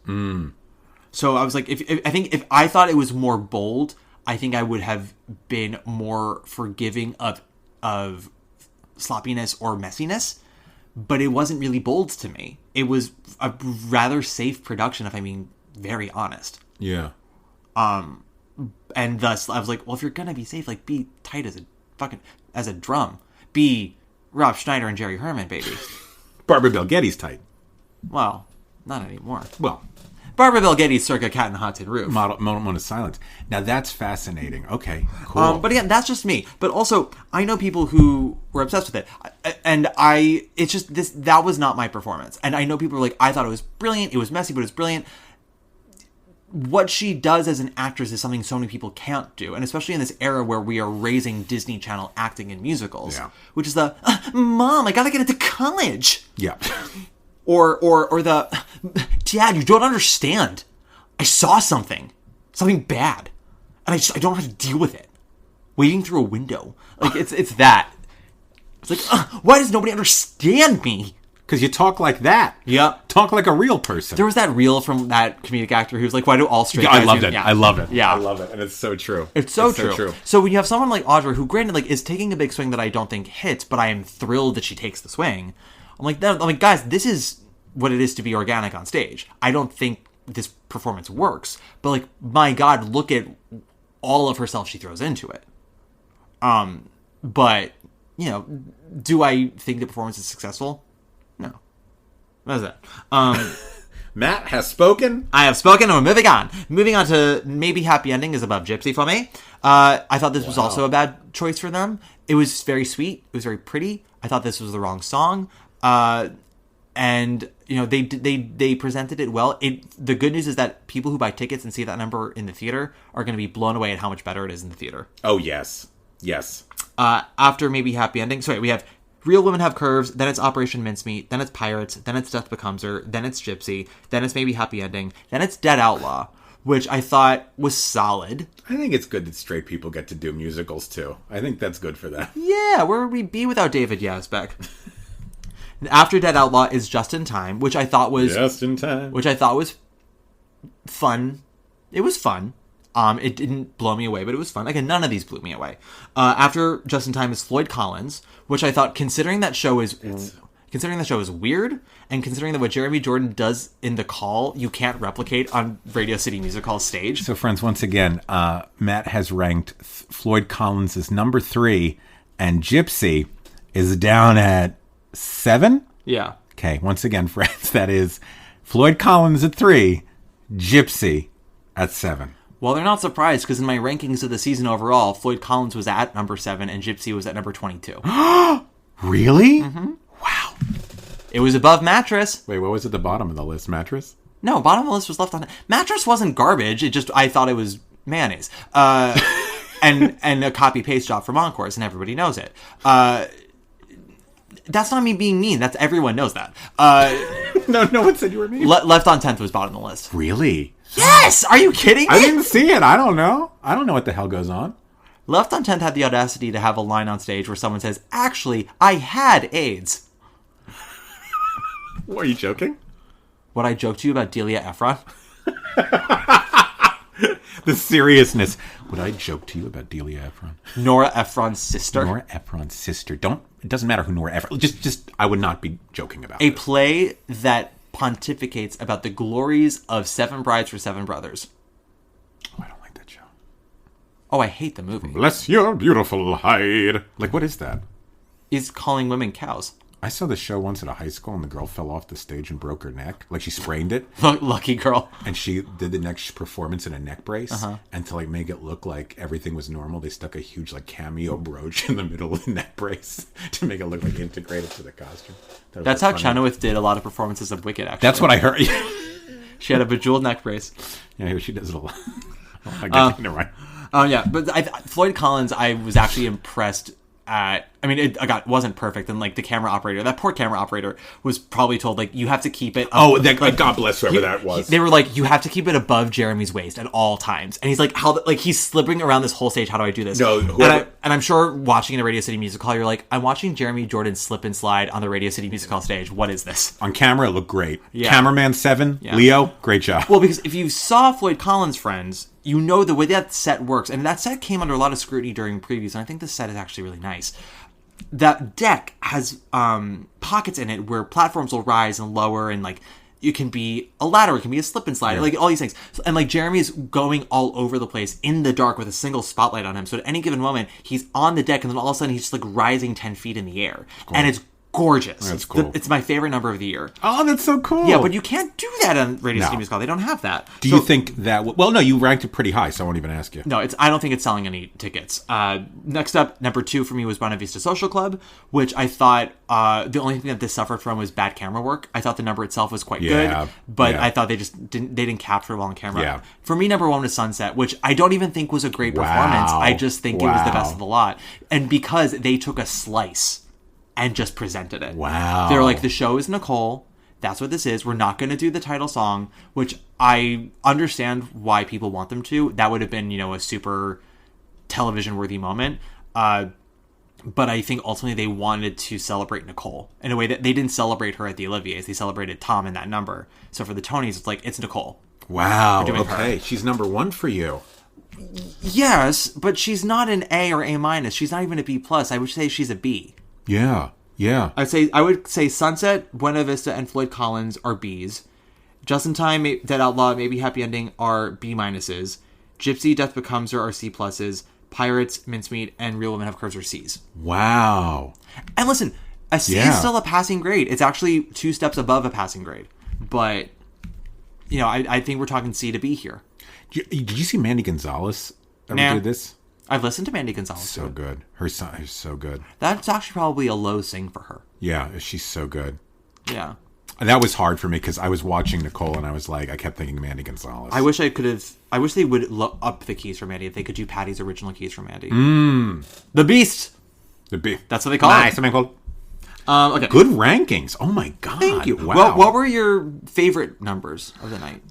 So I was like, if I thought it was more bold, I think I would have been more forgiving of sloppiness or messiness, but it wasn't really bold to me. It was a rather safe production, if I'm being very honest. Yeah. And thus I was like, well, if you're gonna be safe, like, be tight as a drum. Be Rob Schneider and Jerry Herman, baby. Barbara Bel Geddes tight. Well, not anymore. Well, Barbara Bel Geddes circa Cat in the Hot Tin Roof. Moment of Silence. Now that's fascinating. Okay, cool. But again, that's just me. But also, I know people who were obsessed with it, and it's just this. That was not my performance. And I know people are like, I thought it was brilliant. It was messy, but it was brilliant. What she does as an actress is something so many people can't do, and especially in this era where we are raising Disney Channel acting in musicals, which is the Mom, I gotta get into college. Yeah. Or the Dad, you don't understand. I saw something bad, and I don't know how to deal with it. Wading through a window, like it's that. It's like, why does nobody understand me? Because you talk like that. Yep. Talk like a real person. There was that reel from that comedic actor who was like, why do all straight guys... I loved it. Yeah. I love it. Yeah. I love it. And it's so true. It's so true. So when you have someone like Audra, who granted like is taking a big swing that I don't think hits, but I am thrilled that she takes the swing. I'm like, guys, this is what it is to be organic on stage. I don't think this performance works, but like, my God, look at all of herself she throws into it. But, you know, do I think the performance is successful? No. What is that? Matt has spoken. I have spoken, and we're moving on. Moving on to maybe Happy Ending is above Gypsy for me. I thought this was also a bad choice for them. It was very sweet. It was very pretty. I thought this was the wrong song. And, you know, they presented it well. The good news is that people who buy tickets and see that number in the theater are going to be blown away at how much better it is in the theater. Oh, yes. Yes. After maybe Happy Ending. Sorry, we have Real Women Have Curves, then it's Operation Mincemeat, then it's Pirates, then it's Death Becomes Her, then it's Gypsy, then it's maybe Happy Ending, then it's Dead Outlaw, which I thought was solid. I think it's good that straight people get to do musicals, too. I think that's good for them. Yeah, where would we be without David Yazbek? After Dead Outlaw is Just in Time, which I thought was... Just in Time. Which I thought was fun. It was fun. It didn't blow me away, but it was fun. Again, none of these blew me away. After Just in Time is Floyd Collins, which I thought, considering that show is weird, and considering that what Jeremy Jordan does in The Call, you can't replicate on Radio City Music Hall stage. So, friends, once again, Matt has ranked Floyd Collins as number 3, and Gypsy is down at 7? Yeah. Okay, once again, friends, that is Floyd Collins at 3, Gypsy at 7. Well, they're not surprised, because in my rankings of the season overall, Floyd Collins was at number 7 and Gypsy was at number 22. Really? Mm-hmm. Wow. It was above Mattress. Wait, what was at the bottom of the list? Mattress? No, bottom of the list was left on... Mattress wasn't garbage. It just... I thought it was mayonnaise. And a copy-paste job from Encores, and everybody knows it. That's not me being mean. That's... Everyone knows that. No one said you were mean. Left on 10th was bottom of the list. Really? Yes! Are you kidding me? I didn't see it. I don't know. I don't know what the hell goes on. Left on 10th had the audacity to have a line on stage where someone says, actually, I had AIDS. Are you joking? What I joked to you about Delia Ephron? The seriousness. Would I joke to you about Delia Ephron? Nora Ephron's sister. Nora Ephron's sister. It doesn't matter who Nora Ephron... Just, I would not be joking about a this. play that pontificates about the glories of 7 Brides for 7 Brothers. Oh, I don't like that show. Oh, I hate the movie. Bless your beautiful hide. Like, what is that? He's calling women cows. I saw the show once at a high school, and the girl fell off the stage and broke her neck. Like, she sprained it. Lucky girl. And she did the next performance in a neck brace. And to, like, make it look like everything was normal, they stuck a huge, like, cameo brooch in the middle of the neck brace to make it look, like, integrated to the costume. That's how Chenoweth did a lot of performances of Wicked, actually. That's what I heard. She had a bejeweled neck brace. Yeah, she does it a lot. I guess, never mind. Yeah, but Floyd Collins, I was actually impressed at... I mean, it wasn't perfect, and, like, the camera operator, that poor camera operator, was probably told, like, you have to keep it... God bless whoever that was. They were like, you have to keep it above Jeremy's waist at all times. And he's like, he's slipping around this whole stage, how do I do this? No, and I'm sure watching in a Radio City Music Hall, you're like, I'm watching Jeremy Jordan slip and slide on the Radio City Music Hall stage. What is this? On camera, it looked great. Yeah. Cameraman 7, Yeah. Leo, great job. Well, because if you saw Floyd Collins, friends, you know the way that set works. And that set came under a lot of scrutiny during previews, and I think the set is actually really nice. That deck has pockets in it where platforms will rise and lower, and like it can be a ladder, it can be a slip and slide, like all these things. And like Jeremy is going all over the place in the dark with a single spotlight on him. So at any given moment, he's on the deck, and then all of a sudden he's just like rising 10 feet in the air, and it's gorgeous. That's cool. It's my favorite number of the year. Oh, that's so cool. Yeah, but you can't do that on Radio City Music Hall. They don't have that. Do you think that... Well, no, you ranked it pretty high, so I won't even ask you. No, I don't think it's selling any tickets. Next up, number 2 for me was Buena Vista Social Club, which I thought the only thing that this suffered from was bad camera work. I thought the number itself was quite good, but I thought they didn't capture it well on camera. Yeah. For me, number 1 was Sunset, which I don't even think was a great performance. I just think it was the best of the lot. And because they took a slice and just presented it. Wow. They're like, the show is Nicole. That's what this is. We're not going to do the title song, which I understand why people want them to. That would have been, a super television-worthy moment. But I think ultimately they wanted to celebrate Nicole in a way that they didn't celebrate her at the Olivier's. They celebrated Tom in that number. So for the Tonys, it's like, it's Nicole. Wow. We're doing Okay. her. She's number one for you. Yes, but she's not an A or A minus. She's not even a B plus. I would say she's a B. Yeah. Yeah. I would say Sunset, Buena Vista, and Floyd Collins are Bs. Just in Time, Dead Outlaw, Maybe Happy Ending are B minuses. Gypsy, Death Becomes Her are C pluses. Pirates, Mincemeat, and Real Women Have Curves are C's. Wow. And listen, a C is still a passing grade. It's actually 2 steps above a passing grade. But, you know, I think we're talking C to B here. Did you see Mandy Gonzalez ever do this? I've listened to Mandy Gonzalez. So good. Her son is so good. That's actually probably a low sing for her. Yeah, she's so good. Yeah. That was hard for me because I was watching Nicole and I was like, I kept thinking Mandy Gonzalez. I wish they would up the keys for Mandy if they could do Patty's original keys for Mandy. The Beast. That's what they call it. Something called. Okay. Good rankings. Oh my god. Thank you. Wow. What were your favorite numbers of the night?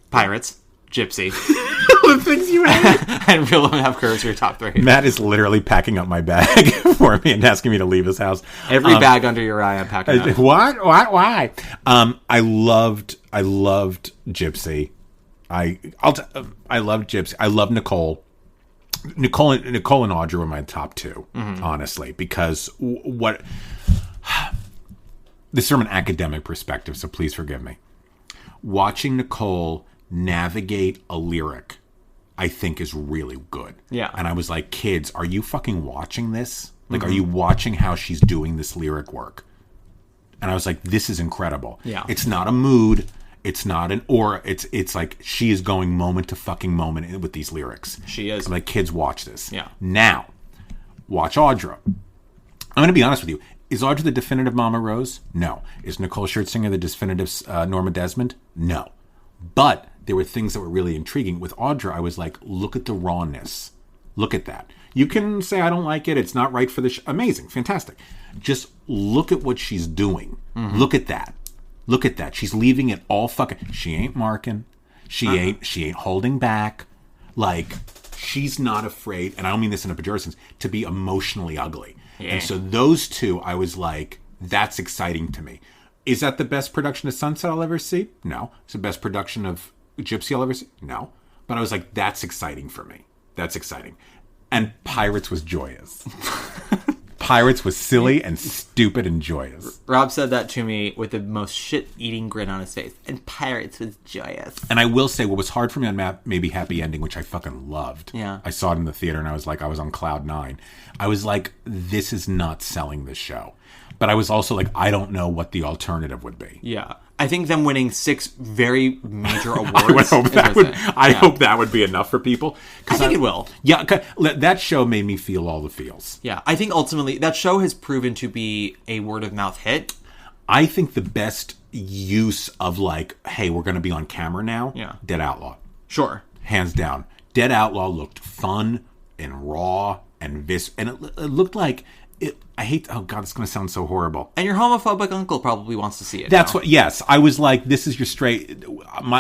Pirates, Gypsy, the things you had. and Real Women Have Curves are your top 3. Matt is literally packing up my bag for me and asking me to leave his house. Every bag under your eye, I'm packing up. What? Why? I loved Gypsy. I loved Gypsy. I love Nicole. Nicole and Audra were my top 2, honestly, because this is from an academic perspective, so please forgive me. Watching Nicole navigate a lyric, I think, is really good. Yeah. And I was like, kids, are you fucking watching this? Like, are you watching how she's doing this lyric work? And I was like, this is incredible. Yeah. It's not a mood. It's not an aura. It's like she is going moment to fucking moment with these lyrics. She is. I'm like, kids, watch this. Yeah. Now, watch Audra. I'm going to be honest with you. Is Audra the definitive Mama Rose? No. Is Nicole Scherzinger the definitive Norma Desmond? No. But there were things that were really intriguing. With Audra, I was like, look at the rawness. Look at that. You can say, I don't like it. It's not right for the Amazing. Fantastic. Just look at what she's doing. Look at that. Look at that. She's leaving it all fucking... She ain't marking. She ain't holding back. Like, she's not afraid, and I don't mean this in a pejorative sense, to be emotionally ugly. Yeah. And so those two, I was like, that's exciting to me. Is that the best production of Sunset I'll ever see? No. Is it the best production of Gypsy I'll ever see? No. But I was like, that's exciting for me. That's exciting. And Pirates was joyous. Pirates was silly and stupid and joyous. Rob said that to me with the most shit-eating grin on his face. And Pirates was joyous. And I will say, what was hard for me on Maybe Happy Ending, which I fucking loved. Yeah. I saw it in the theater and I was like, I was on cloud 9. I was like, this is not selling this show. But I was also like, I don't know what the alternative would be. Yeah. I think them winning 6 very major awards. I hope that would be enough for people. I think it will. Yeah, that show made me feel all the feels. Yeah, I think ultimately that show has proven to be a word of mouth hit. I think the best use of like, hey, we're going to be on camera now. Yeah. Dead Outlaw. Sure. Hands down. Dead Outlaw looked fun and raw and it looked like. Oh God, it's going to sound so horrible. And your homophobic uncle probably wants to see it. That's what, yes. I was like, this is your straight, I'm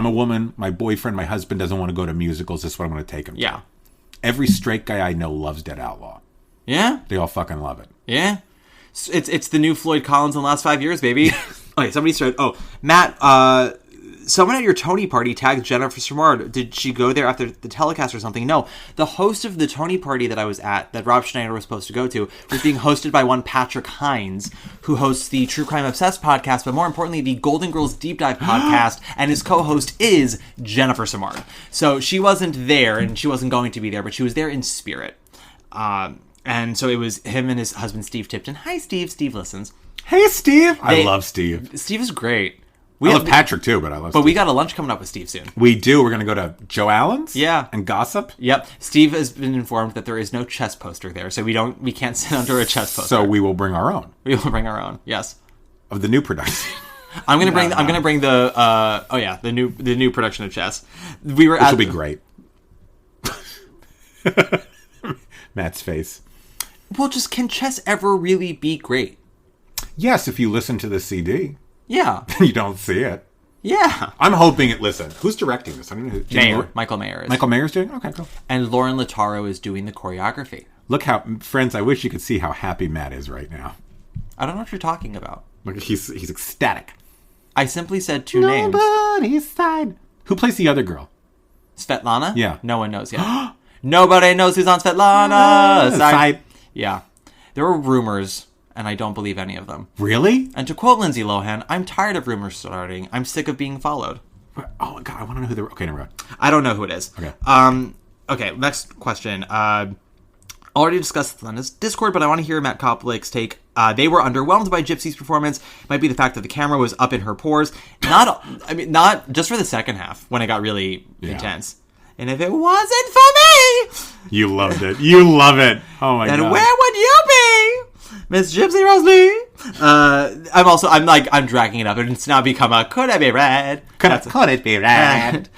a woman, my boyfriend, my husband doesn't want to go to musicals, this is what I'm going to take him to. Every straight guy I know loves Dead Outlaw. Yeah? They all fucking love it. Yeah? It's the new Floyd Collins in the last 5 years, baby. Okay, somebody started, Matt, someone at your Tony party tagged Jennifer Simard. Did she go there after the telecast or something? No. The host of the Tony party that I was at, that Rob Schneider was supposed to go to, was being hosted by one Patrick Hines, who hosts the True Crime Obsessed podcast, but more importantly, the Golden Girls Deep Dive podcast, and his co-host is Jennifer Simard. So she wasn't there, and she wasn't going to be there, but she was there in spirit. And so it was him and his husband, Steve Tipton. Hi, Steve. Steve listens. Hey, Steve. I love Steve. Steve is great. I love Patrick too, but I love Steve. But we got a lunch coming up with Steve soon. We do. We're going to go to Joe Allen's? Yeah. And gossip? Yep. Steve has been informed that there is no chess poster there, so we can't sit under a chess poster. So we will bring our own. We will bring our own, yes. Of the new production. I'm gonna bring the new production of chess. Which will be great. Matt's face. Well, just can chess ever really be great? Yes, if you listen to the CD. Yeah. You don't see it. Yeah. I'm hoping it. Listen, who's directing this? I don't know who. Mayer. Michael Mayer is. Michael Mayer's doing it? Okay, cool. And Lauren Lataro is doing the choreography. Look how, friends, I wish you could see how happy Matt is right now. I don't know what you're talking about. Look, he's ecstatic. I simply said two names. Nobody's side. Who plays the other girl? Svetlana? Yeah. No one knows yet. Nobody knows who's on Svetlana's side. Yeah. There were rumors, and I don't believe any of them. Really? And to quote Lindsay Lohan, I'm tired of rumors starting. I'm sick of being followed. Oh, God, I want to know who they're... Okay, never mind. I don't know who it is. Okay. Okay, next question. Already discussed on this Discord, but I want to hear Matt Koplake's take. They were underwhelmed by Gypsy's performance. Might be the fact that the camera was up in her pores. Not just for the second half when it got really intense. And if it wasn't for me, you loved it. You love it. Oh my god. Then where would you be, Miss Gypsy Rose Lee? I'm dragging it up, and it's now become a could it be red? Could it be red?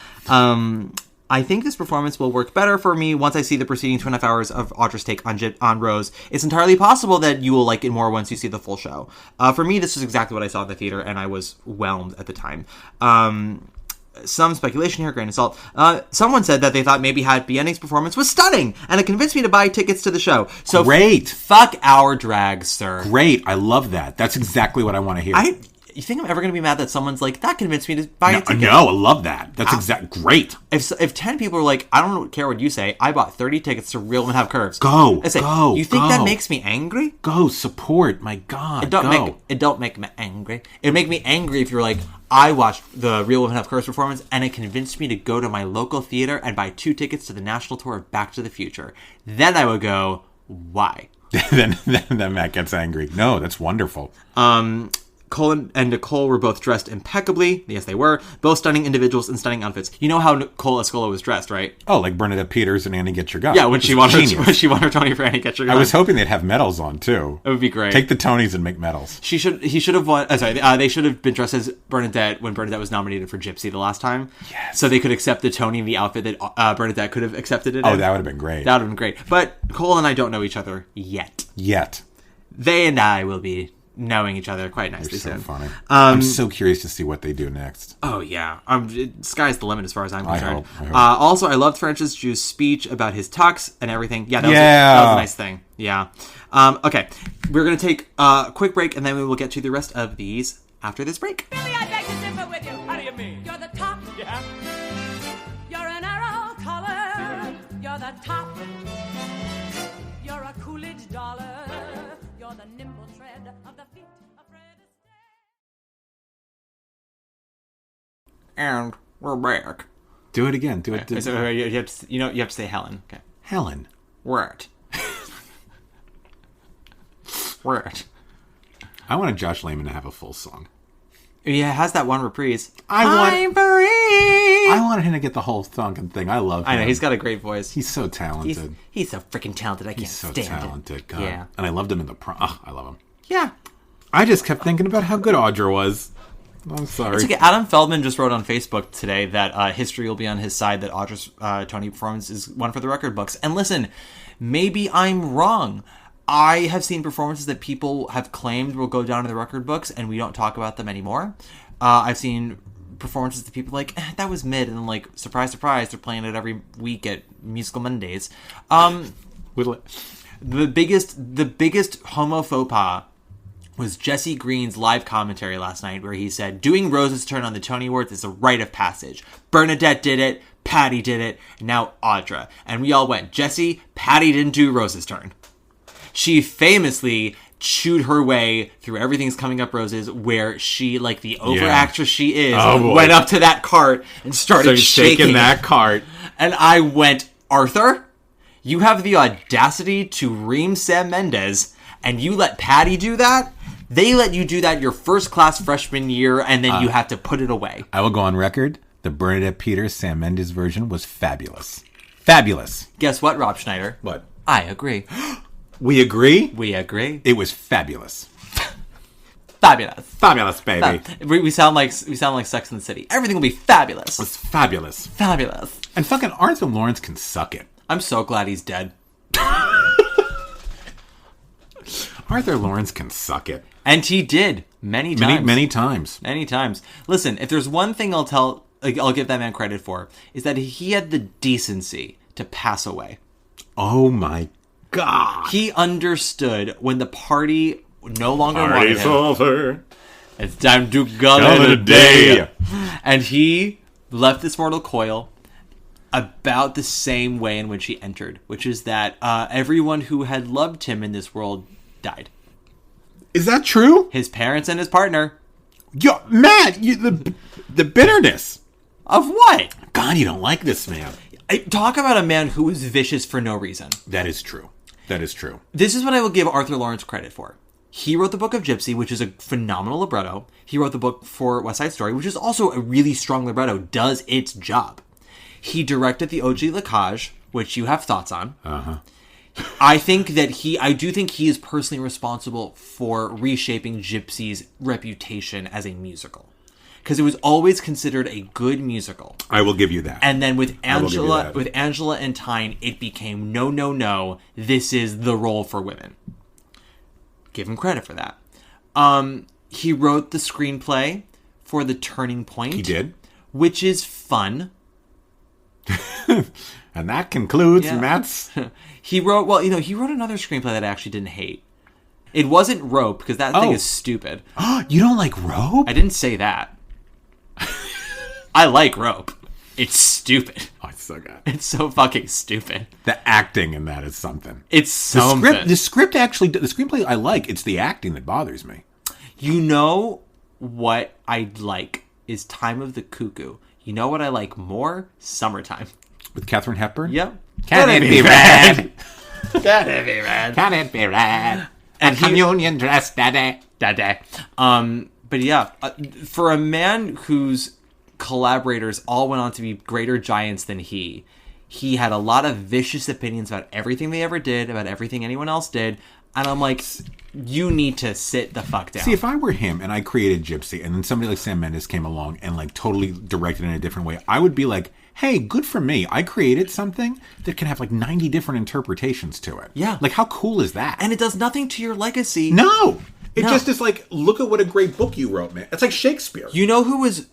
I think this performance will work better for me once I see the preceding 2.5 hours of Audra's take on Rose. It's entirely possible that you will like it more once you see the full show. For me, this is exactly what I saw in the theater, and I was whelmed at the time. Some speculation here, grain of salt. Someone said that they thought maybe Happy Ending's performance was stunning, and it convinced me to buy tickets to the show. So great. Fuck our drag, sir. Great. I love that. That's exactly what I want to hear. You think I'm ever going to be mad that someone's like, that convinced me to buy a ticket? No, I love that. That's great. If 10 people are like, I don't care what you say, I bought 30 tickets to Real Women Have Curves. Go. You think that makes me angry? Go, support. My God, it don't make me angry. It'd make me angry if you're like, I watched the Real Women Have Curves performance, and it convinced me to go to my local theater and buy 2 tickets to the national tour of Back to the Future. Then I would go, why? then Matt gets angry. No, that's wonderful. Cole and Nicole were both dressed impeccably. Yes, they were. Both stunning individuals in stunning outfits. You know how Nicole Escola was dressed, right? Oh, like Bernadette Peters and Annie Get Your Gun. Yeah, when she won her Tony for Annie Get Your Gun. I was hoping they'd have medals on, too. It would be great. Take the Tonys and make medals. He should have won... they should have been dressed as Bernadette when Bernadette was nominated for Gypsy the last time. Yes. So they could accept the Tony in the outfit that Bernadette could have accepted it in. Oh, that would have been great. That would have been great. But Cole and I don't know each other yet. They and I will be knowing each other quite nicely soon. They're so funny. I'm so curious to see what they do next. Oh, yeah. Sky's the limit as far as I'm concerned. I hope. Also, I loved Francis Drew's speech about his tux and everything. Yeah, that was a nice thing. Yeah. Okay. We're going to take a quick break, and then we will get to the rest of these after this break. Billy, I beg to differ with you. How do you mean? You're the top. Yeah. You're an arrow color. You're the top. You're a Coolidge dollar. You're the nimble tread of the feet of Fred Astaire. And we're back. Do it again. Do it. So you have to say Helen. Okay. Helen. Word. Word. I wanted Josh Lehman to have a full song. Yeah, it has that one reprise. I wanted him to get the whole thunking thing. I love him. I know, he's got a great voice. He's so talented. He's so freaking talented. I can't stand it. He's so talented. God. Yeah. And I loved him in the prom. Oh, I love him. Yeah. I just kept thinking about how good Audra was. I'm sorry. It's okay. Adam Feldman just wrote on Facebook today that history will be on his side, that Audra's Tony performance is one for the record books. And listen, maybe I'm wrong. I have seen performances that people have claimed will go down in the record books, and we don't talk about them anymore. I've seen performances that people are like, that was mid, and then like, surprise, surprise, they're playing it every week at Musical Mondays. The biggest homo faux pas was Jesse Green's live commentary last night, where he said, doing Rose's turn on the Tony Awards is a rite of passage. Bernadette did it, Patty did it, and now Audra. And we all went, Jesse, Patty didn't do Rose's turn. She famously chewed her way through Everything's Coming Up Roses, where she, like the over-actress she is, went up to that cart and started shaking that cart. And I went, Arthur, you have the audacity to ream Sam Mendes, and you let Patty do that? They let you do that your first-class freshman year, and then you have to put it away. I will go on record. The Bernadette Peters, Sam Mendes version was fabulous. Fabulous. Guess what, Rob Schneider? What? I agree. We agree? We agree. It was fabulous. Fabulous. Fabulous, baby. We sound like Sex and the City. Everything will be fabulous. It's fabulous. Fabulous. And fucking Arthur Lawrence can suck it. I'm so glad he's dead. Arthur Lawrence can suck it. And he did. Many times. Many times. Many times. Listen, if there's one thing I'll give that man credit for, is that he had the decency to pass away. Oh my God. He understood when the party no longer wanted him. Over. It's time to call it a day. And he left this mortal coil about the same way in which he entered, which is that everyone who had loved him in this world died. Is that true? His parents and his partner. Yo, Matt, the bitterness. Of what? God, you don't like this man. Talk about a man who was vicious for no reason. That is true. That is true. This is what I will give Arthur Lawrence credit for. He wrote the Book of Gypsy, which is a phenomenal libretto. He wrote the book for West Side Story, which is also a really strong libretto, does its job. He directed the OG La Cage, which you have thoughts on. Uh-huh. I do think he is personally responsible for reshaping Gypsy's reputation as a musical. Because it was always considered a good musical. I will give you that. And then with Angela and Tyne, it became no, this is the role for women. Give him credit for that. He wrote the screenplay for The Turning Point. He did. Which is fun. And that concludes Matt's... He wrote another screenplay that I actually didn't hate. It wasn't Rope, because that thing is stupid. You don't like Rope? I didn't say that. I like Rope. It's stupid. Oh, it's so good. It's so fucking stupid. The acting in that is something. It's something. The screenplay I like. It's the acting that bothers me. You know what I like is Time of the Cuckoo. You know what I like more? Summertime. With Katharine Hepburn? Yep. Can it be red? Can it be red? Can it be red? And communion dress, daddy. But yeah, for a man whose collaborators all went on to be greater giants than he had a lot of vicious opinions about everything they ever did, about everything anyone else did. And I'm like, you need to sit the fuck down. See, if I were him and I created Gypsy and then somebody like Sam Mendes came along and like totally directed it in a different way, I would be like, hey, good for me. I created something that can have like 90 different interpretations to it. Yeah. Like, how cool is that? And it does nothing to your legacy. No. It just is like, look at what a great book you wrote, man. It's like Shakespeare. You know who was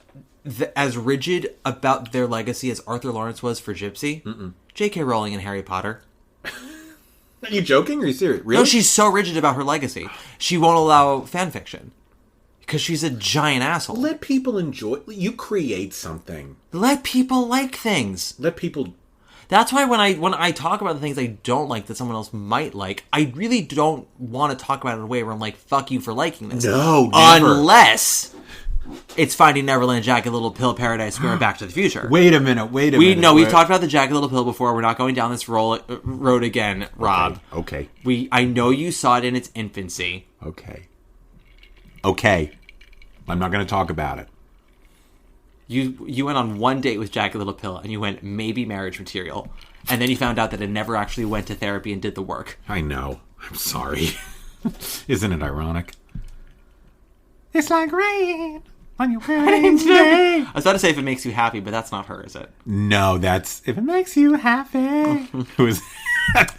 as rigid about their legacy as Arthur Lawrence was for Gypsy? J.K. Rowling and Harry Potter. Are you joking or are you serious? Really? No, she's so rigid about her legacy. She won't allow fan fiction. Because she's a giant asshole. Let people enjoy. You create something. Let people like things. Let people... That's why when I talk about the things I don't like that someone else might like, I really don't want to talk about it in a way where I'm like, fuck you for liking this. No, never. Unless it's Finding Neverland, Jagged Little Pill, Paradise Square, and Back to the Future. Wait a minute. We've talked about the Jagged Little Pill before. We're not going down this road again, Rob. Okay. I know you saw it in its infancy. Okay. I'm not going to talk about it. You went on one date with Jagged Little Pill, and you went, maybe marriage material. And then you found out that it never actually went to therapy and did the work. I know. I'm sorry. Isn't it ironic? It's like rain on your wedding day. I was about to say if it makes you happy, but that's not her, is it? No, that's if it makes you happy.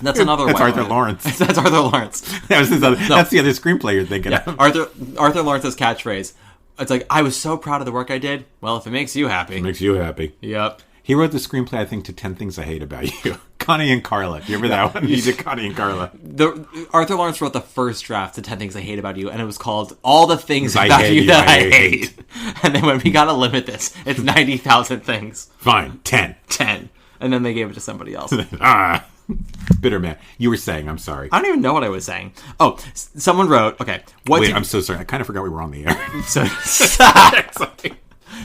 That's another one. That's Arthur Lawrence. That's Arthur Lawrence. That's the other screenplay you're thinking of. Arthur Lawrence's catchphrase. It's like, I was so proud of the work I did. Well, if it makes you happy. It makes you happy. Yep. He wrote the screenplay, I think, to 10 Things I Hate About You. Connie and Carla. Do you remember that one? He did Connie and Carla. Arthur Lawrence wrote the first draft to 10 Things I Hate About You, and it was called All the Things About You That I Hate. And then when we gotta limit this, it's 90,000 things. Fine. 10. 10. And then they gave it to somebody else. Bitter man. You were saying, I'm sorry. I don't even know what I was saying. Oh, someone wrote, okay. I'm so sorry. I kind of forgot we were on the air. Sorry.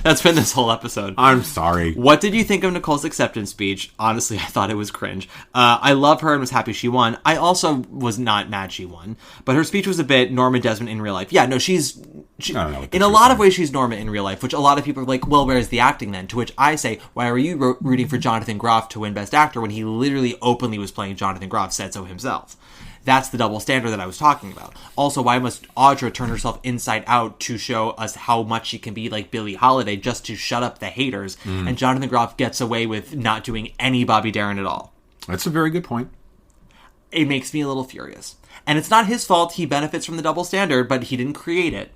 That's been this whole episode. I'm sorry. What did you think of Nicole's acceptance speech? Honestly, I thought it was cringe. I love her and was happy she won. I also was not mad she won. But her speech was a bit Norma Desmond in real life. Yeah, no, in a lot of ways, she's Norma in real life, which a lot of people are like, well, where's the acting then? To which I say, why are you rooting for Jonathan Groff to win Best Actor when he literally openly was playing Jonathan Groff, said so himself? That's the double standard that I was talking about. Also, why must Audra turn herself inside out to show us how much she can be like Billie Holiday just to shut up the haters? And Jonathan Groff gets away with not doing any Bobby Darin at all. That's a very good point. It makes me a little furious. And it's not his fault. He benefits from the double standard, but he didn't create it.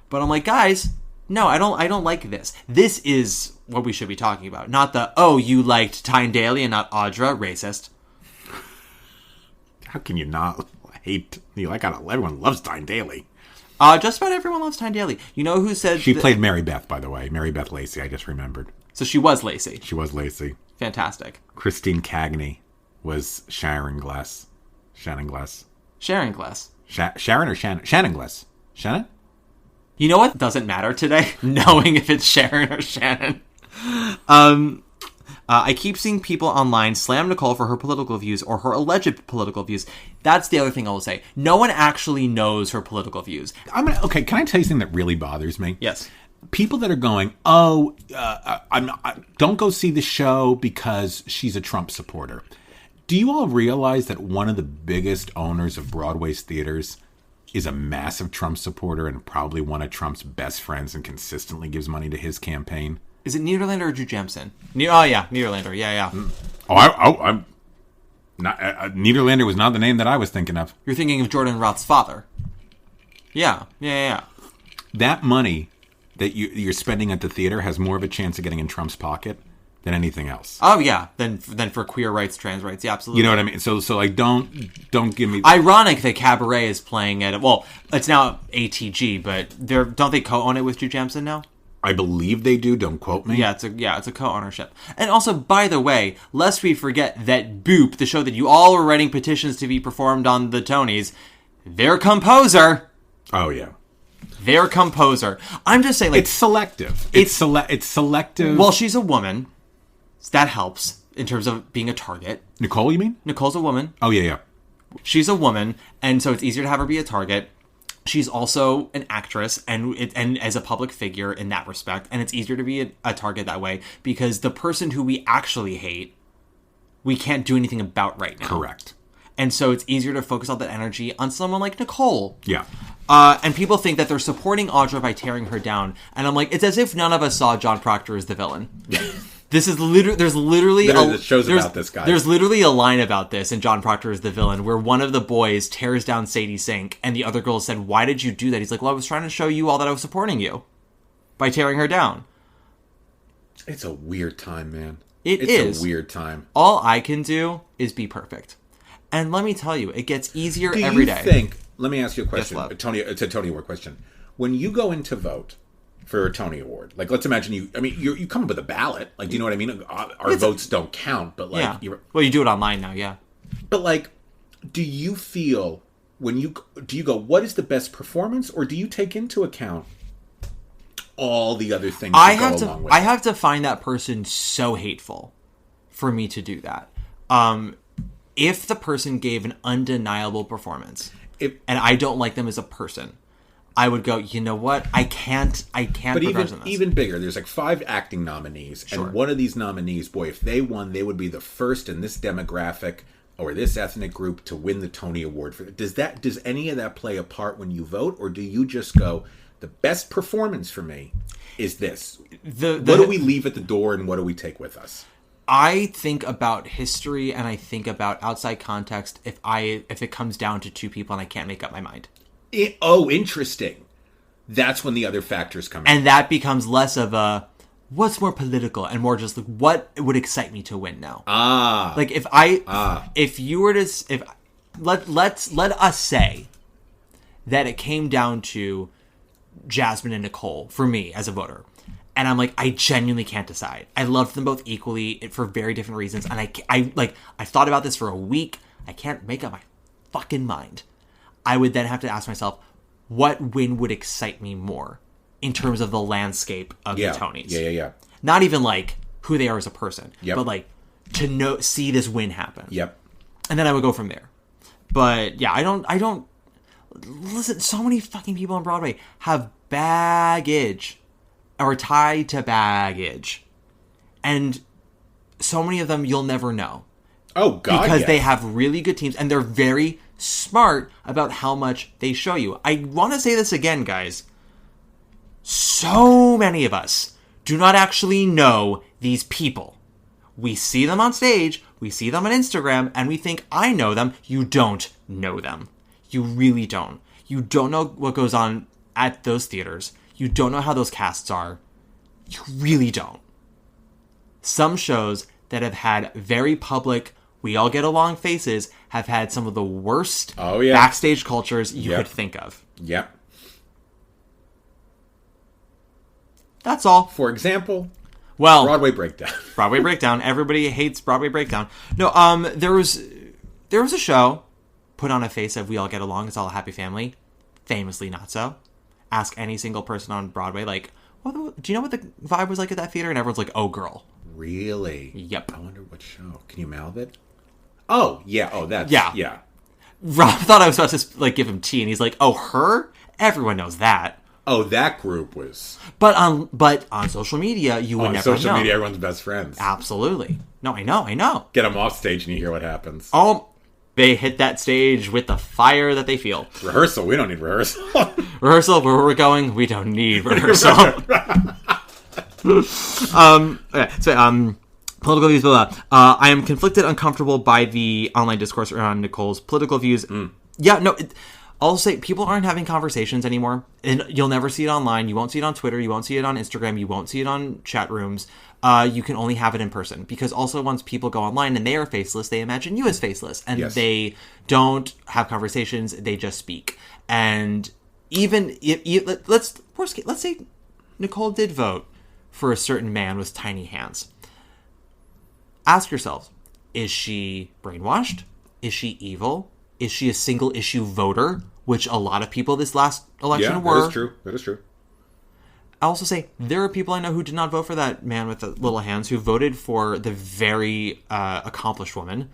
But I'm like, guys, no, I don't like this. This is what we should be talking about. Not the, oh, you liked Tyne Daly and not Audra, racist. How can you not hate... everyone loves Tyne Daly. Just about everyone loves Tyne Daly. You know who said... She played Mary Beth, by the way. Mary Beth Lacey, I just remembered. So she was Lacey. She was Lacey. Fantastic. Christine Cagney was Sharon Glass. Shannon Glass. Sharon Glass. Sharon or Shannon? Shannon Glass. Shannon? You know what doesn't matter today? Knowing if it's Sharon or Shannon. I keep seeing people online slam Nicole for her political views or her alleged political views. That's the other thing I will say. No one actually knows her political views. Okay, can I tell you something that really bothers me? Yes. People that are going, don't go see the show because she's a Trump supporter. Do you all realize that one of the biggest owners of Broadway's theaters is a massive Trump supporter and probably one of Trump's best friends and consistently gives money to his campaign? Is it Nederlander or Drew Jemison? Oh, yeah, Nederlander. Yeah. I'm not. Nederlander was not the name that I was thinking of. You're thinking of Jordan Roth's father. Yeah. That money that you're spending at the theater has more of a chance of getting in Trump's pocket than anything else. Oh yeah, than for queer rights, trans rights. Yeah, absolutely. You know what I mean? So like, don't give me. Ironic that Cabaret is playing it. Well, it's now ATG, but don't they co-own it with Drew Jemison now? I believe they do. Don't quote me. Yeah, it's a co-ownership. And also, by the way, lest we forget that Boop, the show that you all were writing petitions to be performed on the Tonys, their composer. Oh yeah. Their composer. I'm just saying, like, it's selective. It's selective. Well, she's a woman. So that helps in terms of being a target. Nicole, you mean? Nicole's a woman. Oh yeah. She's a woman, and so it's easier to have her be a target. She's also an actress and as a public figure in that respect, and it's easier to be a target that way because the person who we actually hate, we can't do anything about right now. Correct. And so it's easier to focus all that energy on someone like Nicole. Yeah. And people think that they're supporting Audra by tearing her down, and I'm like, it's as if none of us saw John Proctor as the villain. Yeah. This is there's literally about this guy. There's literally a line about this in John Proctor is the Villain where one of the boys tears down Sadie Sink and the other girl said, "Why did you do that?" He's like, "Well, I was trying to show you all that I was supporting you by tearing her down." It's a weird time, man. It's a weird time. All I can do is be perfect. And let me tell you, it gets easier every day. Let me ask you a question. Yes, It's a Tony Award question. When you go in to vote for a Tony Award, like, let's imagine you come up with a ballot, like, do you know what I mean? Our votes don't count, but like, yeah. Well, you do it online now, yeah. But like, do you feel do you go, what is the best performance, or do you take into account all the other things that go along with it? I have to find that person so hateful for me to do that. If the person gave an undeniable performance, and I don't like them as a person, I would go, you know what? I can't. But even bigger, there's like 5 acting nominees, sure. And one of these nominees, boy, if they won, they would be the first in this demographic or this ethnic group to win the Tony Award. Does any of that play a part when you vote, or do you just go, the best performance for me is this? What do we leave at the door, and what do we take with us? I think about history, and I think about outside context. If it comes down to 2 people, and I can't make up my mind. Interesting. That's when the other factors come in. And that becomes less of a, what's more political, and more just like, what would excite me to win now? Like, if you were to, let us say that it came down to Jasmine and Nicole, for me, as a voter. And I'm like, I genuinely can't decide. I love them both equally for very different reasons. And I've thought about this for a week. I can't make up my fucking mind. I would then have to ask myself, what win would excite me more in terms of the landscape of the Tonys? Yeah. Not even like who they are as a person, yep. But like to see this win happen. Yep. And then I would go from there. But yeah, I don't listen. So many fucking people on Broadway have baggage or tied to baggage, and so many of them you'll never know. Oh God! Because they have really good teams, and they're very smart about how much they show you. I want to say this again, guys. So many of us do not actually know these people. We see them on stage, we see them on Instagram, and we think, I know them. You don't know them. You really don't. You don't know what goes on at those theaters. You don't know how those casts are. You really don't. Some shows that have had very public, we all get along faces have had some of the worst backstage cultures you could think of. Yep. That's all. For example, Broadway Breakdown. Broadway Breakdown. Everybody hates Broadway Breakdown. No, there was a show put on a face of we all get along, it's all a happy family. Famously not so. Ask any single person on Broadway, like, do you know what the vibe was like at that theater? And everyone's like, oh, girl. Really? Yep. I wonder what show. Can you mouth it? Oh, yeah. Oh, that's... Yeah. Rob thought I was about to, like, give him tea, and he's like, oh, her? Everyone knows that. Oh, that group was... But on social media, you would never know. On social media, everyone's best friends. Absolutely. No, I know. Get them off stage and you hear what happens. Oh, they hit that stage with the fire that they feel. Rehearsal, we don't need rehearsal. Rehearsal, where we're going, we don't need rehearsal. Political views, blah, blah. I am conflicted, uncomfortable by the online discourse around Nicole's political views. Yeah, no, I'll say people aren't having conversations anymore. And you'll never see it online. You won't see it on Twitter. You won't see it on Instagram. You won't see it on chat rooms. You can only have it in person. Because also once people go online and they are faceless, they imagine you as faceless. And they don't have conversations. They just speak. And even, let's say Nicole did vote for a certain man with tiny hands. Ask yourselves, is she brainwashed? Is she evil? Is she a single issue voter? Which a lot of people this last election were. That is true. I also say there are people I know who did not vote for that man with the little hands, who voted for the very accomplished woman.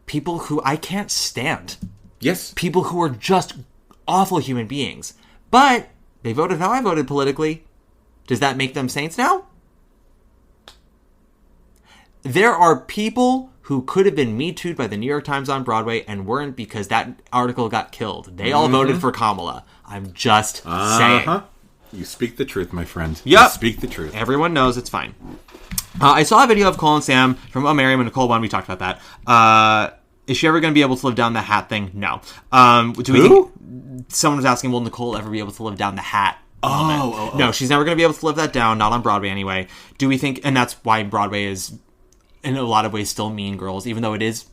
People who I can't stand. Yes. People who are just awful human beings. But they voted how I voted politically. Does that make them saints now? There are people who could have been Me Too'd by the New York Times on Broadway and weren't because that article got killed. They all voted for Kamala. I'm just saying. You speak the truth, my friend. Yep. You speak the truth. Everyone knows it's fine. I saw a video of Cole and Sam from Oh Mary when Nicole won. We talked about that. Is she ever going to be able to live down the hat thing? No. Do we think someone was asking, will Nicole ever be able to live down the hat? No, she's never going to be able to live that down. Not on Broadway anyway. Do we think, and that's why Broadway is in a lot of ways still Mean Girls, even though it is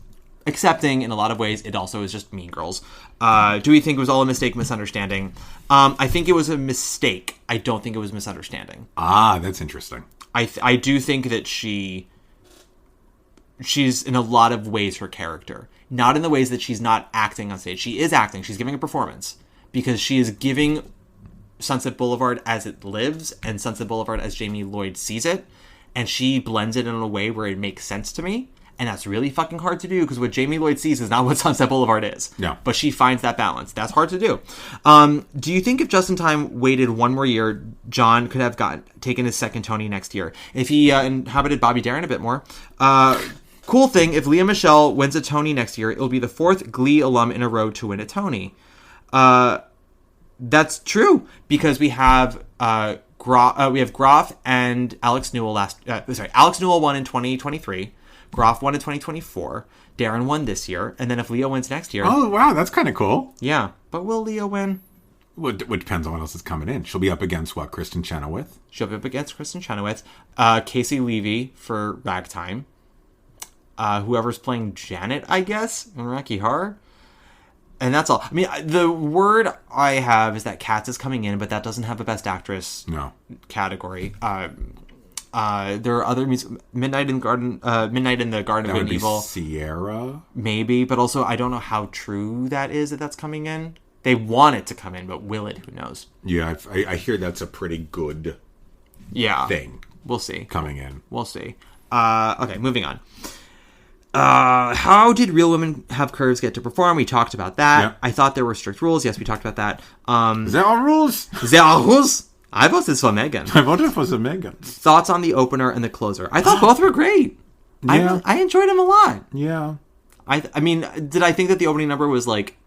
accepting in a lot of ways, it also is just Mean Girls. Do we think it was all a misunderstanding? I think it was a mistake. I don't think it was misunderstanding. That's interesting. I do think that she's in a lot of ways her character. Not in the ways that she's not acting on stage. She is acting. She's giving a performance. Because she is giving Sunset Boulevard as it lives and Sunset Boulevard as Jamie Lloyd sees it. And she blends it in a way where it makes sense to me. And that's really fucking hard to do because what Jamie Lloyd sees is not what Sunset Boulevard is. No. But she finds that balance. That's hard to do. Do you think if Just in Time waited one more year, John could have taken his second Tony next year? If he inhabited Bobby Darin a bit more. Cool thing, if Lea Michele wins a Tony next year, it'll be the fourth Glee alum in a row to win a Tony. That's true because we have Groff and Alex Newell Alex Newell won in 2023. Groff won in 2024. Darin won this year. And then if Leo wins next year... Oh, wow. That's kind of cool. Yeah. But will Leo win? Well, it depends on what else is coming in. She'll be up against, Kristen Chenoweth? She'll be up against Kristen Chenoweth. Casey Levy for Ragtime. Whoever's playing Janet, I guess, in Rocky Horror. And that's all. I mean, the word I have is that Katz is coming in, but that doesn't have a Best Actress category. There are other music. Midnight in the Garden of Good and Evil. Sierra? Maybe, but also I don't know how true that is that that's coming in. They want it to come in, but will it? Who knows? Yeah, I hear that's a pretty good thing. We'll see. Coming in. We'll see. Okay, moving on. How did Real Women Have Curves get to perform? We talked about that. Yeah. I thought there were strict rules. Yes, we talked about that. There are rules? There are rules? I voted for Megan. I voted for the Megan. Thoughts on the opener and the closer? I thought both were great. Yeah. I enjoyed them a lot. Yeah. I mean, did I think that the opening number was like...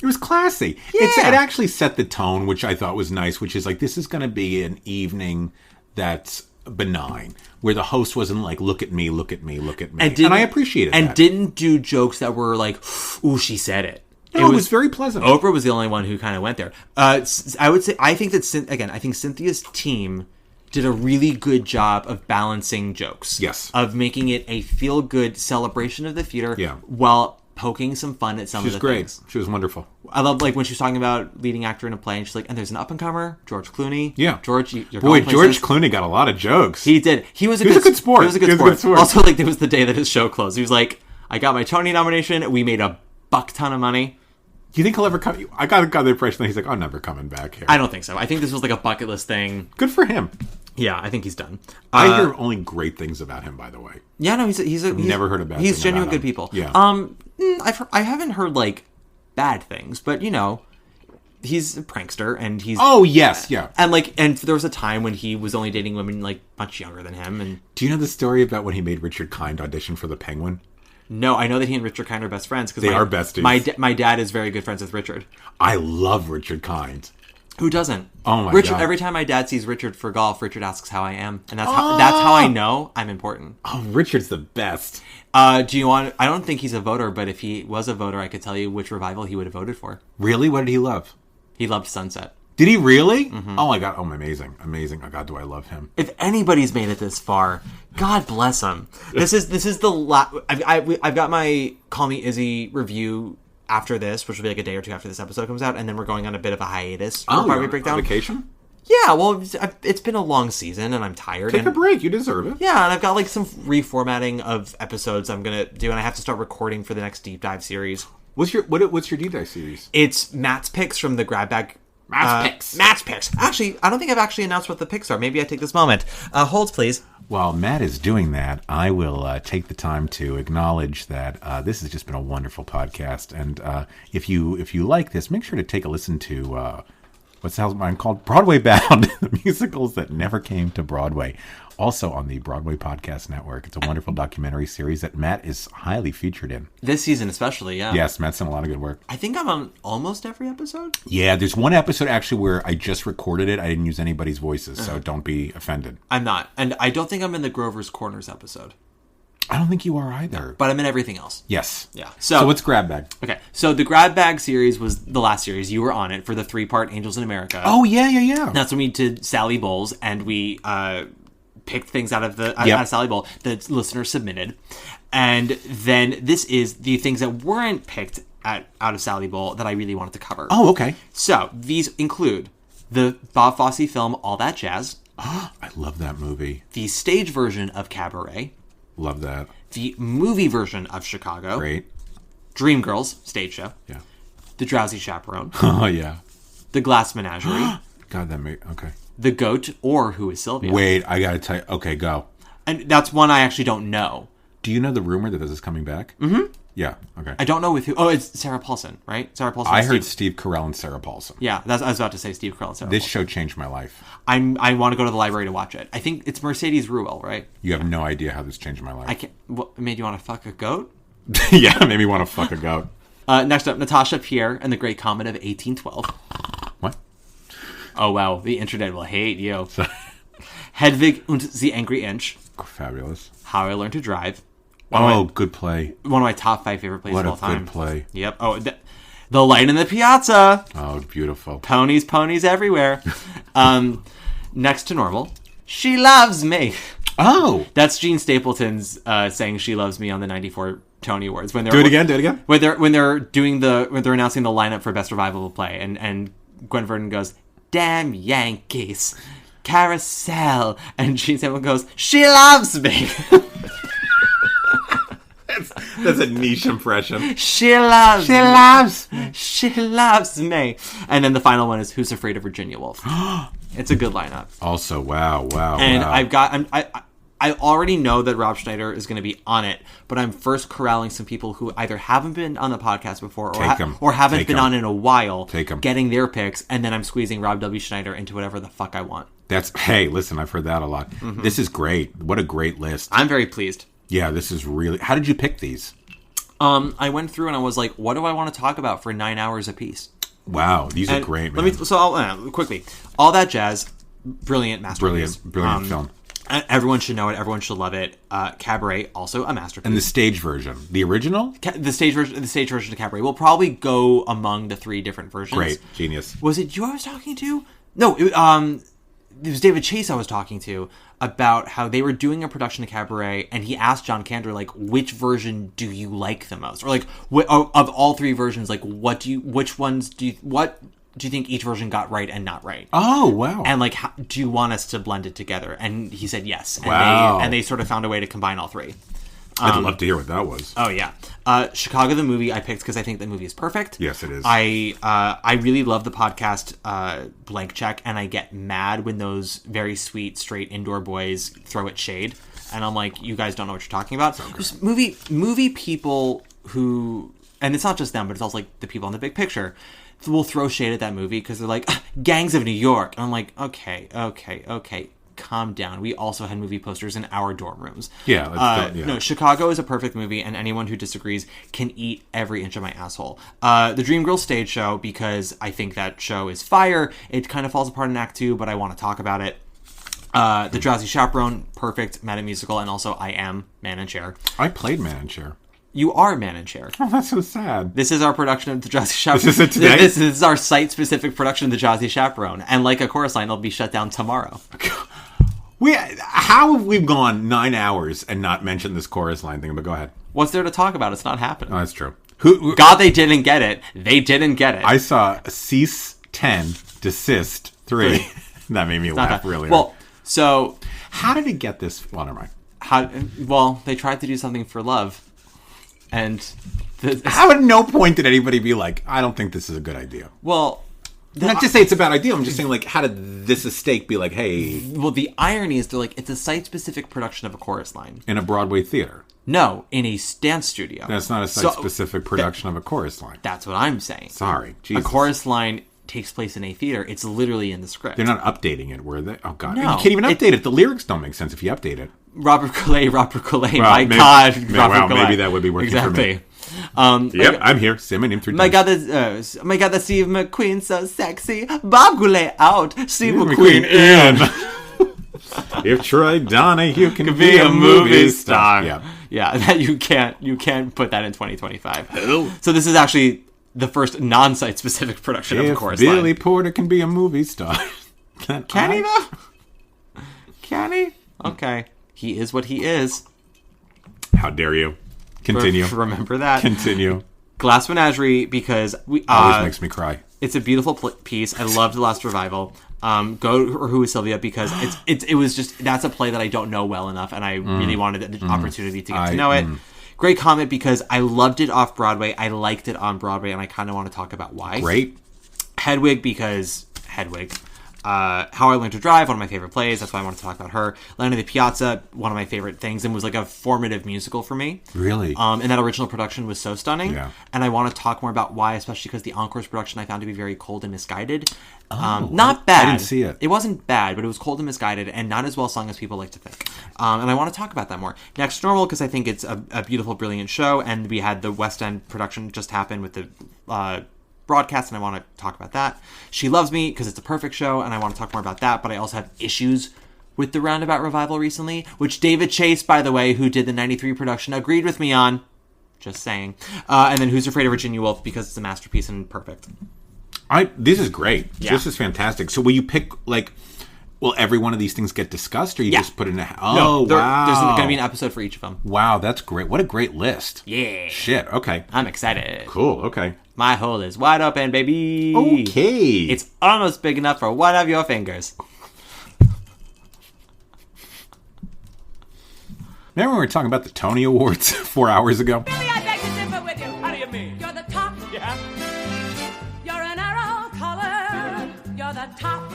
It was classy. Yeah. It actually set the tone, which I thought was nice, which is like, this is going to be an evening that's benign, where the host wasn't like, look at me, look at me, look at me. And I appreciated that. And didn't do jokes that were like, ooh, she said it. No, it was very pleasant. Oprah was the only one who kind of went there. I would say, I think Cynthia's team did a really good job of balancing jokes. Yes. Of making it a feel-good celebration of the theater. Yeah. While poking some fun at some of the things. She was wonderful. I love, like, when she was talking about leading actor in a play, and she's like, and there's an up-and-comer, George Clooney. Yeah. George, you're Boy, going George places. Clooney got a lot of jokes. He did. He was a good sport. He was a good sport. Also, like, there was the day that his show closed. He was like, I got my Tony nomination. We made a buck ton of money. Do you think he'll ever come? I got the impression that he's like, I'm never coming back here. I don't think so. I think this was like a bucket list thing. Good for him. Yeah, I think he's done. I hear only great things about him, by the way. Yeah, no, he's never heard a bad thing He's genuine about good him. people. Yeah. I haven't heard like bad things, but you know, he's a prankster and he's. Oh yes, yeah. And there was a time when he was only dating women like much younger than him. And do you know the story about when he made Richard Kind audition for The Penguin? No, I know that he and Richard Kind are best friends because they are besties. My dad is very good friends with Richard. I love Richard Kind. Who doesn't? Oh my Richard, God. Every time my dad sees Richard for golf, Richard asks how I am, and that's how I know I'm important. Oh, Richard's the best. Do you want? I don't think he's a voter, but if he was a voter, I could tell you which revival he would have voted for. Really? What did he love? He loved Sunset. Did he really? Mm-hmm. Oh my God! Oh, amazing! Oh God, do I love him? If anybody's made it this far, God bless him. This is the last. I've got my Call Me Izzy review after this, which will be like a day or two after this episode comes out, and then we're going on a bit of a hiatus. Broadway breakdown. Vacation? Yeah, well, it's been a long season, and I'm tired. Take a break. You deserve it. Yeah, and I've got like some reformatting of episodes I'm gonna do, and I have to start recording for the next deep dive series. What's your deep dive series? It's Matt's picks from the grab bag. Matt's picks. Actually, I don't think I've actually announced what the picks are. Maybe I take this moment. Hold, please. While Matt is doing that, I will take the time to acknowledge that this has just been a wonderful podcast. And if you like this, make sure to take a listen to what's the hell's mine called? Broadway Bound, the musicals that never came to Broadway. Also on the Broadway Podcast Network. It's a wonderful documentary series that Matt is highly featured in. This season especially, yeah. Yes, Matt's done a lot of good work. I think I'm on almost every episode. Yeah, there's one episode actually where I just recorded it. I didn't use anybody's voices, so don't be offended. I'm not. And I don't think I'm in the Grover's Corners episode. I don't think you are either. But I'm in everything else. Yes. Yeah. So what's Grab Bag? Okay. So the Grab Bag series was the last series. You were on it for the 3-part Angels in America. Oh, yeah. That's when we did Sally Bowles, and we picked things out of out of Sally Bowl that listeners submitted. And then this is the things that weren't picked out of Sally Bowl that I really wanted to cover. Oh, okay. So these include the Bob Fosse film All That Jazz. I love that movie. The stage version of Cabaret. Love that. The movie version of Chicago. Great. Dreamgirls stage show. Yeah. The Drowsy Chaperone. Oh, yeah. The Glass Menagerie. God, that made... Okay. The Goat, or Who is Sylvia? Wait, I gotta tell you... Okay, go. And that's one I actually don't know. Do you know the rumor that this is coming back? Mm-hmm. Yeah, okay. I don't know with who... Oh, it's Sarah Paulson, right? Sarah Paulson. I heard Steve Carell and Sarah Paulson. Yeah, I was about to say Steve Carell and Sarah This Paulson. show changed my life. I want to go to the library to watch it. I think it's Mercedes Ruehl, right? You have no idea how this changed my life. I can't... What made you want to fuck a goat? Yeah, it made me want to fuck a goat. Next up, Natasha Pierre and the Great Comet of 1812. What? Oh, wow. The internet will hate you. Hedwig und the Angry Inch. Fabulous. How I Learned to Drive. Good play. One of my top 5 favorite plays What of all time. What a good play. Yep. Oh, The Light in the Piazza. Oh, beautiful. Ponies everywhere. Next to Normal. She Loves Me. Oh. That's Gene Stapleton's saying She Loves Me on the 94 Tony Awards. When they're, do it again. When they're announcing the lineup for Best Revival Play, and Gwen Verdon goes, "Damn Yankees. Carousel." And Gene Stapleton goes, "She loves me." That's a niche impression. She loves me. She loves me. And then the final one is Who's Afraid of Virginia Woolf. It's a good lineup. Also, wow. And I already know that Rob Schneider is going to be on it, but I'm first corralling some people who either haven't been on the podcast before or haven't been on in a while, getting their picks, and then I'm squeezing Rob W. Schneider into whatever the fuck I want. Hey, listen, I've heard that a lot. Mm-hmm. This is great. What a great list. I'm very pleased. Yeah, this is really... How did you pick these? I went through and I was like, what do I want to talk about for 9 hours apiece? Wow, these are great, man. Quickly. All That Jazz, brilliant masterpiece. Brilliant film. Everyone should know it. Everyone should love it. Cabaret, also a masterpiece. And the stage version, the original, the stage version of Cabaret will probably go among the 3 different versions. Great, genius. Was it you I was talking to? No, it was David Chase I was talking to about how they were doing a production of Cabaret, and he asked John Kander, like, which version do you like the most, or like of all 3 versions, like what do you think each version got right and not right? Oh, wow. And like, do you want us to blend it together? And he said yes. And wow. They sort of found a way to combine all 3. I'd love to hear what that was. Oh, yeah. Chicago the movie I picked because I think the movie is perfect. Yes, it is. I really love the podcast Blank Check, and I get mad when those very sweet, straight indoor boys throw it shade. And I'm like, you guys don't know what you're talking about. So just movie people who, and it's not just them, but it's also like the people in the big picture, will throw shade at that movie because they're like, Gangs of New York. And I'm like, okay, calm down. We also had movie posters in our dorm rooms. Yeah. No, Chicago is a perfect movie, and anyone who disagrees can eat every inch of my asshole. The Dreamgirls stage show, because I think that show is fire. It kind of falls apart in Act 2, but I want to talk about it. The Drowsy Chaperone, perfect meta musical, and also I Am Man and Chair. I played Man and Chair. You are Man and Chair. Oh, that's so sad. This is our production of the Drowsy Chaperone. This is it today? This is our site-specific production of the Drowsy Chaperone. And like a chorus line, it'll be shut down tomorrow. How have we gone 9 hours and not mentioned this chorus line thing? But go ahead. What's there to talk about? It's not happening. Oh, that's true. God, they didn't get it. They didn't get it. I saw cease 10, desist 3. That made me laugh really hard. Well, so... How did it get this? Well, never mind. Well, they tried to do something for love. And... How at no point did anybody be like, I don't think this is a good idea? Well... Not just say it's a bad idea. I'm just saying, like, how did this estate be like, hey... Well, the irony is they're like, it's a site-specific production of a chorus line. In a Broadway theater. No, in a dance studio. That's not a site-specific production of a chorus line. That's what I'm saying. Sorry. Jesus. A chorus line takes place in a theater. It's literally in the script. They're not updating it, were they? Oh, God. No, you can't even update it. The lyrics don't make sense if you update it. Robert Collet, well, my God. Robert Collet. Maybe that would be working for me. Yep, I'm here. Say my name 3 times. My God, that's Steve McQueen, so sexy. Bob Goulet out, Steve McQueen in. If Troy Donahue can be a movie star. Yeah, that you can't put that in 2025. So this is actually the first non-site specific production of a chorus line. Billy Porter can be a movie star. Can he though? Can he? Okay. He is what he is. How dare you? Continue. Remember that. Continue. Glass Menagerie, because we always makes me cry. It's a beautiful piece. I loved the last revival. Go or Who is Sylvia, because it was just, that's a play that I don't know well enough, and I really wanted the opportunity to get to know it. Great comment, because I loved it off Broadway. I liked it on Broadway, and I kind of want to talk about why. Great. Hedwig, because Hedwig. How I Learned to Drive, one of my favorite plays. That's why I want to talk about her. Land of the Piazza, one of my favorite things, and was like a formative musical for me. Really? And that original production was so stunning. Yeah. And I want to talk more about why, especially because the Encore's production I found to be very cold and misguided. Not bad. I didn't see it. It wasn't bad, but it was cold and misguided and not as well sung as people like to think. And I want to talk about that more. Next Normal, because I think it's a beautiful, brilliant show. And we had the West End production just happen with the... broadcast, and I want to talk about that. She Loves Me, because it's a perfect show, and I want to talk more about that, but I also have issues with the Roundabout revival recently, which David Chase, by the way, who did the 93 production, agreed with me on. Just saying. And then Who's Afraid of Virginia Woolf, because it's a masterpiece and perfect. This is great. Yeah. This is fantastic. So will you pick, like... Will every one of these things get discussed, or you just put in a... Oh, no, wow. There's going to be an episode for each of them. Wow, that's great. What a great list. Yeah. Shit, okay. I'm excited. Cool, okay. My hole is wide open, baby. Okay. It's almost big enough for one of your fingers. Remember when we were talking about the Tony Awards 4 hours ago? Billy, I beg to differ with you. How do you mean? You're the top. Yeah. You're an arrow color. You're the top.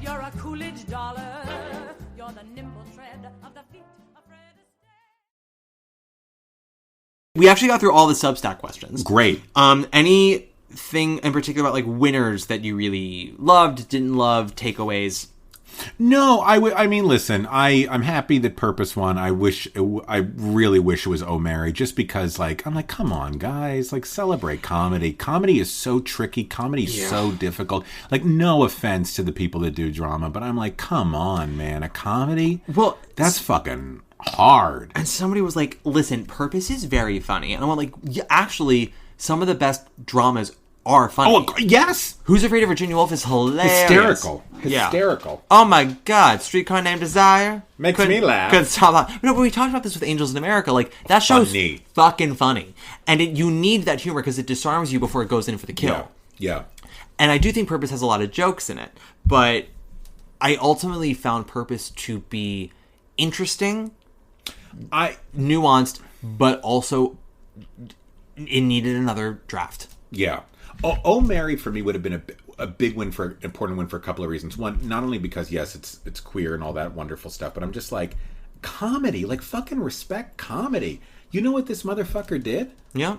You're a Coolidge dollar. You're the nimble tread of the feet of Fred Astaire. We actually got through all the Substack questions. Great. Anything in particular about like winners that you really loved, didn't love, takeaways? No, I mean, listen, I'm happy that Purpose won. I really wish it was Oh Mary, just because, like, I'm like, come on, guys, like, celebrate comedy. Comedy is so tricky. Comedy is so difficult. Like, no offense to the people that do drama, but I'm like, come on, man, a comedy? Well, that's fucking hard. And somebody was like, listen, Purpose is very funny. And I'm like, yeah, actually, some of the best dramas are funny. Oh, yes! Who's Afraid of Virginia Woolf is hilarious. Hysterical. Yeah. Oh my god, Streetcar Named Desire. Makes me laugh. Couldn't stop. No, but we talked about this with Angels in America. Like, that show's fucking funny. And you need that humor because it disarms you before it goes in for the kill. Yeah. And I do think Purpose has a lot of jokes in it. But I ultimately found Purpose to be interesting, nuanced, but also it needed another draft. Yeah. Oh Mary for me would have been a big win, important win for a couple of reasons. One, not only because yes, it's queer and all that wonderful stuff, but I'm just like, comedy, like, fucking respect comedy. You know what this motherfucker did? Yeah.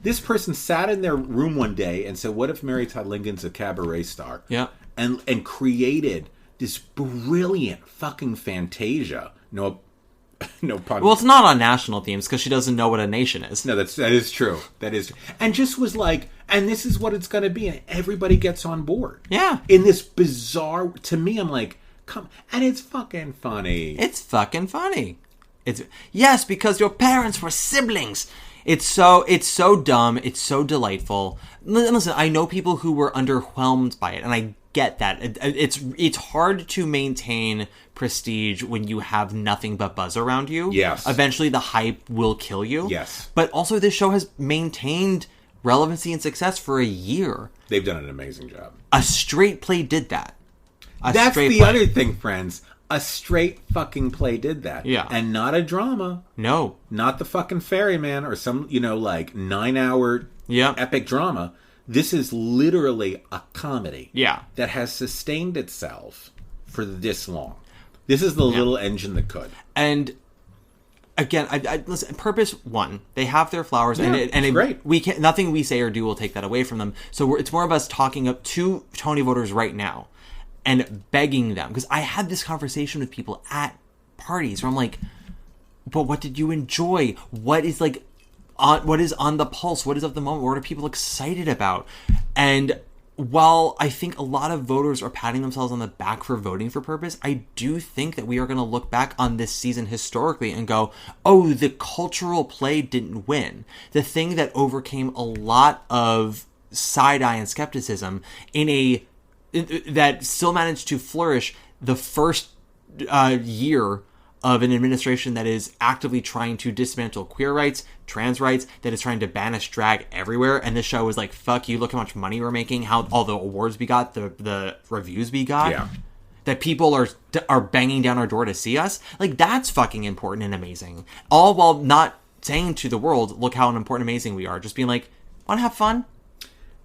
This person sat in their room one day and said, "What if Mary Todd Lincoln's a cabaret star?" Yeah. And created this brilliant fucking Fantasia. No pun. Well, it's not on national themes because she doesn't know what a nation is. No, that is true. That is, and just was like, and this is what it's going to be, and everybody gets on board. Yeah. In this bizarre, to me, I'm like, come, and it's fucking funny. It's fucking funny. Yes, because your parents were siblings. It's so dumb. It's so delightful. Listen, I know people who were underwhelmed by it, and I get that. It's hard to maintain prestige when you have nothing but buzz around you. Yes. Eventually the hype will kill you. Yes. But also this show has maintained relevancy and success for a year. They've done an amazing job. A straight play did that. That's the other thing, friends. A straight fucking play did that. Yeah. And not a drama. No. Not the fucking Ferryman or some, like 9-hour epic drama. This is literally a comedy. Yeah. That has sustained itself for this long. This is the little engine that could. And again, I listen. Purpose won. They have their flowers, and it's great. We can't. Nothing we say or do will take that away from them. So it's more of us talking up to Tony voters right now and begging them, because I had this conversation with people at parties where I'm like, "But what did you enjoy? What is what is on the pulse? What is of the moment? What are people excited about?" And while I think a lot of voters are patting themselves on the back for voting for Purpose, I do think that we are going to look back on this season historically and go, oh, the cultural play didn't win. The thing that overcame a lot of side-eye and skepticism that still managed to flourish the first year of an administration that is actively trying to dismantle queer rights, trans rights, that is trying to banish drag everywhere. And this show is like, fuck you, look how much money we're making, how all the awards we got, the reviews we got. Yeah. That people are banging down our door to see us. Like, that's fucking important and amazing. All while not saying to the world, look how important and amazing we are. Just being like, want to have fun?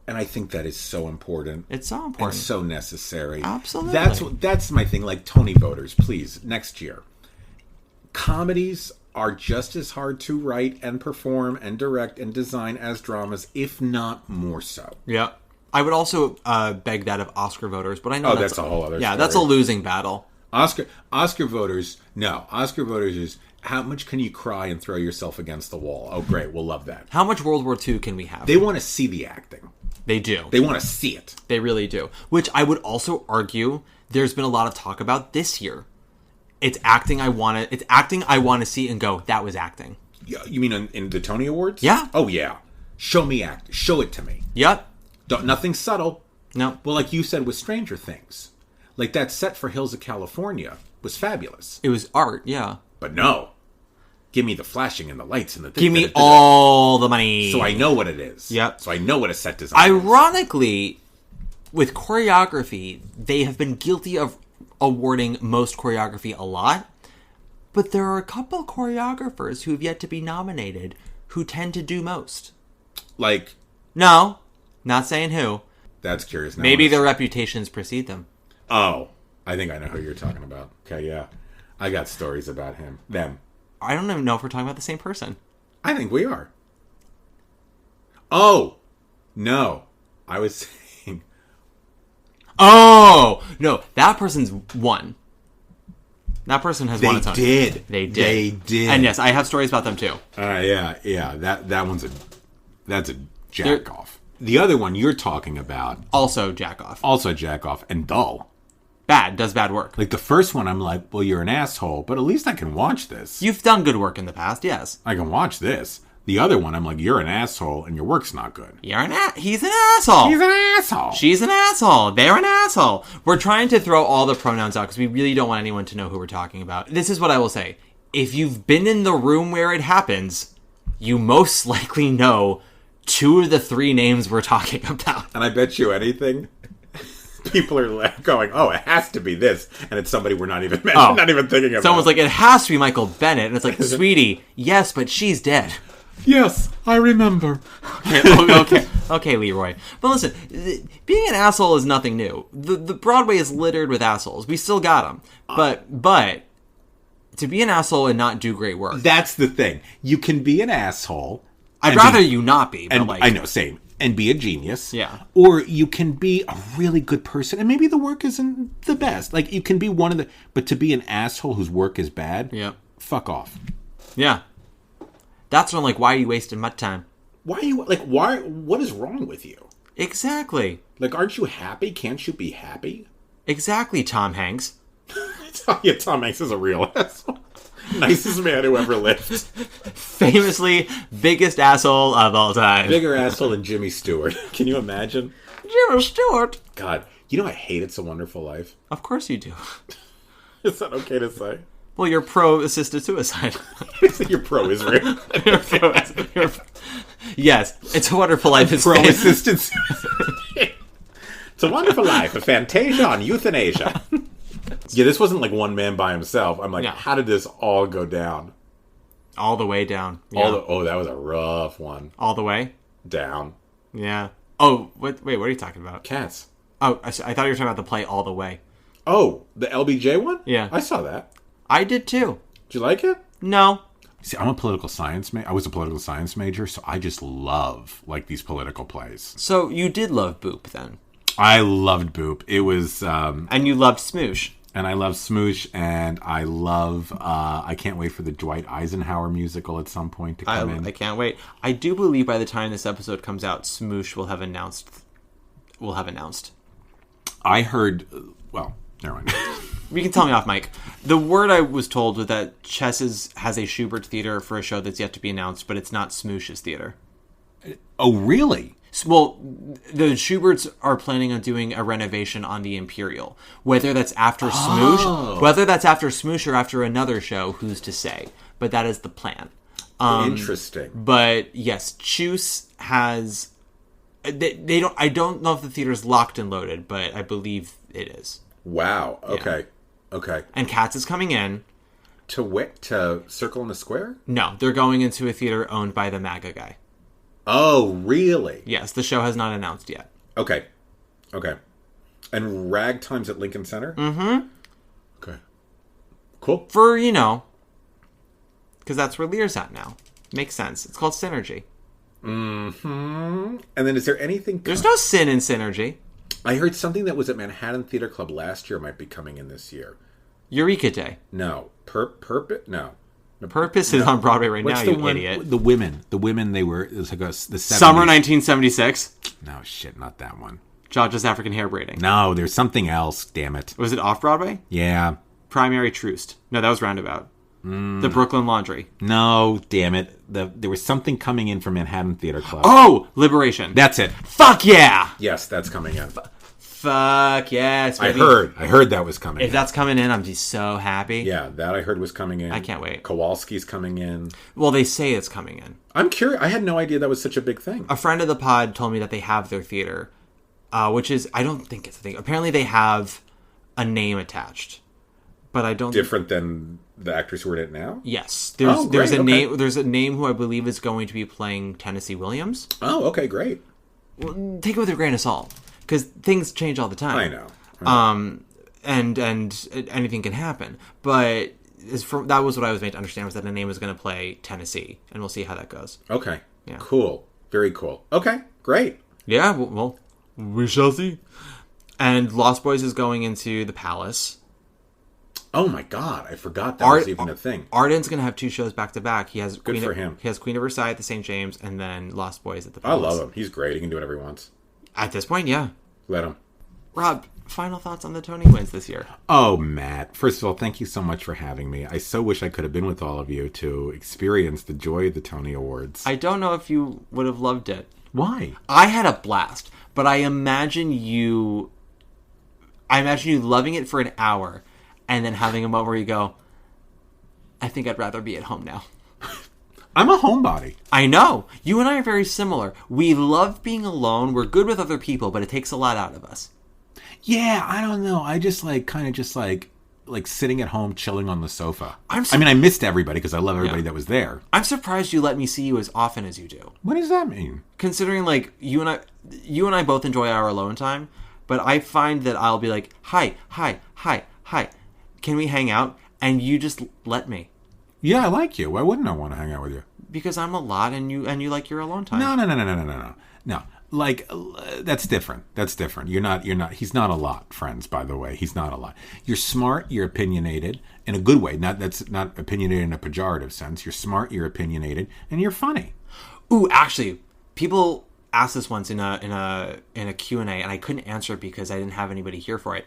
And I think that is so important. It's so important. And so necessary. Absolutely. That's my thing. Like, Tony voters, please, next year. Comedies are just as hard to write and perform and direct and design as dramas, if not more so. Yeah. I would also beg that of Oscar voters, but I know that's a whole other story. That's a losing battle. Oscar voters, no. Oscar voters is, how much can you cry and throw yourself against the wall? Oh, great. We'll love that. How much World War II can we have? They want to see the acting. They do. They want to see it. They really do. Which I would also argue there's been a lot of talk about this year. It's acting I want to see and go, that was acting. You mean in the Tony Awards? Yeah. Oh, yeah. Show me act. Show it to me. Yep. Nothing subtle. No. Well, like you said with Stranger Things. Like, that set for Hills of California was fabulous. It was art, yeah. But no. Give me the flashing and the lights and the thing. Give me all the money. So I know what it is. Yep. So I know what a set design is. Ironically, with choreography, they have been guilty of awarding most choreography a lot, but there are a couple choreographers who have yet to be nominated who tend to do most. Like? No, not saying who. That's curious. Maybe their reputations precede them. Oh, I think I know who you're talking about. Okay, yeah. I got stories about them. I don't even know if we're talking about the same person. I think we are. Oh, no. I was saying... Oh! No, that person's won. That person has won a ton. They did. And yes, I have stories about them too. Yeah. That's a jack off. The other one you're talking about, Also jack off. and dull. Does bad work. Like the first one, I'm like, well, you're an asshole, but at least I can watch this. You've done good work in the past, yes. I can watch this. The other one, I'm like, you're an asshole and your work's not good. He's an asshole. He's an asshole. She's an asshole. They're an asshole. We're trying to throw all the pronouns out because we really don't want anyone to know who we're talking about. This is what I will say. If you've been in the room where it happens, you most likely know 2 of the 3 names we're talking about. And I bet you anything, people are going, oh, it has to be this. And it's somebody we're not even not even thinking about. Someone's like, it has to be Michael Bennett. And it's like, sweetie, yes, but she's dead. Yes, I remember. Okay, Leroy. But listen, being an asshole is nothing new. The Broadway is littered with assholes. We still got them. But to be an asshole and not do great work. That's the thing. You can be an asshole. I'd rather you not be. But I know, same. And be a genius. Yeah. Or you can be a really good person, and maybe the work isn't the best. Like, you can be one of the... But to be an asshole whose work is bad, fuck off. Yeah. That's when I'm like, why are you wasting my time? What is wrong with you? Exactly. Like, aren't you happy? Can't you be happy? Exactly, Tom Hanks. Tom Hanks is a real asshole. Nicest man who ever lived. Famously biggest asshole of all time. Bigger asshole than Jimmy Stewart. Can you imagine? Jimmy Stewart. God, you know I hate It's a Wonderful Life. Of course you do. Is that okay to say? Well, you're pro-assisted suicide. You're pro-Israel. Yes, It's a Wonderful Life is pro-assisted suicide. It's a Wonderful Life, a Fantasia on euthanasia. Yeah, this wasn't like one man by himself. I'm like, how did this all go down? All the way down. Yeah. That was a rough one. All the way? Down. Yeah. Oh, wait, what are you talking about? Cats. Oh, I thought you were talking about the play All the Way. Oh, the LBJ one? Yeah. I saw that. I did too. Did you like it? No. See, I'm a political science major. I was a political science major, so I just love, like, these political plays. So you did love Boop, then? I loved Boop. It was... and you loved Smoosh. And I love Smoosh, and I love... I can't wait for the Dwight Eisenhower musical at some point to come in. I can't wait. I do believe by the time this episode comes out, Smoosh will have announced... I heard... Well, never mind. You can tell me off, Mike. The word I was told was that Chess has a Schubert theater for a show that's yet to be announced, but it's not Smoosh's theater. Oh, really? Well, the Schuberts are planning on doing a renovation on the Imperial. Whether that's after Smoosh or after another show, who's to say? But that is the plan. Interesting. But yes, Chus has... They don't. I don't know if the theater's locked and loaded, but I believe it is. Wow. Okay. Yeah. Okay. And Cats is coming in. To Circle in the Square? No, they're going into a theater owned by the MAGA guy. Oh, really? Yes, the show has not announced yet. Okay. And Ragtime's at Lincoln Center? Mm-hmm. Okay. Cool. For, because that's where Lear's at now. Makes sense. It's called Synergy. Mm-hmm. And then is there anything... There's no sin in Synergy. I heard something that was at Manhattan Theater Club last year might be coming in this year. Eureka Day. No. Purpose? No. Purpose is on Broadway right now, you idiot. The women, they were... It was like the 70s. Summer 1976. No, shit, not that one. George's African Hair Braiding. No, there's something else, damn it. Was it off-Broadway? Yeah. Primary Truce. No, that was Roundabout. The Brooklyn Laundry. No, damn it. There was something coming in from Manhattan Theater Club. Oh, Liberation. That's it. Fuck yeah! Yes, that's coming in. Fuck yes, baby. I heard that was coming in. If that's coming in, I'm just so happy. Yeah, that I heard was coming in. I can't wait. Kowalski's coming in. Well, they say it's coming in. I'm curious. I had no idea that was such a big thing. A friend of the pod told me that they have their theater, which is, I don't think it's a thing. Apparently they have a name attached, but I don't... Different than the actors who are in it now? Yes. There's a name who I believe is going to be playing Tennessee Williams. Oh, okay, great. Well, take it with a grain of salt. Because things change all the time. I know. And anything can happen. But that was what I was made to understand, was that the name was going to play Tennessee. And we'll see how that goes. Okay. Yeah. Cool. Very cool. Okay. Great. Yeah, well, we shall see. And Lost Boys is going into the Palace. Oh my God, I forgot that was even a thing. Arden's going to have 2 shows back to back. He has Good for him. He has Queen of Versailles at the St. James, and then Lost Boys at the Palace. I love him. He's great. He can do whatever he wants. At this point, yeah. Let him. Rob, final thoughts on the Tony wins this year? Oh, Matt. First of all, thank you so much for having me. I so wish I could have been with all of you to experience the joy of the Tony Awards. I don't know if you would have loved it. Why? I had a blast, but I imagine you loving it for an hour and then having a moment where you go, I think I'd rather be at home now. I'm a homebody. I know. You and I are very similar. We love being alone. We're good with other people, but it takes a lot out of us. Yeah, I don't know. I just like sitting at home chilling on the sofa. I missed everybody because I love everybody that was there. I'm surprised you let me see you as often as you do. What does that mean? Considering like you and I both enjoy our alone time, but I find that I'll be like, hi, can we hang out? And you just let me. Yeah, I like you. Why wouldn't I want to hang out with you? Because I'm a lot, and you like your alone time. No. Like that's different. You're not. He's not a lot, friends. By the way, he's not a lot. You're smart. You're opinionated in a good way. That's not opinionated in a pejorative sense. You're smart. You're opinionated, and you're funny. Ooh, actually, people asked this once in a Q&A, and I couldn't answer because I didn't have anybody here for it.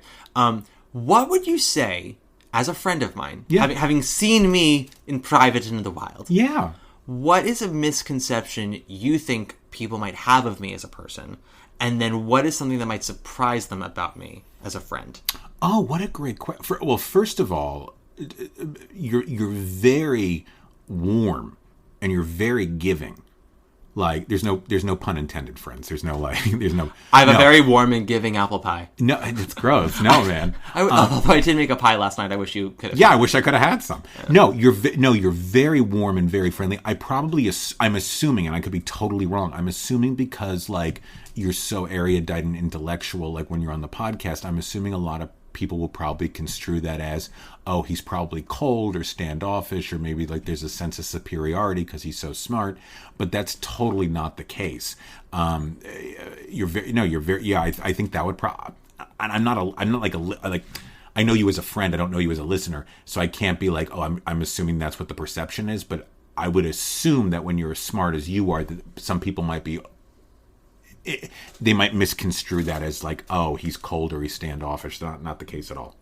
What would you say, as a friend of mine, having seen me in private and in the wild? Yeah. What is a misconception you think people might have of me as a person? And then what is something that might surprise them about me as a friend? Oh, what a great question. Well, first of all, you're very warm and you're very giving. Like, there's no pun intended, friends. There's no. I have a very warm and giving apple pie. No, it's gross. No, man. Although I did make a pie last night, I wish you could have. Yeah, I wish I could have had some. Yeah. You're very warm and very friendly. I'm assuming, and I could be totally wrong. I'm assuming because like you're so erudite and intellectual, like when you're on the podcast, I'm assuming a lot of people will probably construe that as, oh, he's probably cold or standoffish, or maybe like there's a sense of superiority because he's so smart. But that's totally not the case. I think that would probably. I'm not like. I know you as a friend. I don't know you as a listener, so I can't be like, oh, I'm assuming that's what the perception is. But I would assume that when you're as smart as you are, that some people might be. They might misconstrue that as like, oh, he's cold or he's standoffish. Not the case at all.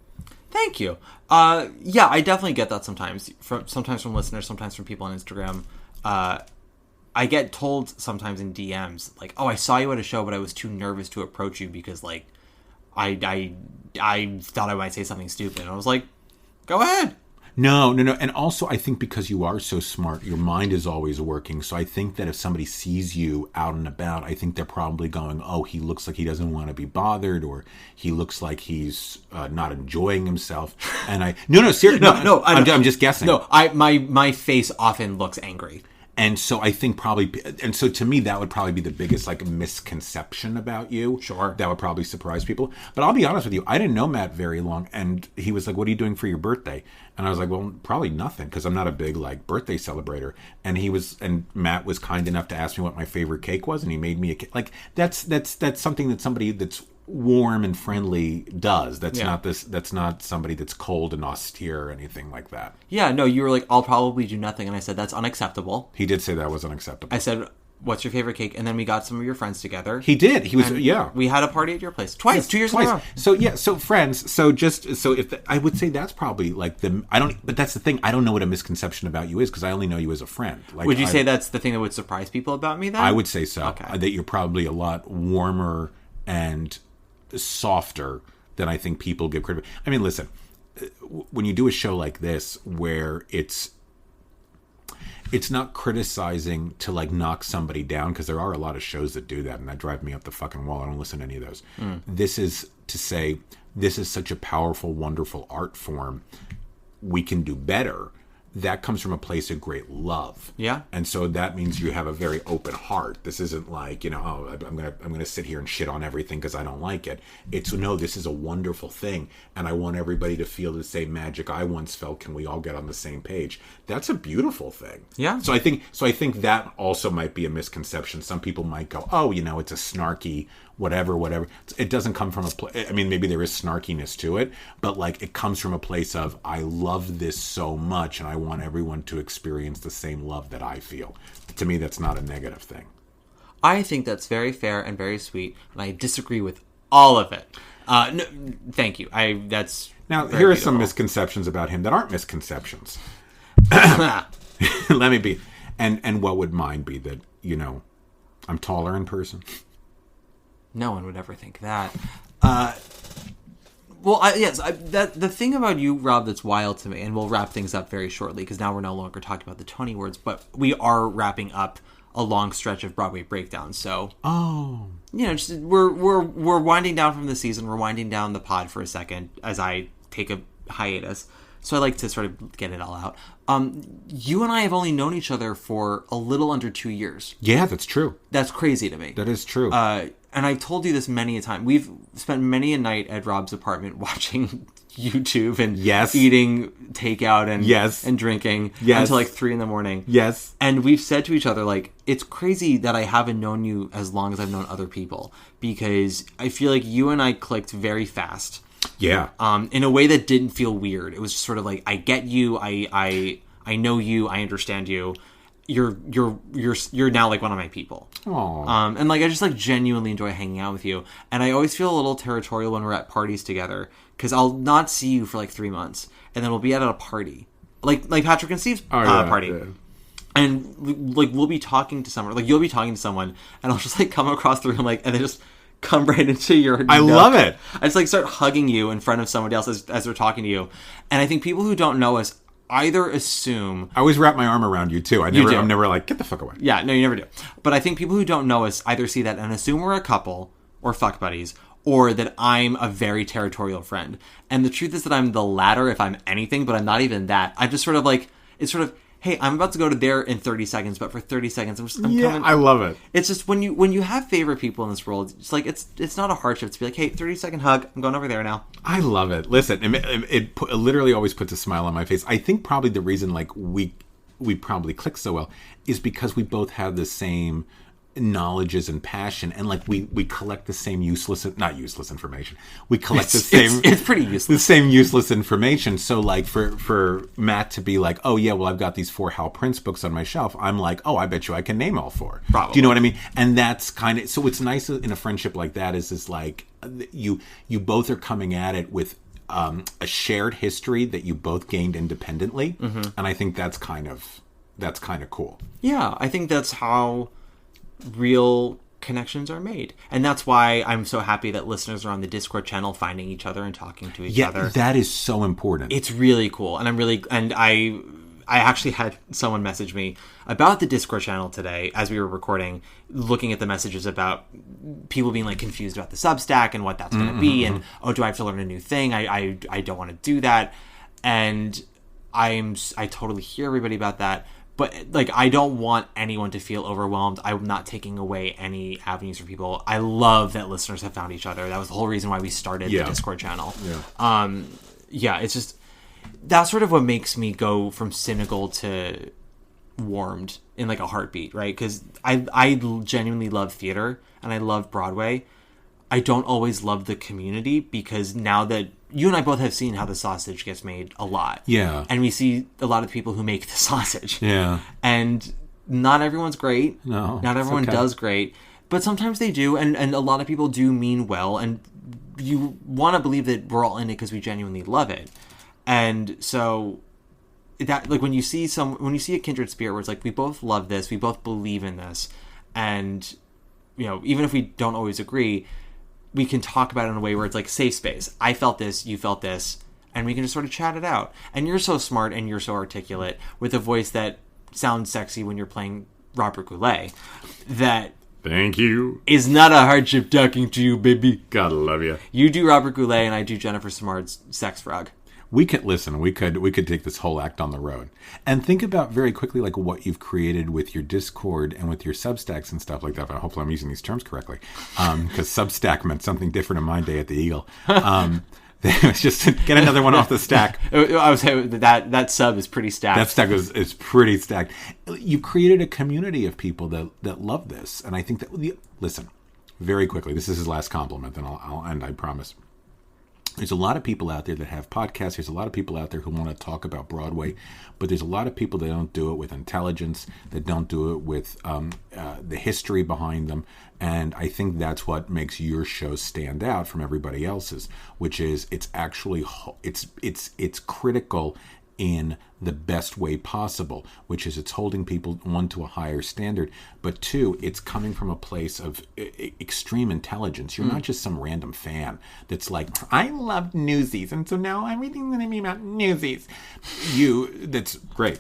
Thank you. Yeah, I definitely get that sometimes. Sometimes from listeners, sometimes from people on Instagram. I get told sometimes in DMs, like, oh, I saw you at a show, but I was too nervous to approach you because, like, I thought I might say something stupid. And I was like, go ahead. No. And also, I think because you are so smart, your mind is always working. So I think that if somebody sees you out and about, I think they're probably going, oh, he looks like he doesn't want to be bothered, or he looks like he's not enjoying himself. And seriously, no, I'm just guessing. No, my face often looks angry. And so I think so to me, that would probably be the biggest like misconception about you. Sure. That would probably surprise people. But I'll be honest with you, I didn't know Matt very long. And he was like, what are you doing for your birthday? And I was like, well, probably nothing, because I'm not a big like birthday celebrator. And Matt was kind enough to ask me what my favorite cake was. And he made me a cake. Like that's something that somebody that's warm and friendly does. That's not somebody that's cold and austere or anything like that. Yeah, no, you were like, I'll probably do nothing, and I said that's unacceptable. He did say that was unacceptable. I said, what's your favorite cake? And then we got some of your friends together. He did. He was we had a party at your place twice. Yes, 2 years ago. So friends, I would say that's probably like but that's the thing, I don't know what a misconception about you is, because I only know you as a friend. Like, would you say that's the thing that would surprise people about me then? I would say so. Okay. That you're probably a lot warmer and softer than I think people give credit. I mean, listen, when you do a show like this where it's not criticizing to like knock somebody down, because there are a lot of shows that do that, and that drive me up the fucking wall. I don't listen to any of those. This is to say, this is such a powerful, wonderful art form. We can do better. That comes from a place of great love. Yeah. And so that means you have a very open heart. This isn't like, I'm gonna sit here and shit on everything because I don't like it. It's no, this is a wonderful thing, and I want everybody to feel the same magic I once felt. Can we all get on the same page? That's a beautiful thing. Yeah. So I think that also might be a misconception. Some people might go, oh, it's a snarky, whatever. It doesn't come from I mean, maybe there is snarkiness to it, but like it comes from a place of, I love this so much and I want everyone to experience the same love that I feel. To me, that's not a negative thing. I think that's very fair and very sweet, and I disagree with all of it. No, thank you. That's now very here are beautiful. some misconceptions about him that aren't misconceptions. Let me be, and what would mine be? That, you know, I'm taller in person. No one would ever think that. The thing about you, Rob, that's wild to me, and we'll wrap things up very shortly because now we're no longer talking about the Tony Awards, but we are wrapping up a long stretch of Broadway breakdown. So, you know, we're winding down from the season. We're winding down the pod for a second as I take a hiatus. So I like to sort of get it all out. You and I have only known each other for a little under 2 years. Yeah, that's true. That's crazy to me. That is true. And I've told you this many a time. We've spent many a night at Rob's apartment watching YouTube and eating takeout and drinking until like 3 a.m. Yes. And we've said to each other, like, it's crazy that I haven't known you as long as I've known other people, because I feel like you and I clicked very fast. Yeah. In a way that didn't feel weird. It was just sort of like, I get you, I know you, I understand you. You're now like one of my people. Aww. And like I just like genuinely enjoy hanging out with you. And I always feel a little territorial when we're at parties together, because I'll not see you for like 3 months, and then we'll be at a party, like Patrick and Steve's party. Yeah. And like we'll be talking to someone, like you'll be talking to someone, and I'll just like come across the room, like, and then just come right into your I love it. I just like start hugging you in front of somebody else as they're talking to you. And I think people who don't know us either assume... I always wrap my arm around you too. I'm never like, get the fuck away. Yeah, no, you never do. But I think people who don't know us either see that and assume we're a couple or fuck buddies, or that I'm a very territorial friend. And the truth is that I'm the latter if I'm anything, but I'm not even that. I'm just sort of like, it's sort of, hey, I'm about to go to there in 30 seconds, but for 30 seconds, I'm coming. I love it. It's just when you have favorite people in this world, it's like, it's not a hardship to be like, hey, 30-second hug, I'm going over there now. I love it. Listen, it literally always puts a smile on my face. I think probably the reason like we probably click so well is because we both have the same knowledges and passion, and like we collect the same not useless information. We collect the same. It's pretty useless. The same useless information. So like for Matt to be like, oh yeah, well I've got these 4 Hal Prince books on my shelf. I'm like, oh, I bet you I can name all 4. Probably. Do you know what I mean? And that's kind of, so it's nice in a friendship like that is like you both are coming at it with a shared history that you both gained independently, and I think that's kind of cool. Yeah, I think that's how real connections are made, and that's why I'm so happy that listeners are on the Discord channel finding each other and talking to each other. That is so important. It's really cool, and I actually had someone message me about the Discord channel today as we were recording, looking at the messages about people being like confused about the Substack and what that's going to be, and do I have to learn a new thing? I don't want to do that, and I totally hear everybody about that. But, like, I don't want anyone to feel overwhelmed. I'm not taking away any avenues for people. I love that listeners have found each other. That was the whole reason why we started the Discord channel. Yeah. It's just... That's sort of what makes me go from cynical to warmed in, like, a heartbeat, right? Because I genuinely love theater, and I love Broadway. I don't always love the community, because now that... You and I both have seen how the sausage gets made a lot. Yeah. And we see a lot of people who make the sausage. Yeah. And not everyone's great. No. Not everyone does great. But sometimes they do, and a lot of people do mean well. And you want to believe that we're all in it because we genuinely love it. And so that, like, when you see a kindred spirit where it's like, we both love this, we both believe in this, and, you know, even if we don't always agree, we can talk about it in a way where it's like safe space. I felt this, you felt this, and we can just sort of chat it out. And you're so smart and you're so articulate with a voice that sounds sexy when you're playing Robert Goulet. That thank you is not a hardship talking to you, baby. Gotta love you. You do Robert Goulet and I do Jennifer Simard's Sex Frog. We could take this whole act on the road and think about very quickly like what you've created with your Discord and with your Substacks and stuff like that. But hopefully I'm using these terms correctly, because Substack meant something different in my day at the Eagle. It was just to get another one off the stack. I was saying that sub is pretty stacked. That stack is pretty stacked. You created a community of people that love this, and I think that listen, very quickly. This is his last compliment, then I'll end, I promise. There's a lot of people out there that have podcasts. There's a lot of people out there who want to talk about Broadway, but there's a lot of people that don't do it with intelligence, that don't do it with the history behind them. And I think that's what makes your show stand out from everybody else's, which is it's actually it's critical in the best way possible, which is it's holding people, one, to a higher standard, but two, it's coming from a place of extreme intelligence. You're not just some random fan that's like, I love Newsies, and so now everything's going to be about Newsies. That's great.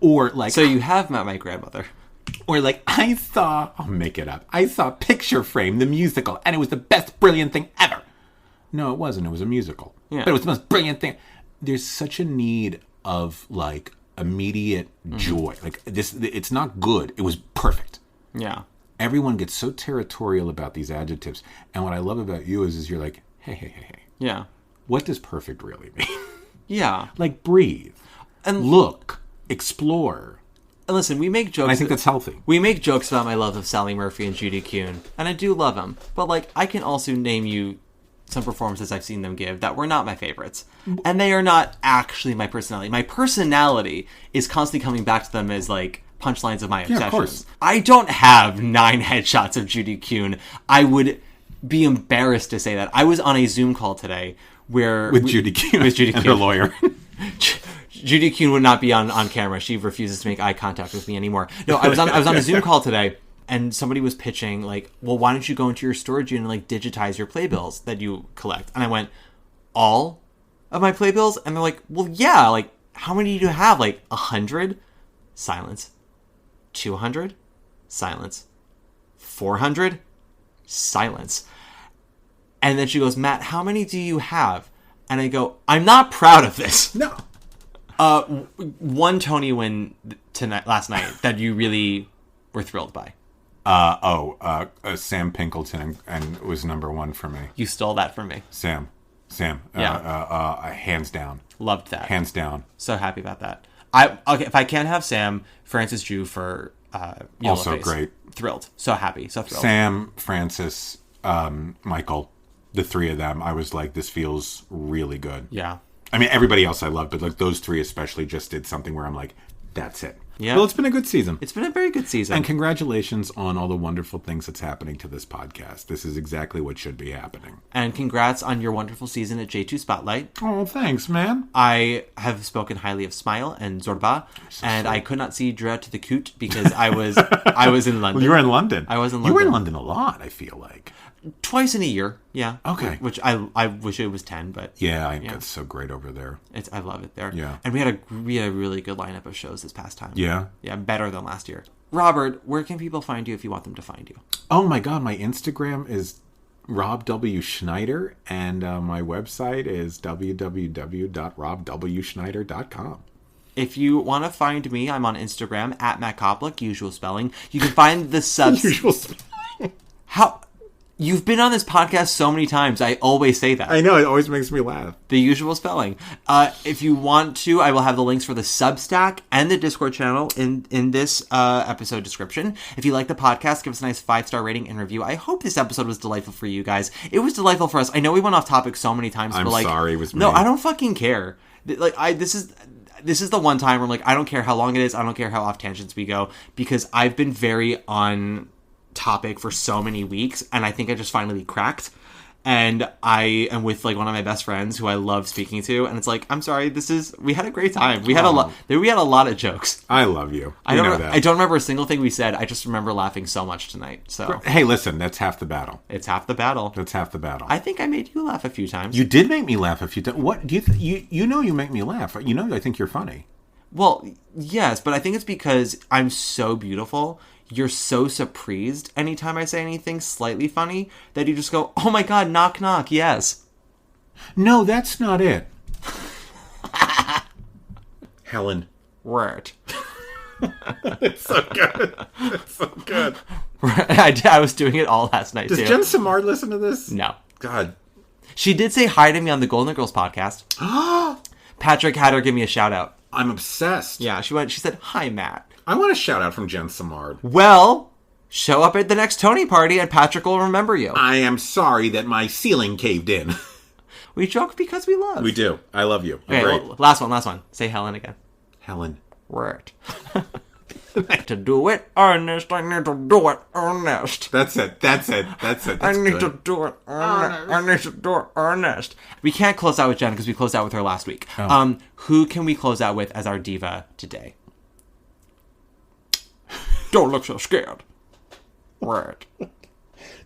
Or like... So you have met my grandmother. Or like, I'll make it up. I saw Picture Frame, the musical, and it was the best brilliant thing ever. No, it wasn't. It was a musical. Yeah. But it was the most brilliant thing. There's such a need of like immediate joy. Like this, it's not good. It was perfect. Yeah. Everyone gets so territorial about these adjectives. And what I love about you is you're like, hey. Yeah. What does perfect really mean? Yeah. Like breathe and look, explore. And listen, we make jokes. And I think that's healthy. We make jokes about my love of Sally Murphy and Judy Kuhn, and I do love them. But like, I can also name you some performances I've seen them give that were not my favorites. And they are not actually my personality. My personality is constantly coming back to them as like punchlines of my obsessions. Of course. I don't have 9 headshots of Judy Kuhn. I would be embarrassed to say that. I was on a Zoom call today with Judy Kuhn and her lawyer. Judy Kuhn would not be on camera. She refuses to make eye contact with me anymore. No, I was on a Zoom call today. And somebody was pitching, like, well, why don't you go into your storage unit and, like, digitize your playbills that you collect? And I went, all of my playbills? And they're like, well, yeah, like, how many do you have? Like, 100? Silence. 200? Silence. 400? Silence. And then she goes, Matt, how many do you have? And I go, I'm not proud of this. No. One Tony win last night that you really were thrilled by. Sam Pinkleton and was number 1 for me. You stole that from me. Sam. Yeah. Hands down. Loved that. Hands down. So happy about that. If I can't have Sam, Francis Drew for also Yellowface. great. Thrilled. So happy. So thrilled. Sam, Francis, Michael, the 3 of them, I was like, this feels really good. Yeah. I mean, everybody else I love, but like those 3 especially just did something where I'm like, that's it. Yeah. Well, it's been a good season. It's been a very good season. And congratulations on all the wonderful things that's happening to this podcast. This is exactly what should be happening. And congrats on your wonderful season at J2 Spotlight. Oh, thanks, man. I have spoken highly of Smile and Zorba, and I could not see Drew to the Coot because I was in London. Well, you were in London. I was in London. You were in London a lot, I feel like. Twice in a year, yeah. Okay. Which I wish it was 10, but... Yeah, it's so great over there. I love it there. Yeah. And we had a really good lineup of shows this past time. Yeah? Yeah, better than last year. Robert, where can people find you if you want them to find you? Oh my God, my Instagram is Rob W. Schneider, and my website is www.robwschneider.com. If you want to find me, I'm on Instagram, at Matt Koplik, usual spelling. You can find the subs... Usual spelling. How... You've been on this podcast so many times. I always say that. I know. It always makes me laugh. The usual spelling. If you want to, I will have the links for the Substack and the Discord channel in this episode description. If you like the podcast, give us a nice 5-star rating and review. I hope this episode was delightful for you guys. It was delightful for us. I know we went off topic so many times. I'm but like, sorry. It was me. No, I don't fucking care. Like this is the one time where I'm like, I don't care how long it is. I don't care how off tangents we go, because I've been very on topic for so many weeks, and I think I just finally cracked, and I am with like one of my best friends who I love speaking to, and it's like, I'm sorry, we had a great time. We had a lot of jokes. I love you. I don't remember a single thing we said. I just remember laughing so much tonight. So hey, listen, that's half the battle. It's half the battle. That's half the battle. I think I made you laugh a few times. You did make me laugh a few times. What do you you make me laugh? I think you're funny. Well, yes, but I think it's because I'm so beautiful. You're so surprised anytime I say anything slightly funny that you just go, oh my God, knock, knock, yes. No, that's not it. Helen. Right. It's so good. It's so good. I was doing it all last night, Does too. Jen Samard listen to this? No. God. She did say hi to me on the Golden Girls podcast. Patrick had her give me a shout out. I'm obsessed. Yeah, she said, hi, Matt. I want a shout out from Jen Samard. Well, Show up at the next Tony party and Patrick will remember you. I am sorry that my ceiling caved in. We joke because we love. We do. I love you. Okay, Great. last one. Say Helen again. Helen. Right. To do it earnest, I need to do it earnest. That's it. That's I need to do it earnest. I need to do it earnest. We can't close out with Jen because we closed out with her last week. Oh. Who can we close out with as our diva today? Don't look so scared. Right.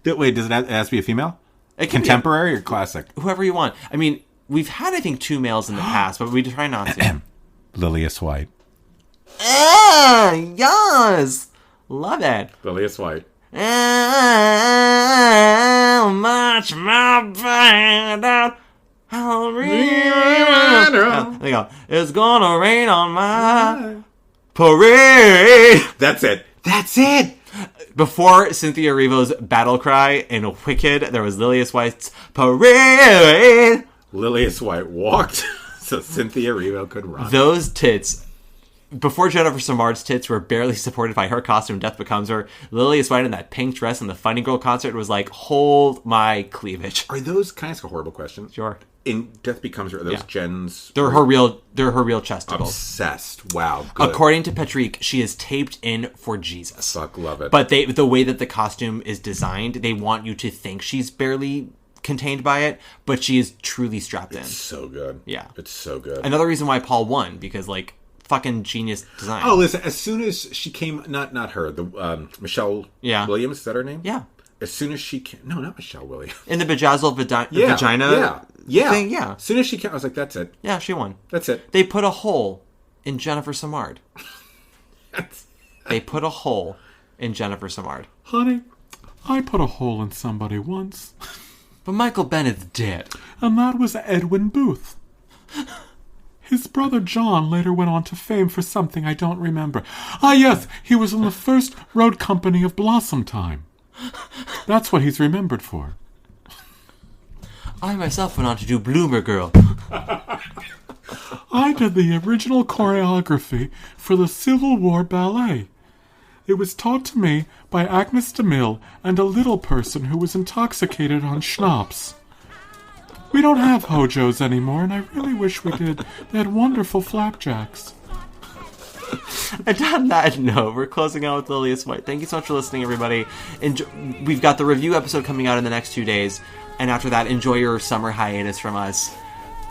Wait, does it have to be a female? It can Contemporary or classic? Whoever you want. I mean, we've had, I think, 2 males in the past, but we try not to. Lilius White. Yes! Love it. Lilius White. How much my band out. I'll there you go. It's gonna rain on my parade. That's it. Before Cynthia Erivo's battle cry in Wicked, there was Lilius White's parade. Lilius White walked so Cynthia Erivo could run. Those tits. Before Jennifer Samard's tits were barely supported by her costume, Death Becomes Her, Lilius White in that pink dress in the Funny Girl concert was like, hold my cleavage. Are those, can I ask a horrible question? Sure. In Death Becomes Her, are those Jen's? They're her real chesticles. Obsessed. Wow. Good. According to Patrick, she is taped in for Jesus. Fuck, love it. But the way that the costume is designed, they want you to think she's barely contained by it, but she is truly strapped in. It's so good. Yeah. It's so good. Another reason why Paul won, because like, fucking genius design. Oh, listen, as soon as she came, not her, the Michelle Williams, is that her name? Yeah. As soon as she came, no, not Michelle Williams. In the bedazzled vagina thing, yeah. As soon as she came, I was like, that's it. Yeah, she won. That's it. They put a hole in Jennifer Samard. They put a hole in Jennifer Samard. Honey, I put a hole in somebody once. But Michael Bennett's dead. And that was Edwin Booth. His brother John later went on to fame for something I don't remember. Ah, yes, he was in the first road company of Blossom Time. That's what he's remembered for. I myself went on to do Bloomer Girl. I did the original choreography for the Civil War Ballet. It was taught to me by Agnes DeMille and a little person who was intoxicated on schnapps. We don't have hojos anymore, and I really wish we did. They had wonderful flapjacks. And on that note, we're closing out with Lilius White. Thank you so much for listening, everybody. We've got the review episode coming out in the next 2 days, and after that, enjoy your summer hiatus from us.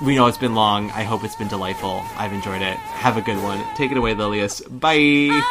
We know it's been long. I hope it's been delightful. I've enjoyed it. Have a good one. Take it away, Lilius. Bye!